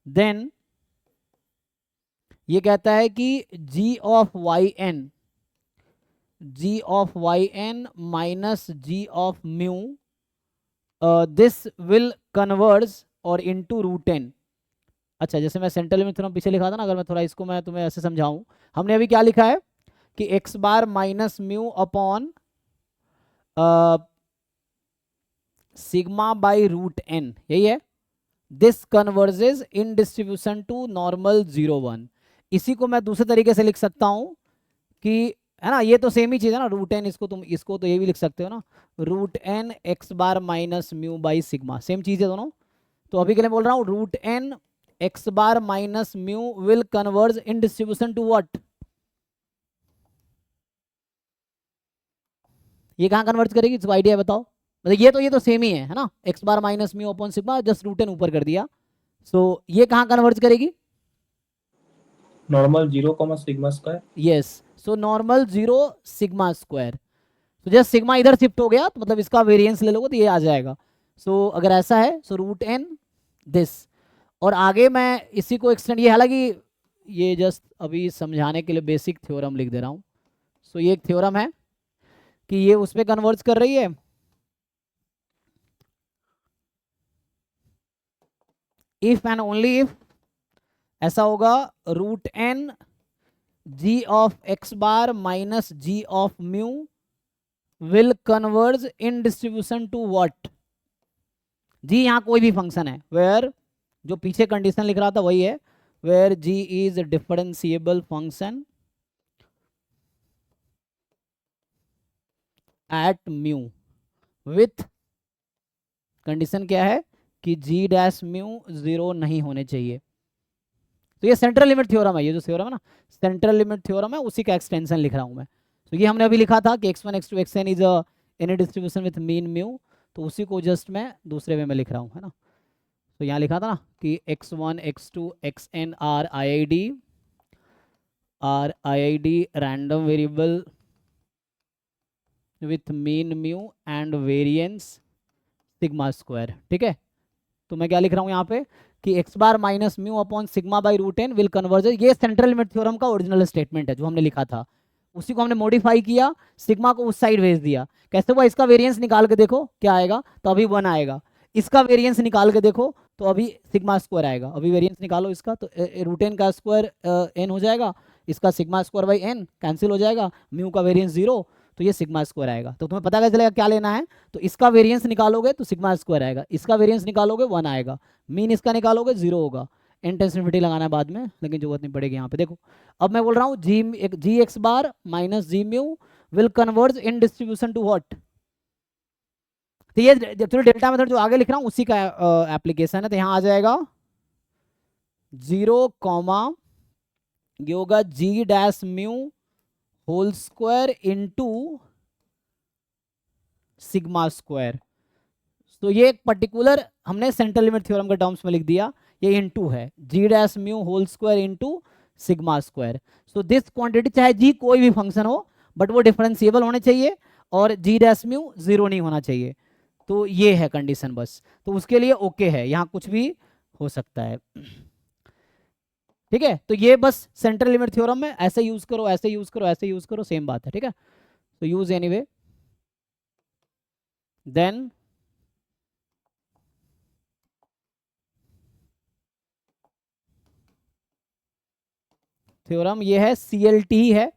Then ये कहता है कि g of yn, g of yn minus g of mu, this will converge और इनटू रूट n। अच्छा, जैसे मैं सेंट्रल लिमिट थ्योरम पीछे लिखा था ना, अगर मैं थोड़ा इसको मैं तुम्हें ऐसे समझाऊं, हमने अभी क्या लिखा है कि x bar minus mu upon sigma by root n, यही है। This converges in distribution to normal 0 1। इसी को मैं दूसरे तरीके से लिख सकता हूं कि, है ना, ये तो सेम ही चीज है ना, रूट n, इसको तुम इसको तो ये भी लिख सकते हो ना, root n X bar minus mu by sigma, same चीज है दोनों। तो अभी के लिए बोल रहा हूँ root n X bar minus mu will converge in distribution to what, ये कहाँ कन्वर्ट करेगी, इसको आइडिया बताओ। मतलब ये तो सेम ही है ना, X bar minus mu upon sigma, just root N ऊपर कर दिया। सो ये कहाँ कन्वर्ट करेगी, normal 0, sigma square. Yes, so normal 0 sigma square. तो जस्ट सिग्मा इधर शिफ्ट हो गया तो मतलब इसका वेरिएंस ले लोगे तो ये आ जाएगा। सो अगर ऐसा है सो रूट एन दिस, और आगे मैं इसी को एक्सटेंड, ये हालांकि ये जस्ट अभी समझाने के लिए बेसिक थ्योरम लिख दे रहा हूँ। सो ये एक थ्योरम है कि ये उस पर कन्वर्ज कर रही है, इफ एंड ओनली इफ ऐसा होगा root N G of X bar minus G of mu will converge in distribution to what, G यहाँ कोई भी फंक्शन है वेयर, जो पीछे कंडीशन लिख रहा था वही है, where G is differentiable function at mu with condition क्या है कि जी डैश म्यू 0 नहीं होने चाहिए। तो ये सेंट्रल लिमिट थ्योरम है, ये जो थ्योरम है ना सेंट्रल लिमिट थ्योरम है, उसी का एक्सटेंशन लिख रहा हूं मैं। तो ये हमने अभी लिखा था कि x1 x2 xn is any distribution with mean mu, तो उसी को जस्ट मैं दूसरे वे में लिख रहा हूँ, है ना। तो यहाँ लिखा था ना कि x1 x2 xn are IID random variable with mean mu and variance sigma square, ठीक है। तो मैं क्या लिख रहा हूँ यहाँ पे कि X bar minus mu upon sigma by root N will converge, ये सेंट्रल लिमिट थ्योरम का ओरिजिनल स्टेटमेंट है जो हमने लिखा था, उसी को हमने मॉडिफाई किया, सिग्मा को उस साइड भेज दिया। कैसे हुआ, इसका वेरिएंस निकाल के देखो क्या आएगा, तो अभी 1 आएगा। इसका वेरिएंस निकाल के देखो तो अभी सिग्मा स्क्वायर आएगा, अभी वेरिएंस निकालो इसका तो रूट एन का स्क्वायर एन हो जाएगा, इसका sigma square by n cancel हो जाएगा, म्यू का वेरिएंस 0, तो ये सिग्मा स्क्वायर आएगा। तो तुम्हें पता कैसे चलेगा क्या लेना है, तो इसका वेरिएंस निकालोगे तो सिग्मा स्क्वायर आएगा, इसका वेरिएंस निकालोगे 1 आएगा, मीन इसका निकालोगे 0 होगा। इंटेंसिटी लगाना है बाद में, लेकिन जरूरत नहीं पड़ेगी यहाँ पे। देखो अब मैं बोल रहा हूँ G X bar minus G mu will converge in distribution to what, तो ये एक्चुअली डेल्टा मेथड जो आगे लिख रहा हूँ उसी का एप्लीकेशन है। तो यहाँ आ जाएगा 0 कॉमा ये होगा G dash mu whole square into sigma square. तो ये एक पर्टिकुलर हमने सेंट्रल लिमिट थ्योरम के टर्म्स में लिख दिया, ये इनटू है G dash mu whole square into sigma square. So this quantity चाहे जी कोई भी फंक्शन हो बट वो डिफरेंशिएबल होने चाहिए और जी डैश म्यू 0 नहीं होना चाहिए। तो ये है कंडीशन बस, तो उसके लिए ओके है, यहाँ कुछ भी हो सकता है, ठीक है। तो ये बस सेंट्रल लिमिट थ्योरम में ऐसे यूज करो, ऐसे यूज करो, ऐसे यूज करो, सेम बात है, ठीक है। तो यूज एनीवे देन थ्योरम ये है CLT ही है,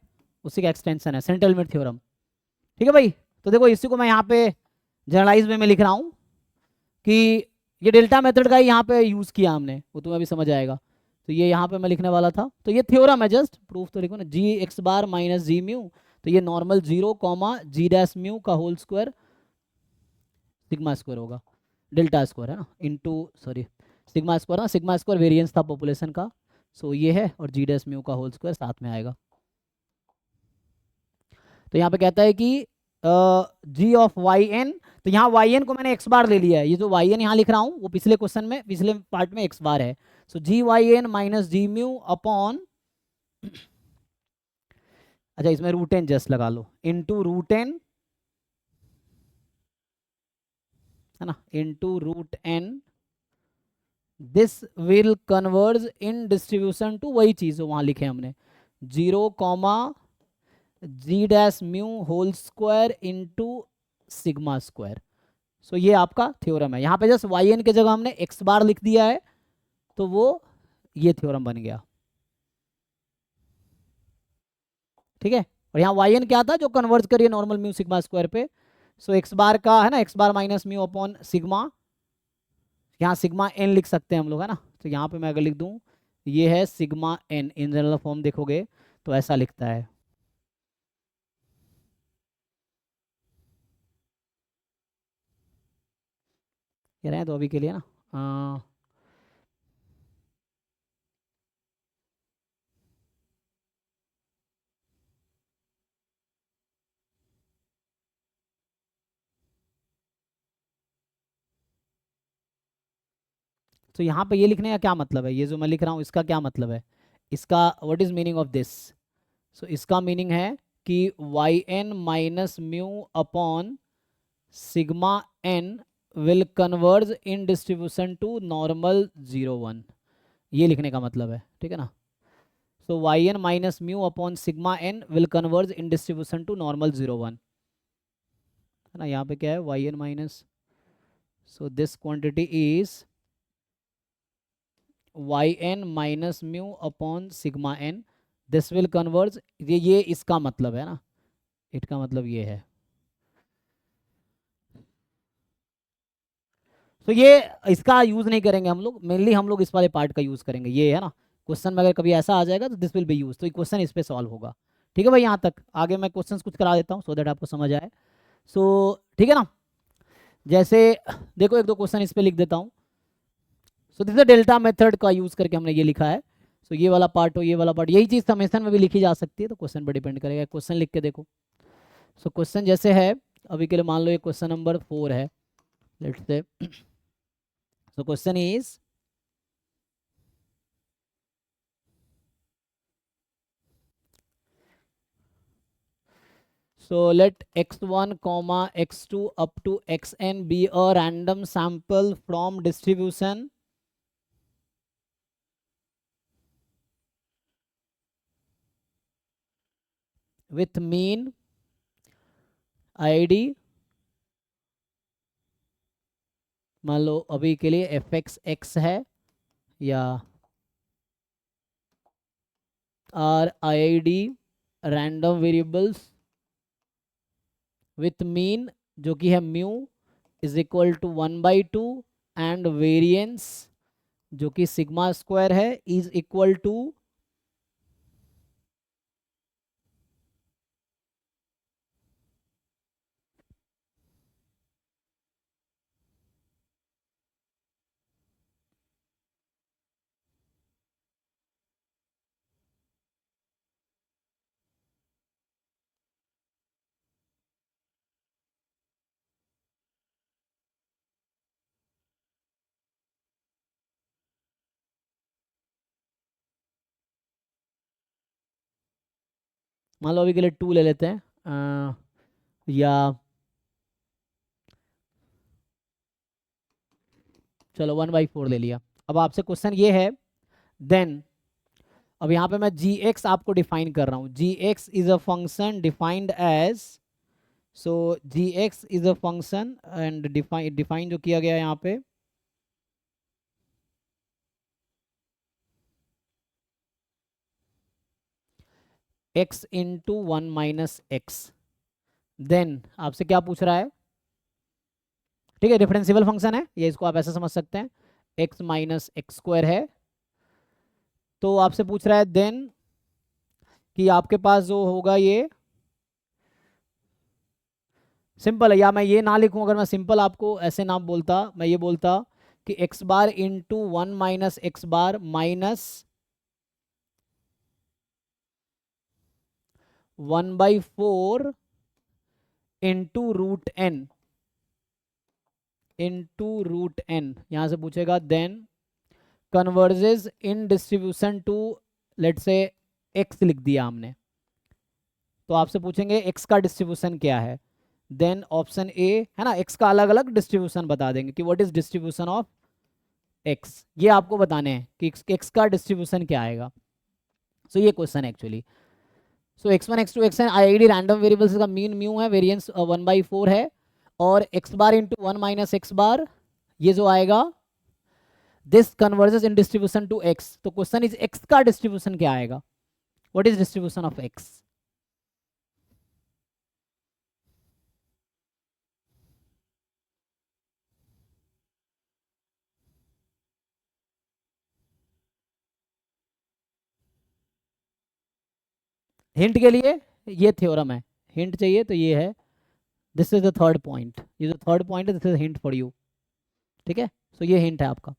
उसी का एक्सटेंशन है सेंट्रल लिमिट थ्योरम, ठीक है भाई। तो देखो इसी को मैं यहाँ पे जनरलाइज वे में लिख रहा हूँ कि ये डेल्टा मेथड का ही यहाँ पे यूज किया हमने, वो तुम्हें भी समझ आएगा। तो ये यहाँ पे मैं लिखने वाला था, तो ये थ्योरम है, जस्ट प्रूफ तो लिखो ना, जी X bar minus G mu, तो ये normal 0 comma G dash mu का होल स्क्वायर सिग्मा स्क्वायर होगा, डेल्टा स्क्वायर है ना इंटू सॉरी सिग्मा स्क्वायर ना, सिग्मा स्क्वायर वेरिएंस था पॉपुलेशन का, सो ये है, और जी डैश म्यू का होल स्क्वायर साथ में आएगा। तो यहाँ पे कहता है कि जी ऑफ वाई एन, तो यहाँ वाई एन को मैंने एक्स बार ले लिया है, ये जो वाई एन यहाँ लिख रहा हूँ वो पिछले क्वेश्चन में पिछले पार्ट में एक्स बार है। सो जी Y N minus G mu upon, अच्छा इसमें रूट एन जस्ट लगा लो, इंटू रूट एन है ना, into root N, this will converge in distribution to वही चीज वहां लिखे हमने 0 comma G dash mu whole square into sigma square. So ये आपका थ्योरम है, यहाँ पे जस्ट वाई एन के जगह हमने एक्स बार लिख दिया है, तो वो ये थ्योरम बन गया, ठीक है। और यहाँ वाई एन क्या था, जो कन्वर्ज करिए नॉर्मल म्यू सिग्मा स्क्वायर पे। सो एक्स बार का है ना, X bar minus mu upon sigma, यहाँ सिग्मा एन लिख सकते हैं हम लोग, है ना। तो यहाँ पे मैं अगर लिख दूँ ये है sigma n, in general form देखोगे तो ऐसा लिखता है, ये रहे तो अभी के लिए ना तो यहाँ पे ये लिखने का क्या मतलब है, ये जो मैं लिख रहा हूँ इसका क्या मतलब है, इसका what is meaning of this. So इसका मीनिंग है कि Y N minus mu upon sigma N will converge in distribution to normal 0 1, ये लिखने का मतलब है, ठीक है ना। So Y N minus mu upon sigma N will converge in distribution to normal 0 1, है ना। यहाँ पे क्या है, Y N minus, so this quantity is Y N minus mu upon sigma N, this will converge, ये इसका मतलब है ना, इसका मतलब ये है। तो ये इसका यूज नहीं करेंगे हम लोग, मेनली हम लोग इस वाले पार्ट का यूज करेंगे, ये है ना। क्वेश्चन में अगर कभी ऐसा आ जाएगा तो दिस विल बी यूज, तो क्वेश्चन इस पे सॉल्व होगा, ठीक है भाई। यहाँ तक आगे मैं क्वेश्चंस कुछ करा देता हूँ सो दैट आपको समझ आए। सो ठीक है ना, जैसे देखो एक दो क्वेश्चन इस पे लिख देता हूँ। सो दिस डेल्टा मेथड का यूज करके हमने ये लिखा है। सो ये वाला पार्ट हो, ये वाला पार्ट, यही चीज समेशन में भी लिखी जा सकती है, तो क्वेश्चन पर डिपेंड करेगा। क्वेश्चन लिख के देखो। सो क्वेश्चन जैसे है, अभी के लिए मान लो ये क्वेश्चन नंबर 4 है, let's say. So question is, so let x1 comma x2 up to xn be a random sample from distribution with mean id, मान लो अभी के लिए fx x है, या are id random variables with mean जो कि है mu is equal to 1/2 and variance जो कि सिग्मा स्क्वायर है इज इक्वल टू मान लो अभी के लिए 2 ले लेते हैं, या चलो 1/4 ले लिया। अब आपसे क्वेश्चन ये है, देन अब यहाँ पे मैं gx आपको डिफाइन कर रहा हूँ। gx is a function defined as, so gx is a function and define जो किया गया है यहाँ पे, x into 1 minus x. Then आपसे क्या पूछ रहा है, ठीक है, डिफरेंशियल फंक्शन है ये, इसको आप ऐसे समझ सकते हैं, x माइनस एक्स स्क्वायर है। तो आपसे पूछ रहा है देन कि आपके पास जो होगा ये सिंपल है, या मैं ये ना लिखूं, अगर मैं सिंपल आपको ऐसे नाम बोलता, मैं ये बोलता कि x bar into 1 minus x bar minus 1/4 into root n, यहां से पूछेगा then converges in distribution to, let's say x लिख दिया हमने, तो आपसे पूछेंगे x का डिस्ट्रीब्यूशन क्या है, देन ऑप्शन ए है ना, x का अलग अलग डिस्ट्रीब्यूशन बता देंगे कि what is distribution of x, ये आपको बताने हैं कि x का डिस्ट्रीब्यूशन क्या आएगा। सो ये क्वेश्चन है actually. So x1 x2 xn ID random variables का मीन म्यू है, वेरिएंस 1/4 है, और x bar into 1 minus x bar, ये जो आएगा this converges in distribution to x। तो क्वेश्चन इज x का डिस्ट्रीब्यूशन क्या आएगा, what is distribution of x। Hint के लिए ये थ्योरम है, हिंट चाहिए तो ये है, this is the third point, ये जो थर्ड पॉइंट है this is hint for you, ठीक है। सो ये हिंट है आपका।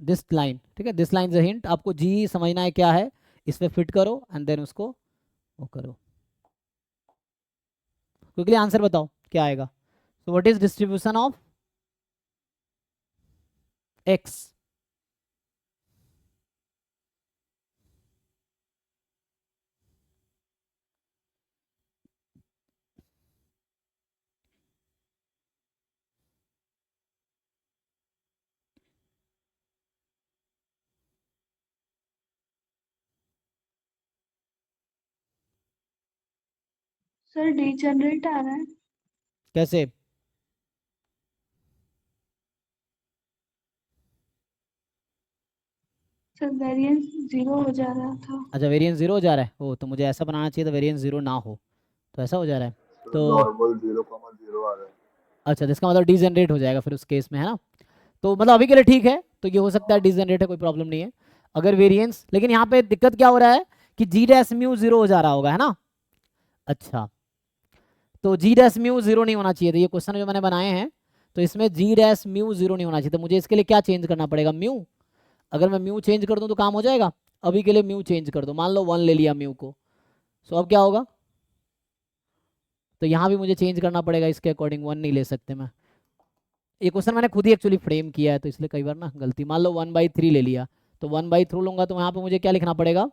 दिस लाइन, ठीक है, this line is a hint, आपको जी समझना है क्या है, इस पे फिट करो एंड देन उसको वो करो। क्विकली आंसर बताओ, क्या आएगा? तो what is distribution of X? Sir degenerate आ रहा है। कैसे? सर वेरिएंस 0 हो जा रहा था। अच्छा वेरिएंस 0 हो जा रहा है। ओ तो मुझे ऐसा बनाना चाहिए था वेरिएंस 0 ना हो, तो ऐसा हो जा रहा है। तो नॉर्मल 0,0 आ रहा है। अच्छा तो इसका मतलब डीजेनरेट हो जाएगा फिर उस केस में, है ना? तो मतलब अभी के लिए ठीक है, तो ये हो सकता है डीजेनरेट है, कोई प्रॉब्लम नहीं है अगर वेरिएंस। लेकिन यहाँ पे दिक्कत क्या हो रहा है कि जी डैश म्यू 0 हो जा रहा होगा, है ना? अच्छा तो जी डैश म्यू 0 नहीं होना चाहिए था। ये क्वेश्चन जो मैंने बनाए हैं तो इसमें जी डैश म्यू 0 नहीं होना चाहिए, तो मुझे इसके लिए क्या चेंज करना पड़ेगा? म्यू। अगर मैं म्यू चेंज कर दूं तो काम हो जाएगा। अभी के लिए म्यू चेंज कर दो, मान लो 1 ले लिया म्यू को, सो अब क्या होगा? तो यहाँ भी मुझे चेंज करना पड़ेगा इसके अकॉर्डिंग, 1 नहीं ले सकते मैं। ये क्वेश्चन मैंने खुद ही एक्चुअली फ्रेम किया है तो इसलिए कई बार ना गलती। मान लो 1/3 ले लिया, तो 1/3 लूंगा तो यहाँ पे मुझे क्या लिखना पड़ेगा?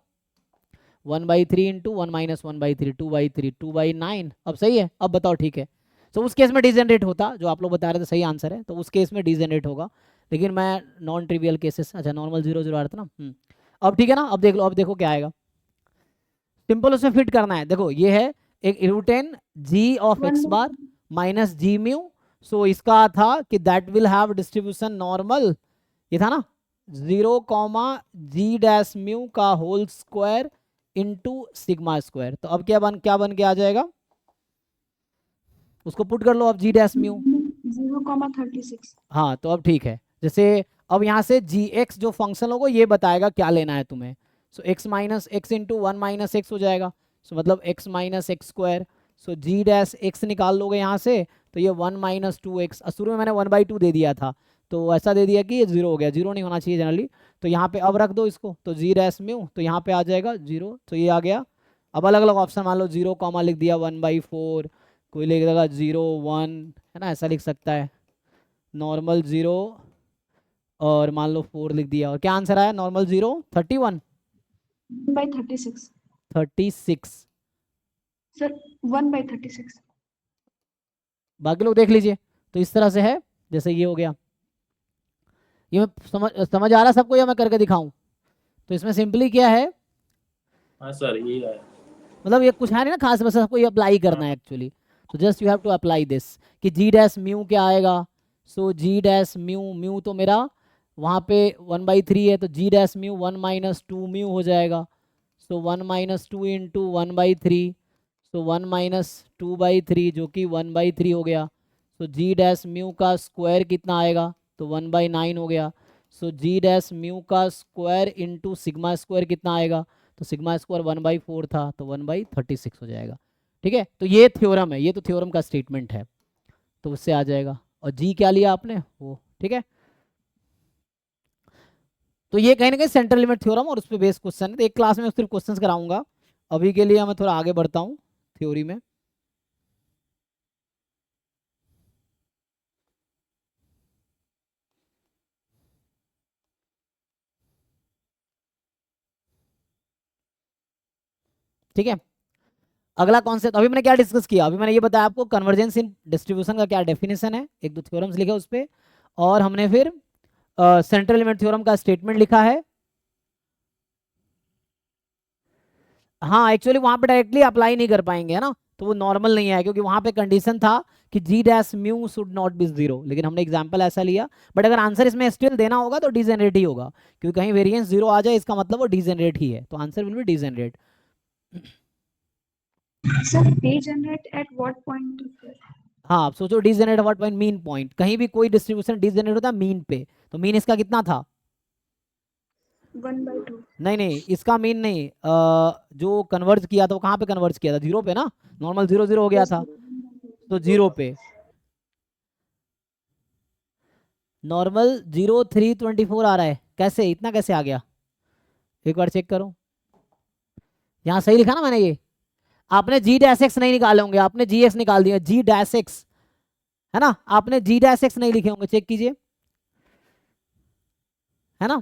1/3 इंटू 1 माइनस 1/3, 2/3, 2/9। अब सही है? अब बताओ ठीक है? तो उस केस में डिजेनरेट होता, जो आप लोग बता रहे थे सही आंसर है, तो उस केस में डिजेनरेट होगा। लेकिन मैं नॉन ट्रिवियल केसेस, अच्छा नॉर्मल 0 0 आ रहा था ना। अब ठीक है ना? अब देख लो, अब देखो क्या आएगा। सिंपल उसमें फिट करना है। देखो ये है एक root N G of X bar minus G mu. So इसका था कि that will have distribution normal, ये था ना 0, जी डैश म्यू का whole square into sigma square. तो अब क्या बन के आ जाएगा? उसको पुट कर लो अब जी डैश म्यू। 0,36। हाँ तो अब ठीक है। जैसे अब यहाँ से जी एक्स जो फंक्शन होगा ये बताएगा क्या लेना है तुम्हें। So X minus X into 1 minus X हो जाएगा। सो मतलब X minus X square. So जी डैश एक्स निकाल लोगे यहाँ से तो ये 1 माइनस 2x। शुरू में मैंने 1/2 दे दिया था तो ऐसा दे दिया कि ये 0 हो गया। 0 नहीं होना चाहिए जनरली, तो यहाँ पे अब रख दो इसको, तो जी डैश म्यू, तो यहाँ पे आ जाएगा 0, तो ये आ गया। अब अलग अलग ऑप्शन, मान लो 0 कॉमा लिख दिया 1/4, कोई लिख देगा 0 1, है ना? ऐसा लिख सकता है। नॉर्मल 0 और मान लो 4 लिख दिया। और क्या आंसर आया? नॉर्मल 0 31 1/36। 36। सर 1/36। बाकी लोग देख लीजिए। तो इस तरह से है, जैसे ये हो गया। ये मैं समझ आ रहा सबको या मैं करके दिखाऊं? तो इसमें सिंपली क्या है, हाँ सर यही आया। मतलब ये कुछ है नहीं ना खास, बस आपको ये अप्लाई करना है एक्चुअली। तो just you have to apply this कि जी डैश म्यू क्या आएगा। सो जी डैश म्यू, म्यू तो मेरा वहाँ पे 1/3 है, तो g dash mu 1 minus 2 mu हो जाएगा। So 1 minus 2 into 1/3, so 1 minus 2/3 जो कि 1/3 हो गया। सो जी डैश म्यू का स्क्वायर कितना आएगा? तो 1/9 हो गया। सो जी डैश म्यू का स्क्वायर इंटू सिग्मा स्क्वायर कितना आएगा? तो सिग्मा स्क्वायर 1/4 था तो 1/36 हो जाएगा। ठीक है? तो ये थ्योरम है, ये तो थ्योरम का स्टेटमेंट है, तो उससे आ जाएगा। और जी क्या लिया आपने वो, ठीक है? तो ये कहीं ना कहीं सेंट्रल लिमिट थ्योरम और उस पर बेस्ड क्वेश्चन है। तो एक क्लास में सिर्फ क्वेश्चंस कराऊंगा, अभी के लिए मैं थोड़ा आगे बढ़ता हूँ थ्योरी में। ठीक है? अगला कॉन्सेप्ट अभी मैंने क्या डिस्कस किया? अभी मैंने ये बताया आपको कन्वर्जेंस इन डिस्ट्रीब्यूशन का क्या डेफिनेशन है, एक दो थ्योरम्स लिखे उस पर, और हमने फिर सेंट्रल लिमिट थ्योरम का स्टेटमेंट लिखा है। हाँ एक्चुअली वहां पे डायरेक्टली अप्लाई नहीं कर पाएंगे, है ना? तो वो नॉर्मल नहीं है क्योंकि वहां पे कंडीशन था कि जी dash mu should not be 0, लेकिन हमने एग्जांपल ऐसा लिया। बट अगर आंसर इसमें स्टिल देना होगा तो डिजेनरेट ही होगा, क्योंकि कहीं वेरिएंस 0 आ जाए इसका मतलब वो डिजेनरेट ही है, तो answer will be degenerate. Sir degenerate at what point? हाँ आप सोचो degenerate what point? Mean point. कहीं भी कोई डिस्ट्रीब्यूशन डिजेनरेट होता है मीन पे, तो मीन इसका कितना था? 1/2। नहीं नहीं इसका मीन नहीं, जो कन्वर्ज किया था वो कहाँ पे कन्वर्ज किया था? 0 पे ना। नॉर्मल 0 0 हो गया था, तो 0 पे। नॉर्मल 0 3 24 आ रहा है, कैसे इतना कैसे आ गया? एक बार चेक करो, यहाँ सही लिखा ना मैंने ये? आपने जी डैश एक्स नहीं निकाले होंगे, आपने जी एक्स निकाल दिया, जी डैश एक्स है ना, आपने जी डैश एक्स नहीं लिखे होंगे, चेक कीजिए, है ना।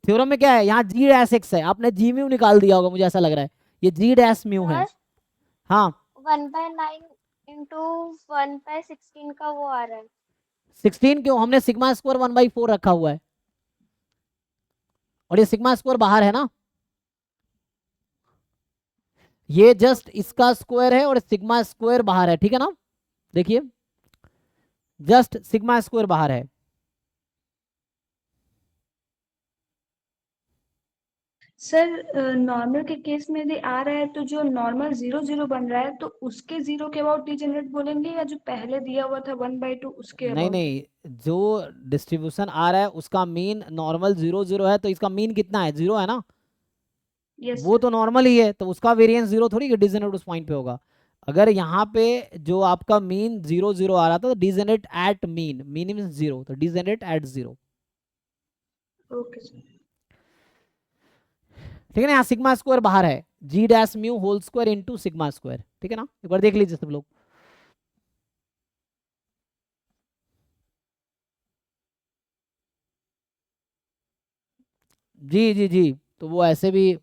थ्योरम में क्या है, यहाँ जी डैश एक्स है, आपने जी म्यू निकाल दिया होगा, मुझे ऐसा लग रहा है, ये जी डैश म्यू है। सर हाँ 1/9 इंटू 1/16 का वो आ रहा है। 16 क्यों, हमने सिग्मा स्क्वायर 1/4 रखा हुआ है, और ये सिग्मा स्क्वायर बाहर है ना, ये जस्ट इसका स्क्वायर है और सिग्मा स्क्वायर बाहर है, ठीक है ना। देखिए जस्ट सिग्मा स्क्वायर बाहर है। सर नॉर्मल के केस में यदि आ रहा है तो जो नॉर्मल 0 0 बन रहा है तो उसके 0 के अबाउट डिजेनरेट बोलेंगे, या जो पहले दिया हुआ था 1/2 उसके नहीं अबाउट? नहीं, जो डिस्ट्रीब्यूशन आ रहा है उसका मीन नॉर्मल 0 0 है, तो इसका मीन कितना है, 0 है ना, यस वो तो नॉर्मल ही है, तो उसका वेरिएंस 0 थोड़ी डिजेनरेट उस पॉइंट पे होगा। अगर यहाँ पे जो आपका मीन 0 0 आ रहा था, तो degenerate at mean, mean mean 0, तो डिजेनरेट एट 0, ओके सर। ठीक है ना। यहाँ सिग्मा स्क्वायर बाहर है, G dash mu whole square into sigma square, ठीक है ना, एक बार देख लीजिए सब लोग। जी जी जी, तो वो ऐसे भी।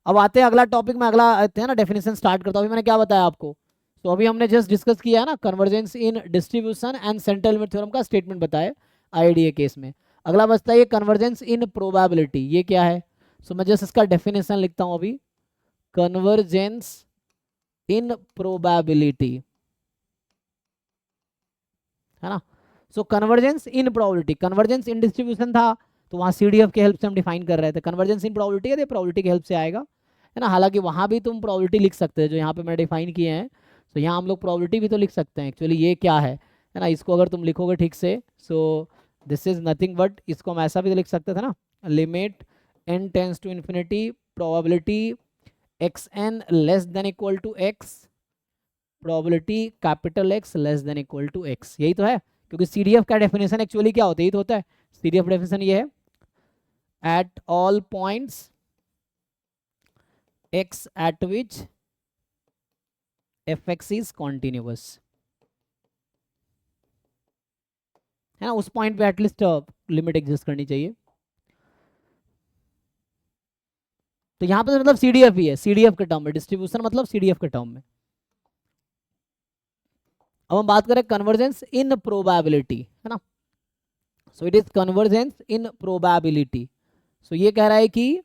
अब आते हैं अगला टॉपिक में, अगला आते हैं ना, डेफिनेशन स्टार्ट करता हूँ। अभी मैंने क्या बताया आपको, तो अभी हमने जस्ट डिस्कस किया है ना, convergence in distribution and central limit theorem का स्टेटमेंट बताया आईडीए केस में। अगला बचता है ये कन्वर्जेंस इन प्रोबेबिलिटी, ये क्या है, सो मैं जस्ट इसका डेफिनेशन लिखता हूँ अभी, कन्वर्जेंस इन प्रोबेबिलिटी, है ना। So convergence in probability, convergence in distribution था तो वहाँ सीडीएफ के हेल्प से हम डिफाइन कर रहे थे, कन्वर्जेंस इन प्रोबेबिलिटी है, प्रोबेबिलिटी की हेल्प से आएगा, है ना। हालांकि वहाँ भी तुम प्रोबेबिलिटी लिख सकते हैं जो यहाँ पे मैंने डिफाइन किए हैं, तो यहाँ हम लोग प्रोबेबिलिटी भी तो लिख सकते हैं एक्चुअली, ये क्या है ना, इसको अगर तुम लिखोगे ठीक से, so this is nothing but, इसको हम ऐसा भी तो लिख सकते थे ना, limit n tends to infinity probability xn less than equal to x, probability capital X less than equal to x, यही तो है। क्योंकि सीडीएफ का डेफिनेशन एक्चुअली क्या होता है, यही तो होता है, सीडीएफ डेफिनेशन ये है, at all points x at which fx is continuous, है ना, उस पॉइंट पे एटलीस्ट लिमिट एग्जिस्ट करनी चाहिए। तो यहाँ पे मतलब सीडीएफ ही है, सीडीएफ के टर्म में, डिस्ट्रीब्यूशन मतलब सीडीएफ के टर्म में। अब हम बात करें कन्वर्जेंस इन प्रोबेबिलिटी, है ना, so it is convergence in probability. So ये कह रहा है कि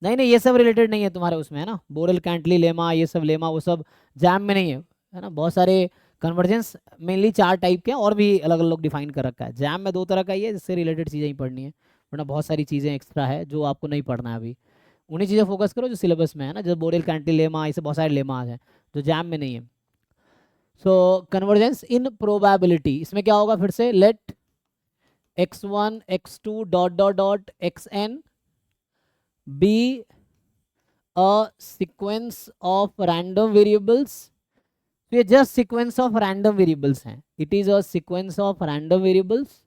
नहीं नहीं, ये सब रिलेटेड नहीं है तुम्हारे उसमें, है ना, बोरेल कैंटली लेमा, ये सब लेमा वो सब जैम में नहीं है ना। बहुत सारे कन्वर्जेंस मेनली 4 टाइप के, और भी अलग अलग डिफाइन कर रखा है, जैम में 2 तरह का ही है, जिससे रिलेटेड चीज़ें ही पढ़नी है, वरना बहुत सारी चीज़ें एक्स्ट्रा है जो आपको नहीं पढ़ना है अभी, उन्हीं चीज़ें फोकस करो जो सिलेबस में है ना, जैसे बोरेल कैंटली लेमा, ऐसे बहुत सारे लेमा हैं जो जैम में नहीं है। सो कन्वर्जेंस इन प्रोबेबिलिटी, इसमें क्या होगा, फिर से let x1 x2 dot dot dot xn be a sequence of random variables, तो ये just sequence of random variables हैं, it is a sequence of random variables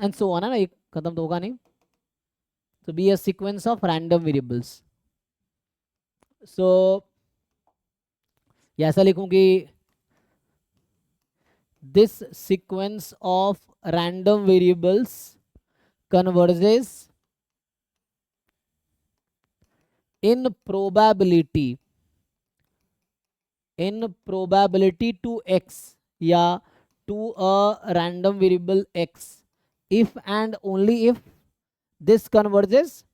and so on, है ना, ये खत्म तो होगा नहीं, तो be a sequence of random variables. So ये ऐसा लिखूं कि this sequence of random variables converges in probability to x या to a random variable x if and only if this converges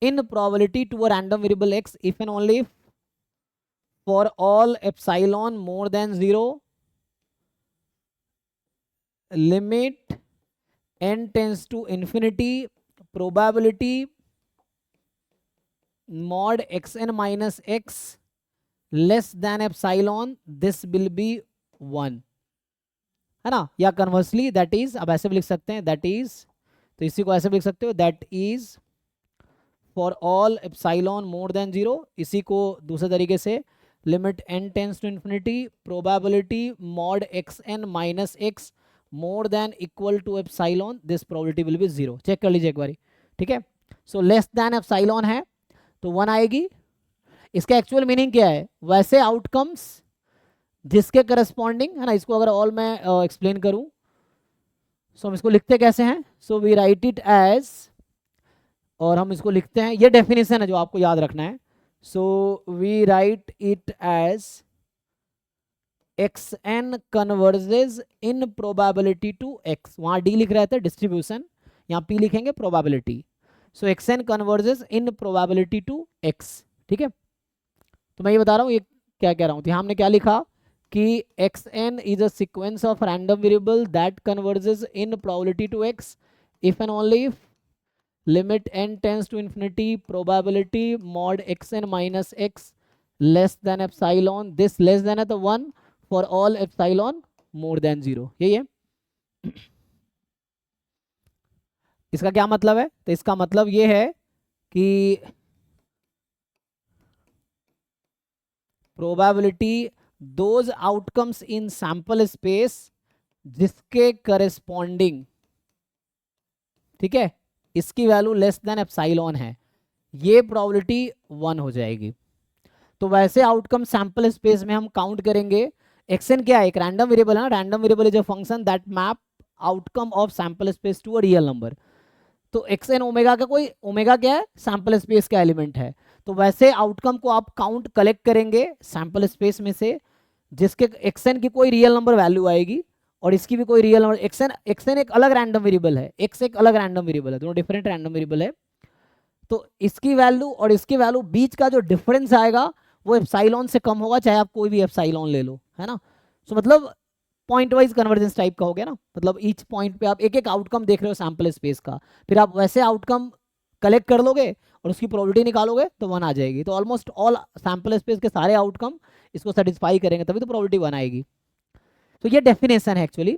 in probability to a random variable x if and only if for all epsilon more than 0 limit n tends to infinity probability mod xn minus x less than epsilon this will be 1, है ना, या conversely that is, अब ऐसे भी लिख सकते हैं that is, तो इसी को ऐसे भी लिख सकते हो that is for all epsilon more than 0, इसी को दूसरे तरीके से limit n tends to infinity probability mod xn minus x more than equal to epsilon, this probability will be 0। Check कर लीजिए एक बारी, ठीक है। सो लेस देन एप्सिलॉन है तो 1 आएगी। इसका एक्चुअल मीनिंग क्या है, वैसे आउटकम्स जिसके करस्पॉन्डिंग है ना, इसको अगर ऑल मैं एक्सप्लेन करूं, सो हम इसको लिखते कैसे हैं, so we write it as, और हम इसको लिखते हैं, ये डेफिनेशन है जो आपको याद रखना है। So we write it as xn converges in probability to x, वहां d लिख रहे थे डिस्ट्रीब्यूशन, यहाँ p लिखेंगे probability. So xn converges in probability to x, ठीक है। तो मैं ये बता रहा हूँ ये क्या कह रहा हूँ, तो यहाँ हमने क्या लिखा कि xn is a sequence of random variable that converges in probability to x if and only if limit n tends to infinity probability mod xn minus x less than epsilon, this less than है तो 1 for all epsilon more than 0, यही है। इसका क्या मतलब है, तो इसका मतलब ये है कि probability those outcomes in sample space जिसके corresponding, ठीक है, इसकी वैल्यू लेस देन एप्सिलॉन है, ये प्रोबेबिलिटी 1 हो जाएगी। तो वैसे आउटकम सैंपल स्पेस में हम काउंट करेंगे। एक्सएन क्या है, एक रैंडम वेरिएबल है ना, random variable is a function that map outcome of sample space to a real number. तो एक्सएन ओमेगा का कोई, ओमेगा क्या है, सैंपल स्पेस का एलिमेंट है। तो वैसे आउटकम को आप काउंट कलेक्ट करेंगे सैंपल स्पेस में से, जिसके एक्सएन की कोई रियल नंबर वैल्यू आएगी और इसकी भी कोई रियल नंबर। एक्सएन एक अलग रैंडम वेरिएबल है, एक्स एक अलग रैंडम वेरिएबल है, दोनों डिफरेंट रैंडम वेरिएबल है। तो इसकी वैल्यू और इसकी वैल्यू बीच का जो डिफरेंस आएगा वो एप्सिलॉन से कम होगा, चाहे आप कोई भी एप्सिलॉन ले लो, है ना। सो मतलब पॉइंट वाइज कन्वर्जेंस टाइप का हो गया ना, मतलब ईच पॉइंट पे आप एक एक आउटकम देख रहे हो सैंपल स्पेस का, फिर आप वैसे आउटकम कलेक्ट कर लोगे और उसकी प्रोबेबिलिटी निकालोगे तो 1 आ जाएगी। तो ऑलमोस्ट ऑल सैंपल स्पेस के सारे आउटकम इसको सेटिस्फाई करेंगे, तभी तो प्रोबेबिलिटी 1 आएगी। तो ये डेफिनेशन है एक्चुअली।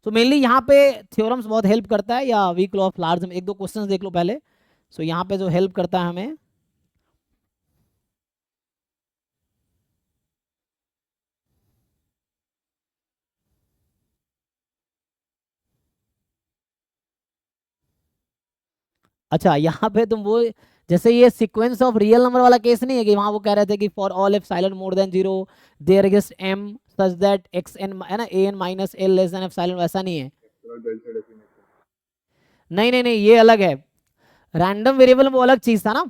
तो मेनली यहाँ पे थ्योरम्स बहुत हेल्प करता है, या वीक लॉ ऑफ लार्ज में एक दो क्वेश्चंस देख लो पहले। सो यहाँ पे जो हेल्प करता है हमें, अच्छा यहाँ पे तुम वो, जैसे ये सीक्वेंस ऑफ रियल नंबर वाला केस नहीं है कि वहां वो कह रहे थे कि for all epsilon more than 0 there exist m such that xn है ना an minus l less than epsilon, वैसा नहीं है। नहीं, ये अलग है, रैंडम वेरिएबल वो अलग चीज था ना।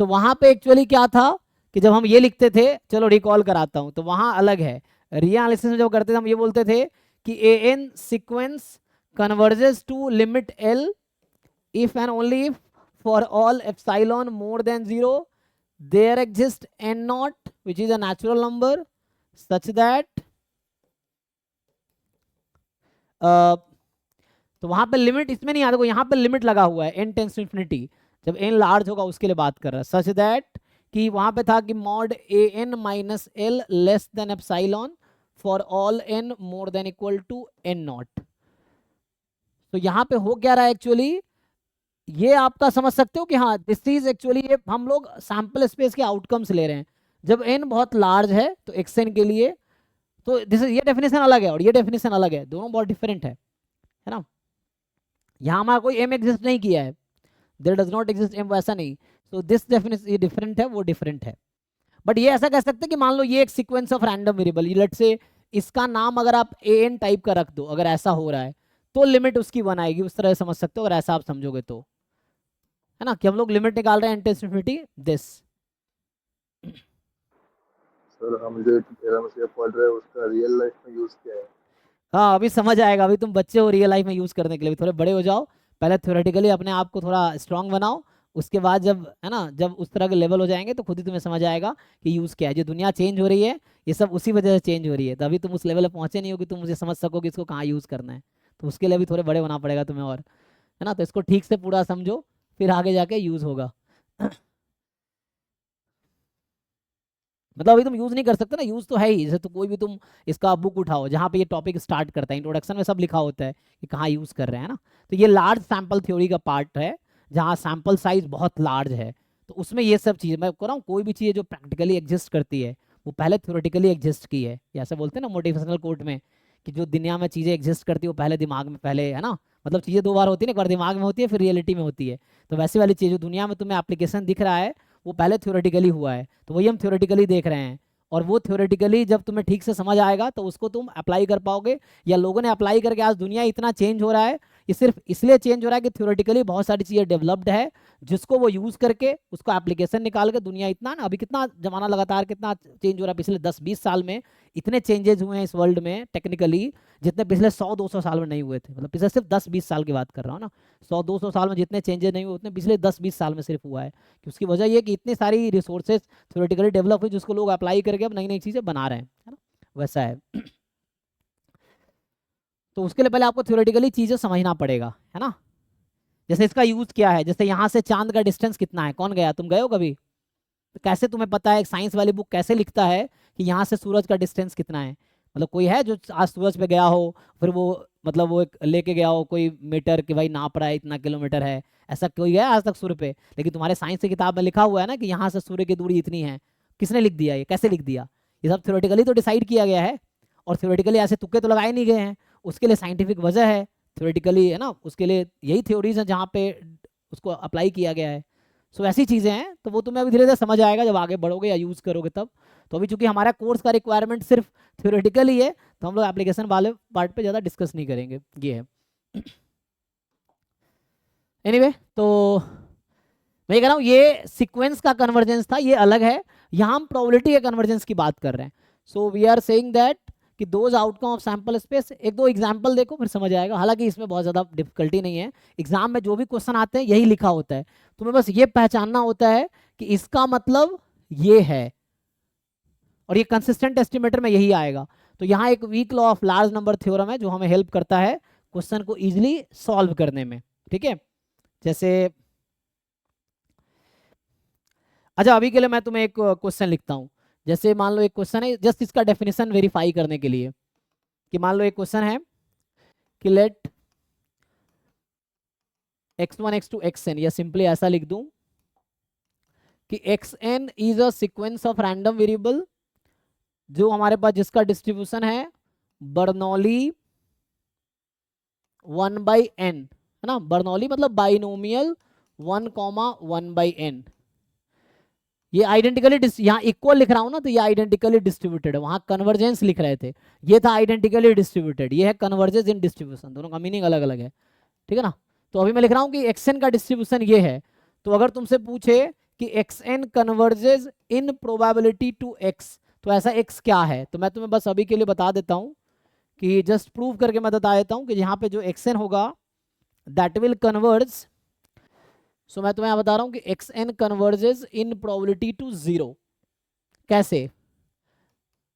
तो वहां पे एक्चुअली क्या था कि जब हम ये लिखते थे, चलो रिकॉल कराता हूं, तो वहां अलग है। रिएनालिसिस में जब करते थे हम ये बोलते थे कि an sequence converges to limit l if and only if for all epsilon more than 0 there exists n naught which is a natural number such that तो वहां पे लिमिट इसमें नहीं आता, यहाँ पे लिमिट लगा हुआ है n टेंस टू इंफिनिटी, जब n लार्ज होगा उसके लिए बात कर रहा है। सच दैट कि वहां पे था कि mod an minus l less than epsilon for all n more than equal to n not. तो यहाँ पे हो क्या रहा है एक्चुअली, ये आपका समझ सकते हो कि हाँ दिस इज एक्चुअली, ये हम लोग सैंपल स्पेस के आउटकम्स ले रहे हैं। जब n बहुत लार्ज है तो xn के लिए, तो दिस ये डेफिनेशन अलग है और ये डेफिनेशन अलग है, दोनों बहुत डिफरेंट है ना। यहाँ हमारा कोई m एग्जिस्ट नहीं किया है, there does not exist m, वैसा नहीं। सो दिस डेफिनेशन ये डिफरेंट है, वो डिफरेंट है। बट ये ऐसा कह सकते हैं कि मान लो ये एक sequence of random variable, let's say इसका नाम अगर आप an टाइप का रख दो, अगर ऐसा हो रहा है तो लिमिट उसकी 1 आएगी, उस तरह समझ सकते हो अगर ऐसा आप समझोगे तो, है ना, कि हम लोग लिमिट निकाल रहे हैं n tends to infinity this. Sir हम जो थ्योरम से पढ़ रहे हैं उसका रियल लाइफ में यूज क्या है? हाँ अभी समझ आएगा, अभी तुम बच्चे हो, रियल लाइफ में यूज करने के लिए थोड़े बड़े हो जाओ, पहले थ्योरेटिकली अपने आप को थोड़ा स्ट्रांग बनाओ, उसके बाद जब है ना, जब उस तरह के लेवल हो जाएंगे तो खुद ही तुम्हें समझ आएगा कि यूज क्या है। जो दुनिया चेंज हो रही है ये सब उसी वजह से चेंज हो रही है, तभी तुम उस लेवल पे पहुंचे नहीं हो कि तुम मुझे समझ सको कि इसको कहाँ यूज करना है। तो उसके लिए भी थोड़े बड़े होना पड़ेगा तुम्हें, और है ना, तो इसको ठीक से पूरा समझो, फिर आगे जाके यूज होगा। मतलब अभी तुम यूज नहीं कर सकते ना, यूज तो है ही। जैसे तो कोई भी तुम इसका बुक उठाओ जहाँ पे ये टॉपिक स्टार्ट करता है, इंट्रोडक्शन में सब लिखा होता है कि कहाँ यूज कर रहे हैं ना। तो ये लार्ज सैंपल थ्योरी का पार्ट है जहाँ सैंपल साइज बहुत लार्ज है, तो उसमें ये सब चीज़ मैं कह रहा हूँ, कोई भी चीज़ जो प्रैक्टिकली एग्जिस्ट करती है वो पहले थ्योरेटिकली एग्जिस्ट की है। ऐसे बोलते हैं ना मोटिवेशनल कोट में कि जो दुनिया में चीज़ें एग्जिस्ट करती है वो पहले दिमाग में, पहले है ना, मतलब चीज़ें दो बार होती है ना, एक बार दिमाग में होती है फिर रियलिटी में होती है। तो वैसी वाली चीज़ जो दुनिया में तुम्हें एप्लीकेशन दिख रहा है वो पहले थ्योरेटिकली हुआ है, तो वही हम थ्योरेटिकली देख रहे हैं। और वो थ्योरेटिकली जब तुम्हें ठीक से समझ आएगा तो उसको तुम अप्लाई कर पाओगे, या लोगों ने अप्लाई करके आज दुनिया इतना चेंज हो रहा है, ये सिर्फ इसलिए चेंज हो रहा है कि थ्योरेटिकली बहुत सारी चीज़ें डेवलप्ड है, जिसको वो यूज़ करके उसको एप्लीकेशन निकाल के दुनिया इतना ना, अभी कितना जमाना लगातार कितना चेंज हो रहा है, पिछले 10-20 साल में इतने चेंजेस हुए हैं इस वर्ल्ड में टेक्निकली, जितने पिछले 100-200 साल में नहीं हुए थे। मतलब पिछले सिर्फ 10-20 साल की बात कर रहा हूँ ना, 100-200 साल में जितने चेंजेस नहीं हुए उतने पिछले 10-20 साल में सिर्फ हुआ है। कि उसकी वजह ये कि इतनी सारी रिसोर्सेज थ्योरेटिकली डेवलप हुई जिसको लोग अप्लाई करके अब नई नई चीज़ें बना रहे हैं, है ना, वैसा है। तो उसके लिए पहले आपको थ्योरेटिकली चीज़ें समझना पड़ेगा, है ना। जैसे इसका यूज़ क्या है, जैसे यहाँ से चांद का डिस्टेंस कितना है, कौन गया, तुम गए हो कभी, तो कैसे तुम्हें पता है, एक साइंस वाली बुक कैसे लिखता है कि यहाँ से सूरज का डिस्टेंस कितना है, मतलब कोई है जो आज सूरज पे गया हो, फिर वो मतलब वो एक लेके गया हो कोई मीटर कि भाई नाप रहा है इतना किलोमीटर है, ऐसा कोई गया आज तक सूर्य पे। लेकिन तुम्हारे साइंस की किताब में लिखा हुआ है ना कि यहाँ से सूर्य की दूरी इतनी है, किसने लिख दिया, ये कैसे लिख दिया, ये सब थ्योरेटिकली तो डिसाइड किया गया है, और थ्योरेटिकली ऐसे तुक्के तो लगाए नहीं गए हैं, उसके लिए साइंटिफिक वजह है थ्योरेटिकली, है ना, उसके लिए यही थ्योरीज हैं जहाँ पे उसको अप्लाई किया गया है। सो ऐसी चीज़ें हैं, तो वो तुम्हें अभी धीरे धीरे समझ आएगा जब आगे बढ़ोगे या यूज़ करोगे तब। तो अभी चूंकि हमारा कोर्स का रिक्वायरमेंट सिर्फ थ्योरेटिकल ही है, तो हम लोग एप्लीकेशन वाले पार्ट पे ज़्यादा डिस्कस नहीं करेंगे, ये है। एनीवे तो मैं कह रहा हूँ ये सीक्वेंस का कन्वर्जेंस था, ये अलग है, यहाँ हम प्रोबेबिलिटी के कन्वर्जेंस की बात कर रहे हैं। So we are saying that कि those outcome of sample space, एक दो एग्जांपल देखो फिर समझ आएगा, हालांकि इसमें बहुत ज़्यादा डिफिकल्टी नहीं है, एग्जाम में जो भी क्वेश्चन आते हैं यही लिखा होता है, तुम्हें बस ये पहचानना होता है कि इसका मतलब ये है, और ये कंसिस्टेंट एस्टिमेटर में यही आएगा। तो यहाँ एक weak law of large number theorem है जो हमें हेल्प करता है क्वेश्चन को इजिली सॉल्व करने में, ठीक है। जैसे अच्छा अभी के लिए मैं तुम्हें एक क्वेश्चन लिखता हूँ, जैसे मान लो एक क्वेश्चन है, जस्ट इसका डेफिनेशन वेरीफाई करने के लिए, कि मान लो एक क्वेश्चन है कि लेट x1 x2 xn, या सिंपली ऐसा लिख दूं कि xn is a sequence of random variable जो हमारे पास जिसका डिस्ट्रीब्यूशन है बर्नौली 1/n, है ना, बर्नौली मतलब बाइनोमियल 1,1/n। ये आइडेंटिकली यहाँ इक्वल लिख रहा हूं ना, तो ये आइडेंटिकली डिस्ट्रीब्यूटेड है, वहां कन्वर्जेंस लिख रहे थे, ये था आइडेंटिकली डिस्ट्रीब्यूटेड, ये है कन्वर्जेंस इन डिस्ट्रीब्यूशन, दोनों का मीनिंग अलग अलग है, ठीक है ना। तो अभी मैं लिख रहा हूँ कि xn का डिस्ट्रीब्यूशन ये है, तो अगर तुमसे पूछे कि xn converges in probability to x, तो ऐसा x क्या है, तो मैं तुम्हें बस अभी के लिए बता देता हूँ कि जस्ट प्रूव करके मैं बता देता हूँ कि यहाँ पे जो xn होगा दैट विल कन्वर्ज, सो मैं तुम्हें बता रहा हूँ कि xn converges in probability to 0, कैसे,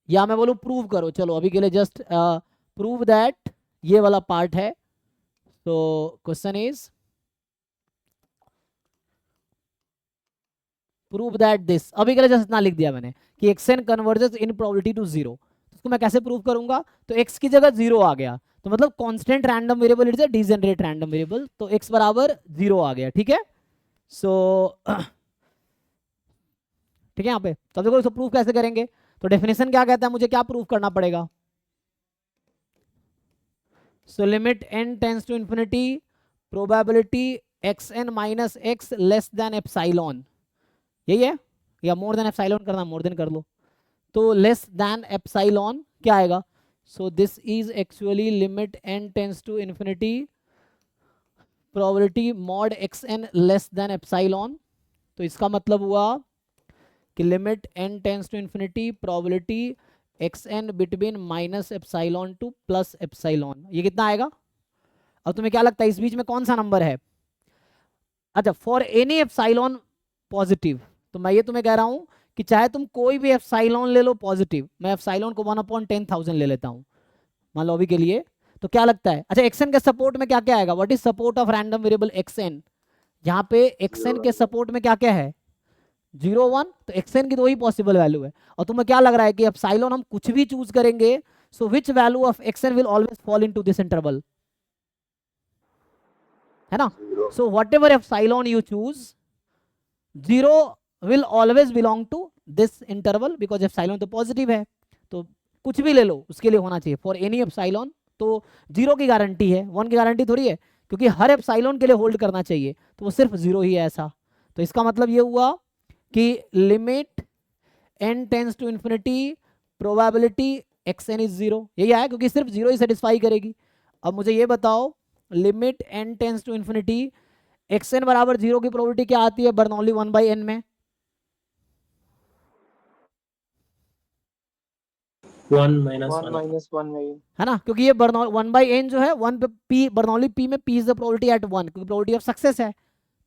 या मैं बोलूँ प्रूव करो, चलो अभी के लिए जस्ट प्रूव दैट, ये वाला पार्ट है। तो question is prove that this, अभी के लिए जस्ट इतना लिख दिया मैंने कि xn converges in probability to 0, उसको मैं कैसे प्रूव करूंगा, तो x की जगह 0 आ गया, तो मतलब constant random variable is a degenerate random variable, तो x बराबर 0 आ गया, ठीक है। सो ठीक है यहाँ पे, तो देखो इसको प्रूव कैसे करेंगे, तो डेफिनेशन क्या कहता है, मुझे क्या प्रूव करना पड़ेगा, so limit n tends to infinity probability xn minus x less than epsilon, यही है, या मोर देन एप्सिलॉन करना, मोर देन कर लो, तो लेस देन एप्सिलॉन क्या आएगा, so this is actually limit n tends to infinity probability mod xn less than epsilon, तो इसका मतलब हुआ कि limit n tends to infinity probability xn between minus epsilon to plus epsilon, ये कितना आएगा। अब तुम्हें क्या लगता है इस बीच में कौन सा नंबर है, अच्छा फॉर एनी एप्सिलॉन पॉजिटिव, तो मैं ये तुम्हें कह रहा हूं कि चाहे तुम कोई भी एप्सिलॉन ले लो पॉजिटिव, मैं एप्सिलॉन को 1/10,000 ले लेता हूं मान लो अभी के लिए, तो क्या लगता है, अच्छा xn के सपोर्ट में क्या क्या आएगा, what is support of random variable xn, यहाँ पे xn के सपोर्ट में क्या क्या है 0 1, तो xn की तो वही पॉसिबल वैल्यू है, और तुम्हें क्या लग रहा है कि एप्सिलॉन हम कुछ भी चूज करेंगे, so which value of xn will always fall into this interval, है ना, so whatever epsilon you choose 0 will always belong to this interval because epsilon तो पॉजिटिव है, तो कुछ भी ले लो उसके लिए होना चाहिए फॉर एनी एप्सिलॉन। तो 0 की गारंटी है, 1 की गारंटी थोड़ी है, क्योंकि हर एप्सिलॉन के लिए होल्ड करना चाहिए, तो वो सिर्फ 0 ही है ऐसा। तो इसका मतलब ये हुआ कि limit n tends to infinity probability xn is 0, यही आया, क्योंकि सिर्फ 0 ही सेटिस्फाई करेगी। अब मुझे ये बताओ limit n tends to infinity xn बराबर 0 की प्रोबेबिलिटी क्या आती है बर्नौली 1/n में? 1 minus 1 1. minus 1 by है ना, क्योंकि ये 1/n जो है 1 पे p बर्नौली p में p is the probability at 1, क्योंकि प्रोबेबिलिटी ऑफ सक्सेस है,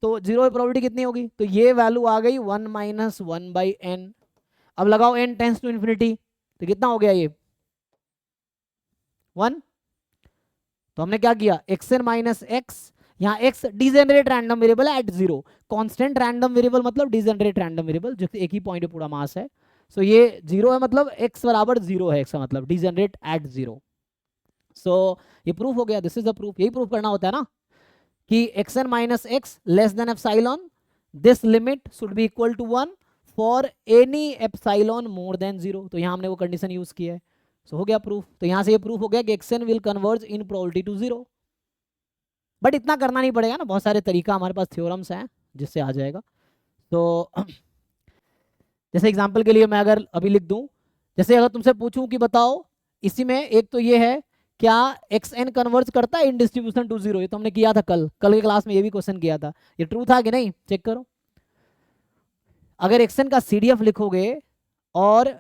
तो 0 की प्रोबेबिलिटी कितनी होगी? तो ये वैल्यू आ गई 1 माइनस 1/n। अब लगाओ n टेंस टू इन्फिनिटी, तो कितना हो गया ये 1। तो हमने क्या किया xn माइनस x, यहाँ x डिजेनरेट रैंडम वेरिएबल है एट 0, कांस्टेंट रैंडम वेरिएबल मतलब डिजेनरेट रैंडम वेरिएबल जो एक ही पॉइंट पे पूरा मास है। सो ये 0 है, मतलब x बराबर 0 है, x का मतलब डिजेनरेट एट 0। सो ये प्रूफ हो गया, दिस इज द प्रूफ। यही प्रूफ करना होता है ना कि xn minus x less than epsilon, this limit should be equal to 1 for any epsilon more than 0। तो यहाँ हमने वो कंडीशन यूज किया है, सो हो गया प्रूफ। तो यहाँ से ये प्रूफ हो गया कि xn will converge in probability to 0। But इतना करना नहीं पड़ेगा ना, बहुत सारे तरीका हमारे पास थ्योरम्स हैं जिससे आ जाएगा। तो जैसे एग्जांपल के लिए मैं अगर अभी लिख दूं, जैसे अगर तुमसे पूछूं कि बताओ इसी में एक तो ये है क्या xn कन्वर्ज करता है इन डिस्ट्रीब्यूशन टू 0, ये तो हमने किया था कल के क्लास में, ये भी क्वेश्चन किया था, ये ट्रू था कि नहीं चेक करो। अगर xn का CDF लिखोगे, और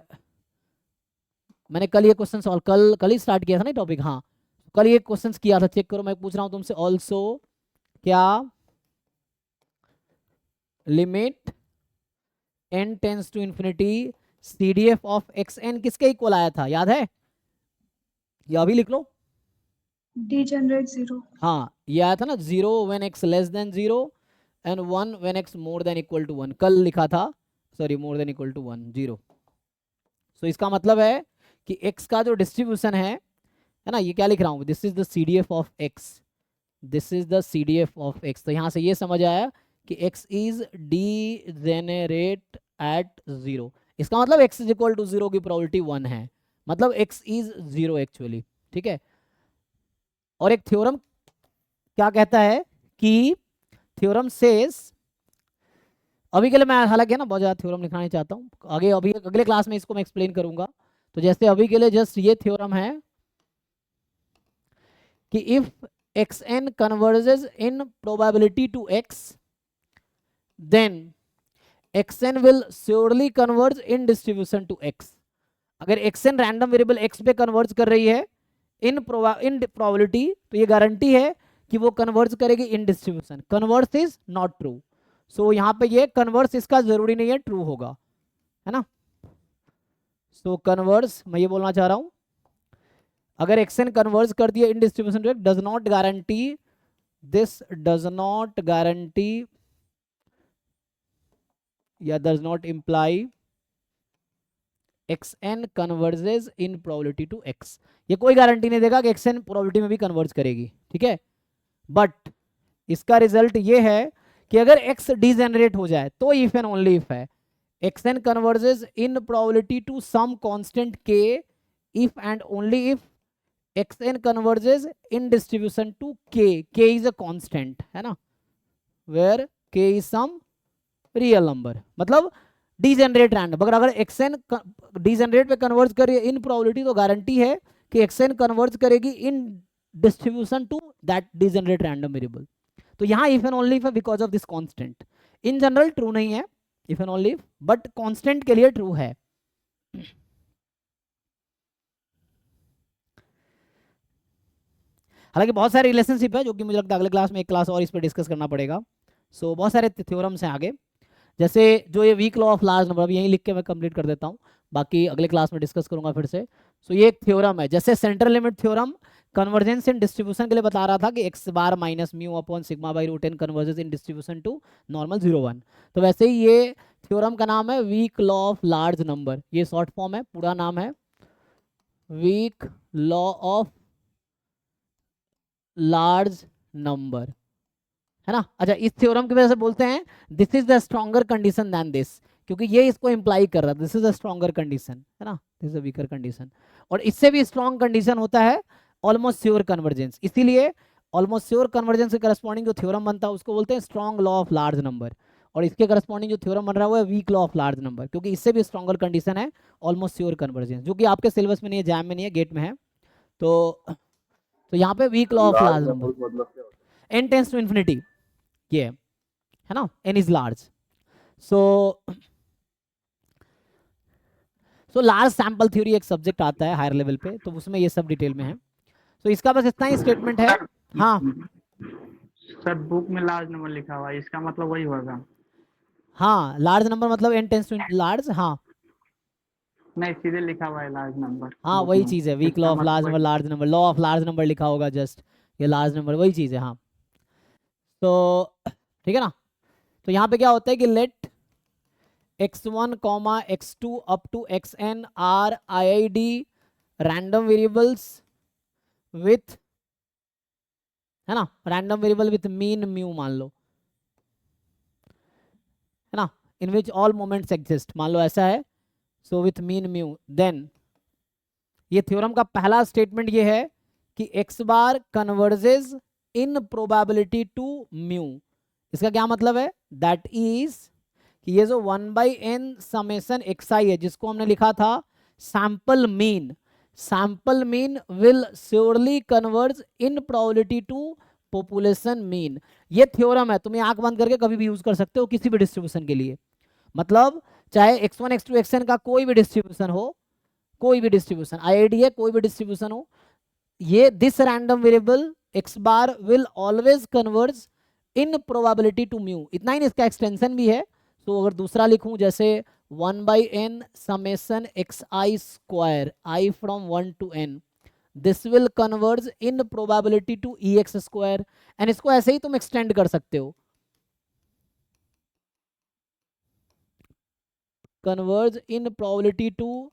मैंने कल ये क्वेश्चन सॉल्व कल ही स्टार्ट किया था ना टॉपिक, हाँ कल ये क्वेश्चंस किया था, चेक करो। मैं पूछ रहा हूं तुमसे ऑल्सो क्या limit n tends to infinity CDF of xn किसके इक्वल आया था, याद है? या अभी लिख लो, डिजेनरेट 0। हाँ ये आया था ना 0 when x less than 0 and 1 when x more than equal to 1, कल लिखा था, sorry more than equal to 1 0। So इसका मतलब है कि x का जो डिस्ट्रीब्यूशन है ना, ये क्या लिख रहा हूँ, this is the CDF of x, this is the CDF of x। तो यहाँ से ये समझ आया कि x इज डिजेनरेट एट 0, इसका मतलब x इज इक्वल टू 0 की प्रोबेबिलिटी 1 है, मतलब x इज 0 एक्चुअली, ठीक है। और एक थ्योरम क्या कहता है कि थ्योरम सेज, अभी के लिए मैं हालांकि ना बहुत ज़्यादा थ्योरम लिखना नहीं चाहता हूँ, आगे अभी अगले क्लास में इसको मैं एक्सप्लेन करूंगा। तो जैसे अभी के लिए जस्ट ये थ्योरम है कि if xn converges in probability to x, then xn will surely converge in distribution to x। अगर xn रैंडम वेरिएबल x पे कन्वर्ज कर रही है इन प्रोबेबिलिटी, तो ये गारंटी है कि वो कन्वर्ज करेगी in distribution. Converse is not true, so यहाँ पे ये कन्वर्स इसका जरूरी नहीं है ट्रू होगा, है ना। सो कन्वर्स मैं ये बोलना चाह रहा हूँ, अगर xn कन्वर्ज कर दिया in distribution to does not guarantee, this does not guarantee या does not imply xn converges in probability to x। ये कोई गारंटी नहीं देगा कि xn प्रोबेबिलिटी में भी कन्वर्ज करेगी, ठीक है। बट इसका रिजल्ट ये है कि अगर x डिजेनरेट हो जाए तो इफ एंड ओनली इफ है xn converges in probability to some constant k if and only if xn converges in distribution to k is a constant, है ना, where k is some real number, मतलब degenerate random. अगर xn degenerate पे converge करे इन probability, तो guarantee है कि xn converge करेगी in distribution to that degenerate random variable. तो यहाँ इफ एंड ओनली इफ है because of this constant. In general true नहीं है if and only if, but constant के लिए ट्रू है। हालांकि बहुत सारे रिलेशनशिप है जो कि मुझे लगता है अगले क्लास में एक क्लास और इस पर डिस्कस करना पड़ेगा। सो बहुत सारे थ्योरम्स हैं आगे, जैसे जो ये weak law of large number, अभी यहीं लिख के मैं कंप्लीट कर देता हूँ, बाकी अगले क्लास में डिस्कस करूंगा फिर से। सो ये एक थ्योरम है, जैसे central limit theorem convergence in distribution के लिए बता रहा था कि x bar minus mu upon sigma by root n convergence in distribution to normal 0 1। तो वैसे ही ये थ्योरम का नाम है weak law of large number, ये शॉर्ट फॉर्म है, पूरा नाम है weak law of large number, है ना। अच्छा, इस थ्योरम की वजह से बोलते हैं this is the stronger condition than this, क्योंकि ये इसको इम्प्लाई कर रहा है this is a stronger condition, है ना, this is a weaker condition. और इससे भी स्ट्रॉन्ग कंडीशन होता है ऑलमोस्ट श्योर कन्वर्जेंस। इसीलिए ऑलमोस्ट श्योर कन्वर्जेंस के करस्पॉन्डिंग जो थ्योरम बनता है उसको बोलते हैं strong law of large number, और इसके करस्पॉन्डिंग जो थ्योरम बन रहा है वो है weak law of large number, क्योंकि इससे भी स्ट्रॉन्गर कंडीशन है ऑलमोस्ट श्योर कन्वर्जेंस, जो कि आपके सिलेबस में नहीं है, जैम में नहीं है, गेट में है। तो यहाँ पे weak law of large number, मतलब क्या होता n टेंड्स टू इन्फिनिटी, ये है ना, n is large. So large sample theory एक सब्जेक्ट आता है हायर लेवल पे, तो उसमें ये सब डिटेल में है। तो इसका बस इतना ही स्टेटमेंट है। हाँ सर बुक में लार्ज नंबर लिखा हुआ है, इसका मतलब वही होगा। हाँ, लार्ज नंबर मतलब n टेंड्स टू लार्ज, हाँ नहीं, सीधे लिखा हुआ है लार्ज नंबर हाँ बुक वही में, चीज़ है, वीक लॉ इसका ऑफ लार्ज मतलब number, large number, law of large number लिखा होगा जस्ट, ये लार्ज नंबर वही चीज़ है। हाँ तो ठीक है ना। तो यहाँ पे क्या होता है कि let x1 x2 up to xn are IID random variables with, है ना, random variable with mean mu मान लो, है ना, in which all moments exist, मान लो ऐसा है। So with mean mu, then ये थ्योरम का पहला स्टेटमेंट ये है कि x बार converges in probability to mu. इसका क्या मतलब है, दैट इज कि ये जो 1/n समेशन xi है जिसको हमने लिखा था sample mean, sample mean will surely converge in probability to population mean. ये थ्योरम है, तुम्हें आंख बंद करके कभी भी यूज कर सकते हो किसी भी डिस्ट्रीब्यूशन के लिए, मतलब चाहे x1 x2 xn का कोई भी डिस्ट्रीब्यूशन हो, कोई भी डिस्ट्रीब्यूशन IID है, कोई भी डिस्ट्रीब्यूशन हो, ये this random variable x bar will always converge in probability to mu. इतना ही नहीं, इसका एक्सटेंशन भी है। तो अगर दूसरा लिखूं जैसे 1/n summation xi square i from 1 to n, this will converge in probability to ex square, and इसको ऐसे ही तुम एक्सटेंड कर सकते हो, converge in probability to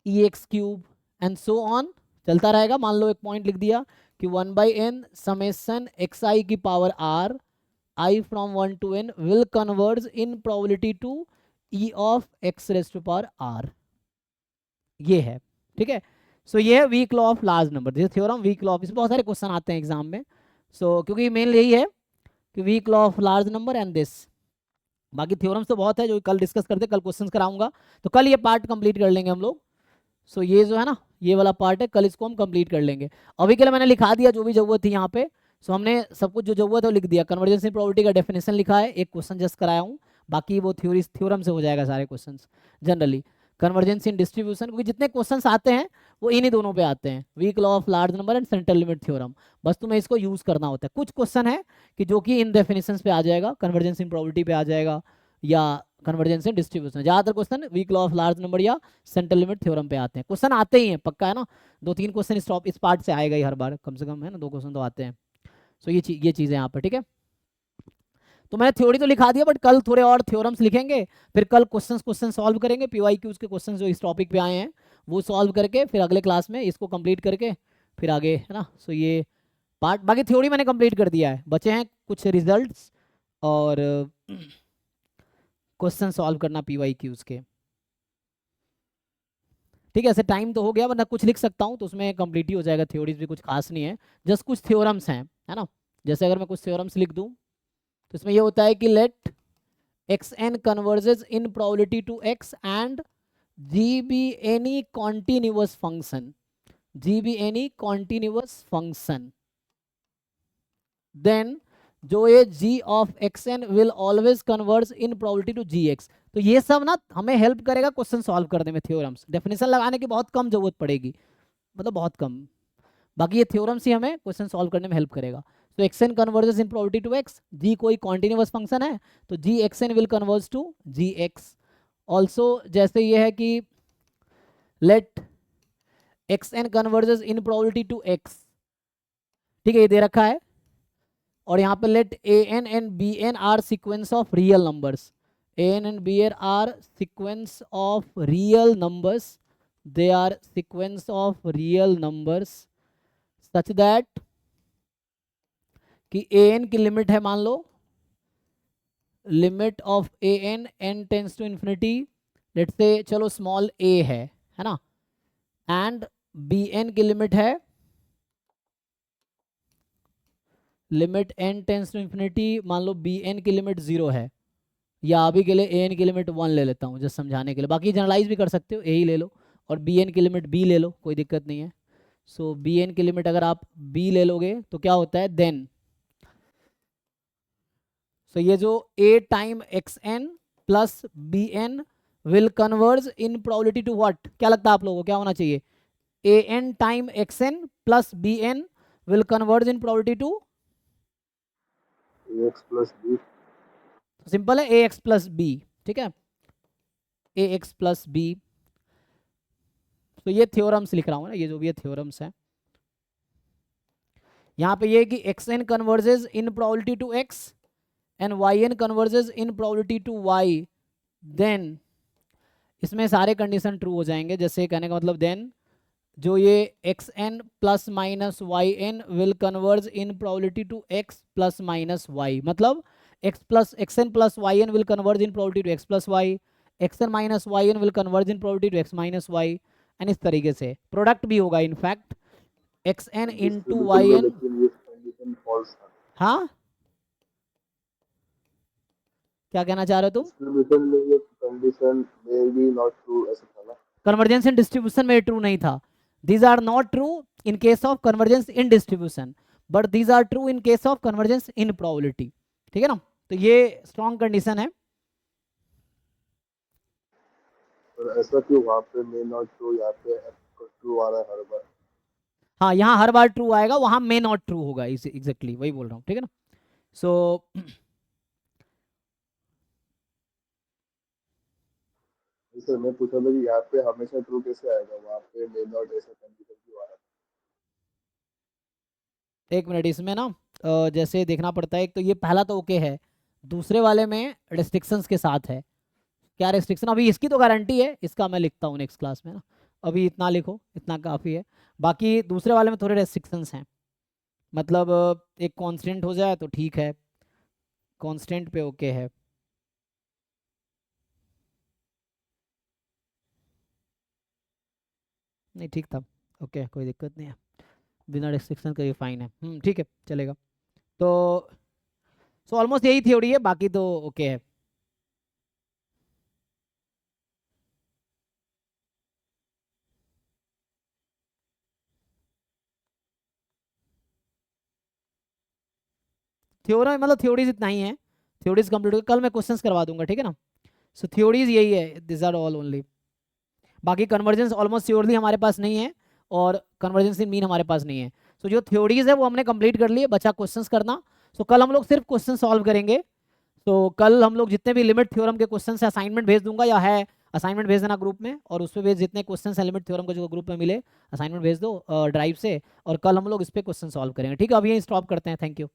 ex cube and so on, चलता रहेगा। मान लो एक पॉइंट लिख दिया कि 1/n समेशन xi की power r i from 1 to n will converge in probability to e of x raise to power r, ये है, ठीक है। सो ये है weak law of large number, this theorem weak law of, इसमें बहुत सारे क्वेश्चन आते हैं एग्जाम में। सो क्योंकि मेन यही है कि weak law of large number and this, बाकी थ्योरम्स तो बहुत है जो कल डिस्कस करते, कल क्वेश्चंस कराऊंगा, तो कल ये पार्ट कंप्लीट कर लेंगे हम लोग। सो ये जो है ना, ये वाला पार्ट है, कल इसको हम कंप्लीट कर लेंगे। अभी के लिए मैंने लिखा दिया जो भी जरूरत थी यहाँ पे। सो हमने सब कुछ जो जरूरत है वो लिख दिया, कन्वर्जेंस इन प्रोबेबिलिटी का डेफिनेशन लिखा है, एक क्वेश्चन जस्ट कराया हूँ, बाकी वो थ्योरम से हो जाएगा सारे questions generally. Convergence in distribution, क्योंकि जितने क्वेश्चंस आते हैं वो इन्हीं दोनों पे आते हैं, weak law of large number and central limit theorem, बस तुम्हें इसको यूज करना होता है। कुछ क्वेश्चन है कि जो कि इन डेफिनेशंस पे आ जाएगा, कन्वर्जेंस इन प्रोबेबिलिटी पे आ जाएगा, या कन्वर्जेंस इन डिस्ट्रीब्यूशन, ज्यादातर question weak law of large number या सेंट्रल लिमिट थ्योरम पे आते हैं। क्वेश्चन आते ही हैं, पक्का है ना, 2-3 क्वेश्चन इस पार्ट से आएगा ही हर बार, कम से कम, है ना, 2 क्वेश्चन तो आते हैं। सो ये चीज़ है यहाँ पर, ठीक है। तो मैंने थ्योरी तो लिखा दिया, बट कल थोड़े और थ्योरम्स लिखेंगे, फिर कल क्वेश्चन सॉल्व करेंगे, PYQs के क्वेश्चन जो इस टॉपिक पे आए हैं वो सॉल्व करके फिर अगले क्लास में इसको कंप्लीट करके फिर आगे, है ना। सो ये पार्ट, बाकी थ्योरी मैंने कंप्लीट कर दिया है, बचे हैं कुछ रिजल्ट्स और क्वेश्चन सॉल्व करना PYQs के, ठीक है। ऐसे टाइम तो हो गया, वरना कुछ लिख सकता हूँ तो उसमें कंप्लीट ही हो जाएगा, थ्योरीज भी कुछ खास नहीं है, जस्ट कुछ थ्योरम्स हैं, है ना। जैसे अगर मैं कुछ थ्योरम्स लिख दूँ तो इसमें ये होता है कि let xn converges in probability to x and g be any continuous function, g be any continuous function, then जो ये g of xn will always converge in probability to gx। तो ये सब ना हमें हेल्प करेगा क्वेश्चन सॉल्व करने में, थ्योरम्स, डेफिनेशन लगाने की बहुत कम जरूरत पड़ेगी, मतलब बहुत कम, बाकी ये थ्योरम्स ही हमें क्वेश्चन सॉल्व करने में हेल्प करेगा। तो xn converges in probability to x, g कोई कॉन्टिन्यूअस फंक्शन है तो g xn will converge to gx। Also जैसे ये है कि let xn converges in probability to x, ठीक है, ये दे रखा है, और यहाँ पे let an and bn are sequence of real numbers, an and bn are sequence of real numbers, they are sequence of real numbers such that कि an की लिमिट है मान लो limit of a n n tends to infinity, let's say चलो small a है ना, and b n की limit है, limit n tends to infinity, मान लो बी एन की लिमिट 0 है, या अभी के लिए ए एन की लिमिट 1 ले लेता हूँ जस्ट समझाने के लिए, बाकी जनरलाइज भी कर सकते हो, ए ही ले लो, और बी एन की लिमिट बी ले लो, कोई दिक्कत नहीं है। सो बी एन की लिमिट अगर आप बी ले लोगे तो क्या होता है देन, सो ये जो a time x n plus b n will converge in probability to what, क्या लगता है आप लोगों को क्या होना चाहिए, a n time x n plus b n will converge in probability to x plus b. Simple है, ए एक्स प्लस बी, ठीक है, ए एक्स प्लस बी। तो ये थ्योरम्स लिख रहा हूँ ना, ये जो भी ये थ्योरम्स है, यहाँ पे ये कि x n converges in probability to x and y n converges in probability to y, then इसमें सारे कंडीशन ट्रू हो जाएंगे। जैसे कहने का मतलब देन जो ये x n plus minus y n will converge in probability to x plus minus y, मतलब x n plus y n will converge in probability to x plus y, x N minus y n will converge in probability to x minus y, and इस तरीके से product भी होगा in fact x n into y n. Condition false है। हाँ क्या कहना चाह रहे हो तुम, डिस्ट्रीब्यूशन में ये condition may be not true ऐसा था ना, कन्वर्जेंस इन डिस्ट्रीब्यूशन में ट्रू नहीं था, these are not true in case of convergence in distribution but these are true in case of convergence in probability, ठीक है ना, तो ये स्ट्रॉन्ग कंडीशन है। पर ऐसा क्यों वहाँ पे मे नॉट ट्रू, यहाँ पे ट्रू आ रहा है हर बार। हाँ यहाँ हर बार ट्रू आएगा, वहां मे नॉट ट्रू होगा, एग्जैक्टली वही बोल रहा हूँ, ठीक है ना। सो सर मैं पूछा था कि यहाँ पे हमेशा ट्रू कैसे आएगा, वहाँ पे मे नॉट ऐसा कंडीशन क्यों आ रहा है। एक मिनट, इसमें ना जैसे देखना पड़ता है, एक तो ये पहला तो ओके है, दूसरे वाले में रेस्ट्रिक्शंस के साथ है। क्या रेस्ट्रिक्शन, अभी इसकी तो गारंटी है, इसका मैं लिखता हूँ नेक्स्ट क्लास में ना, अभी इतना लिखो, इतना काफ़ी है, बाकी दूसरे वाले में थोड़े रेस्ट्रिक्शंस हैं, मतलब एक कांस्टेंट हो जाए तो ठीक है, कांस्टेंट पे ओके है, नहीं ठीक था, ओके कोई दिक्कत नहीं है, बिना रेस्ट्रिक्शन का ये फाइन है, ठीक है चलेगा। तो सो ऑलमोस्ट यही थ्योरी है, बाकी तो ओके है। थ्योरम मतलब थ्योरीज इतना ही है, थ्योरीज कंप्लीट हो, कल मैं क्वेश्चंस करवा दूंगा, ठीक है ना। सो थ्योरीज यही है, दिस आर ऑल ओनली, बाकी कन्वर्जेंस ऑलमोस्ट श्योरली हमारे पास नहीं है और कन्वर्जेंस इन मीन हमारे पास नहीं है। सो जो थ्योरीज है वो हमने कंप्लीट कर लिए, बचा क्वेश्चंस करना। सो कल हम लोग सिर्फ क्वेश्चन सॉल्व करेंगे, तो कल हम लोग जितने भी लिमिट थ्योरम के क्वेश्चन है असाइनमेंट भेज दूंगा, या है असाइनमेंट भेज देना ग्रुप में, और उस पर भेज जितने क्वेश्चन है लिमिट थ्योरम का जो ग्रुप में मिले असाइनमेंट भेज दो ड्राइव से, और कल हम लोग इस पर क्वेश्चन सॉल्व करेंगे, ठीक है। अभी यहीं स्टॉप करते हैं, थैंक यू।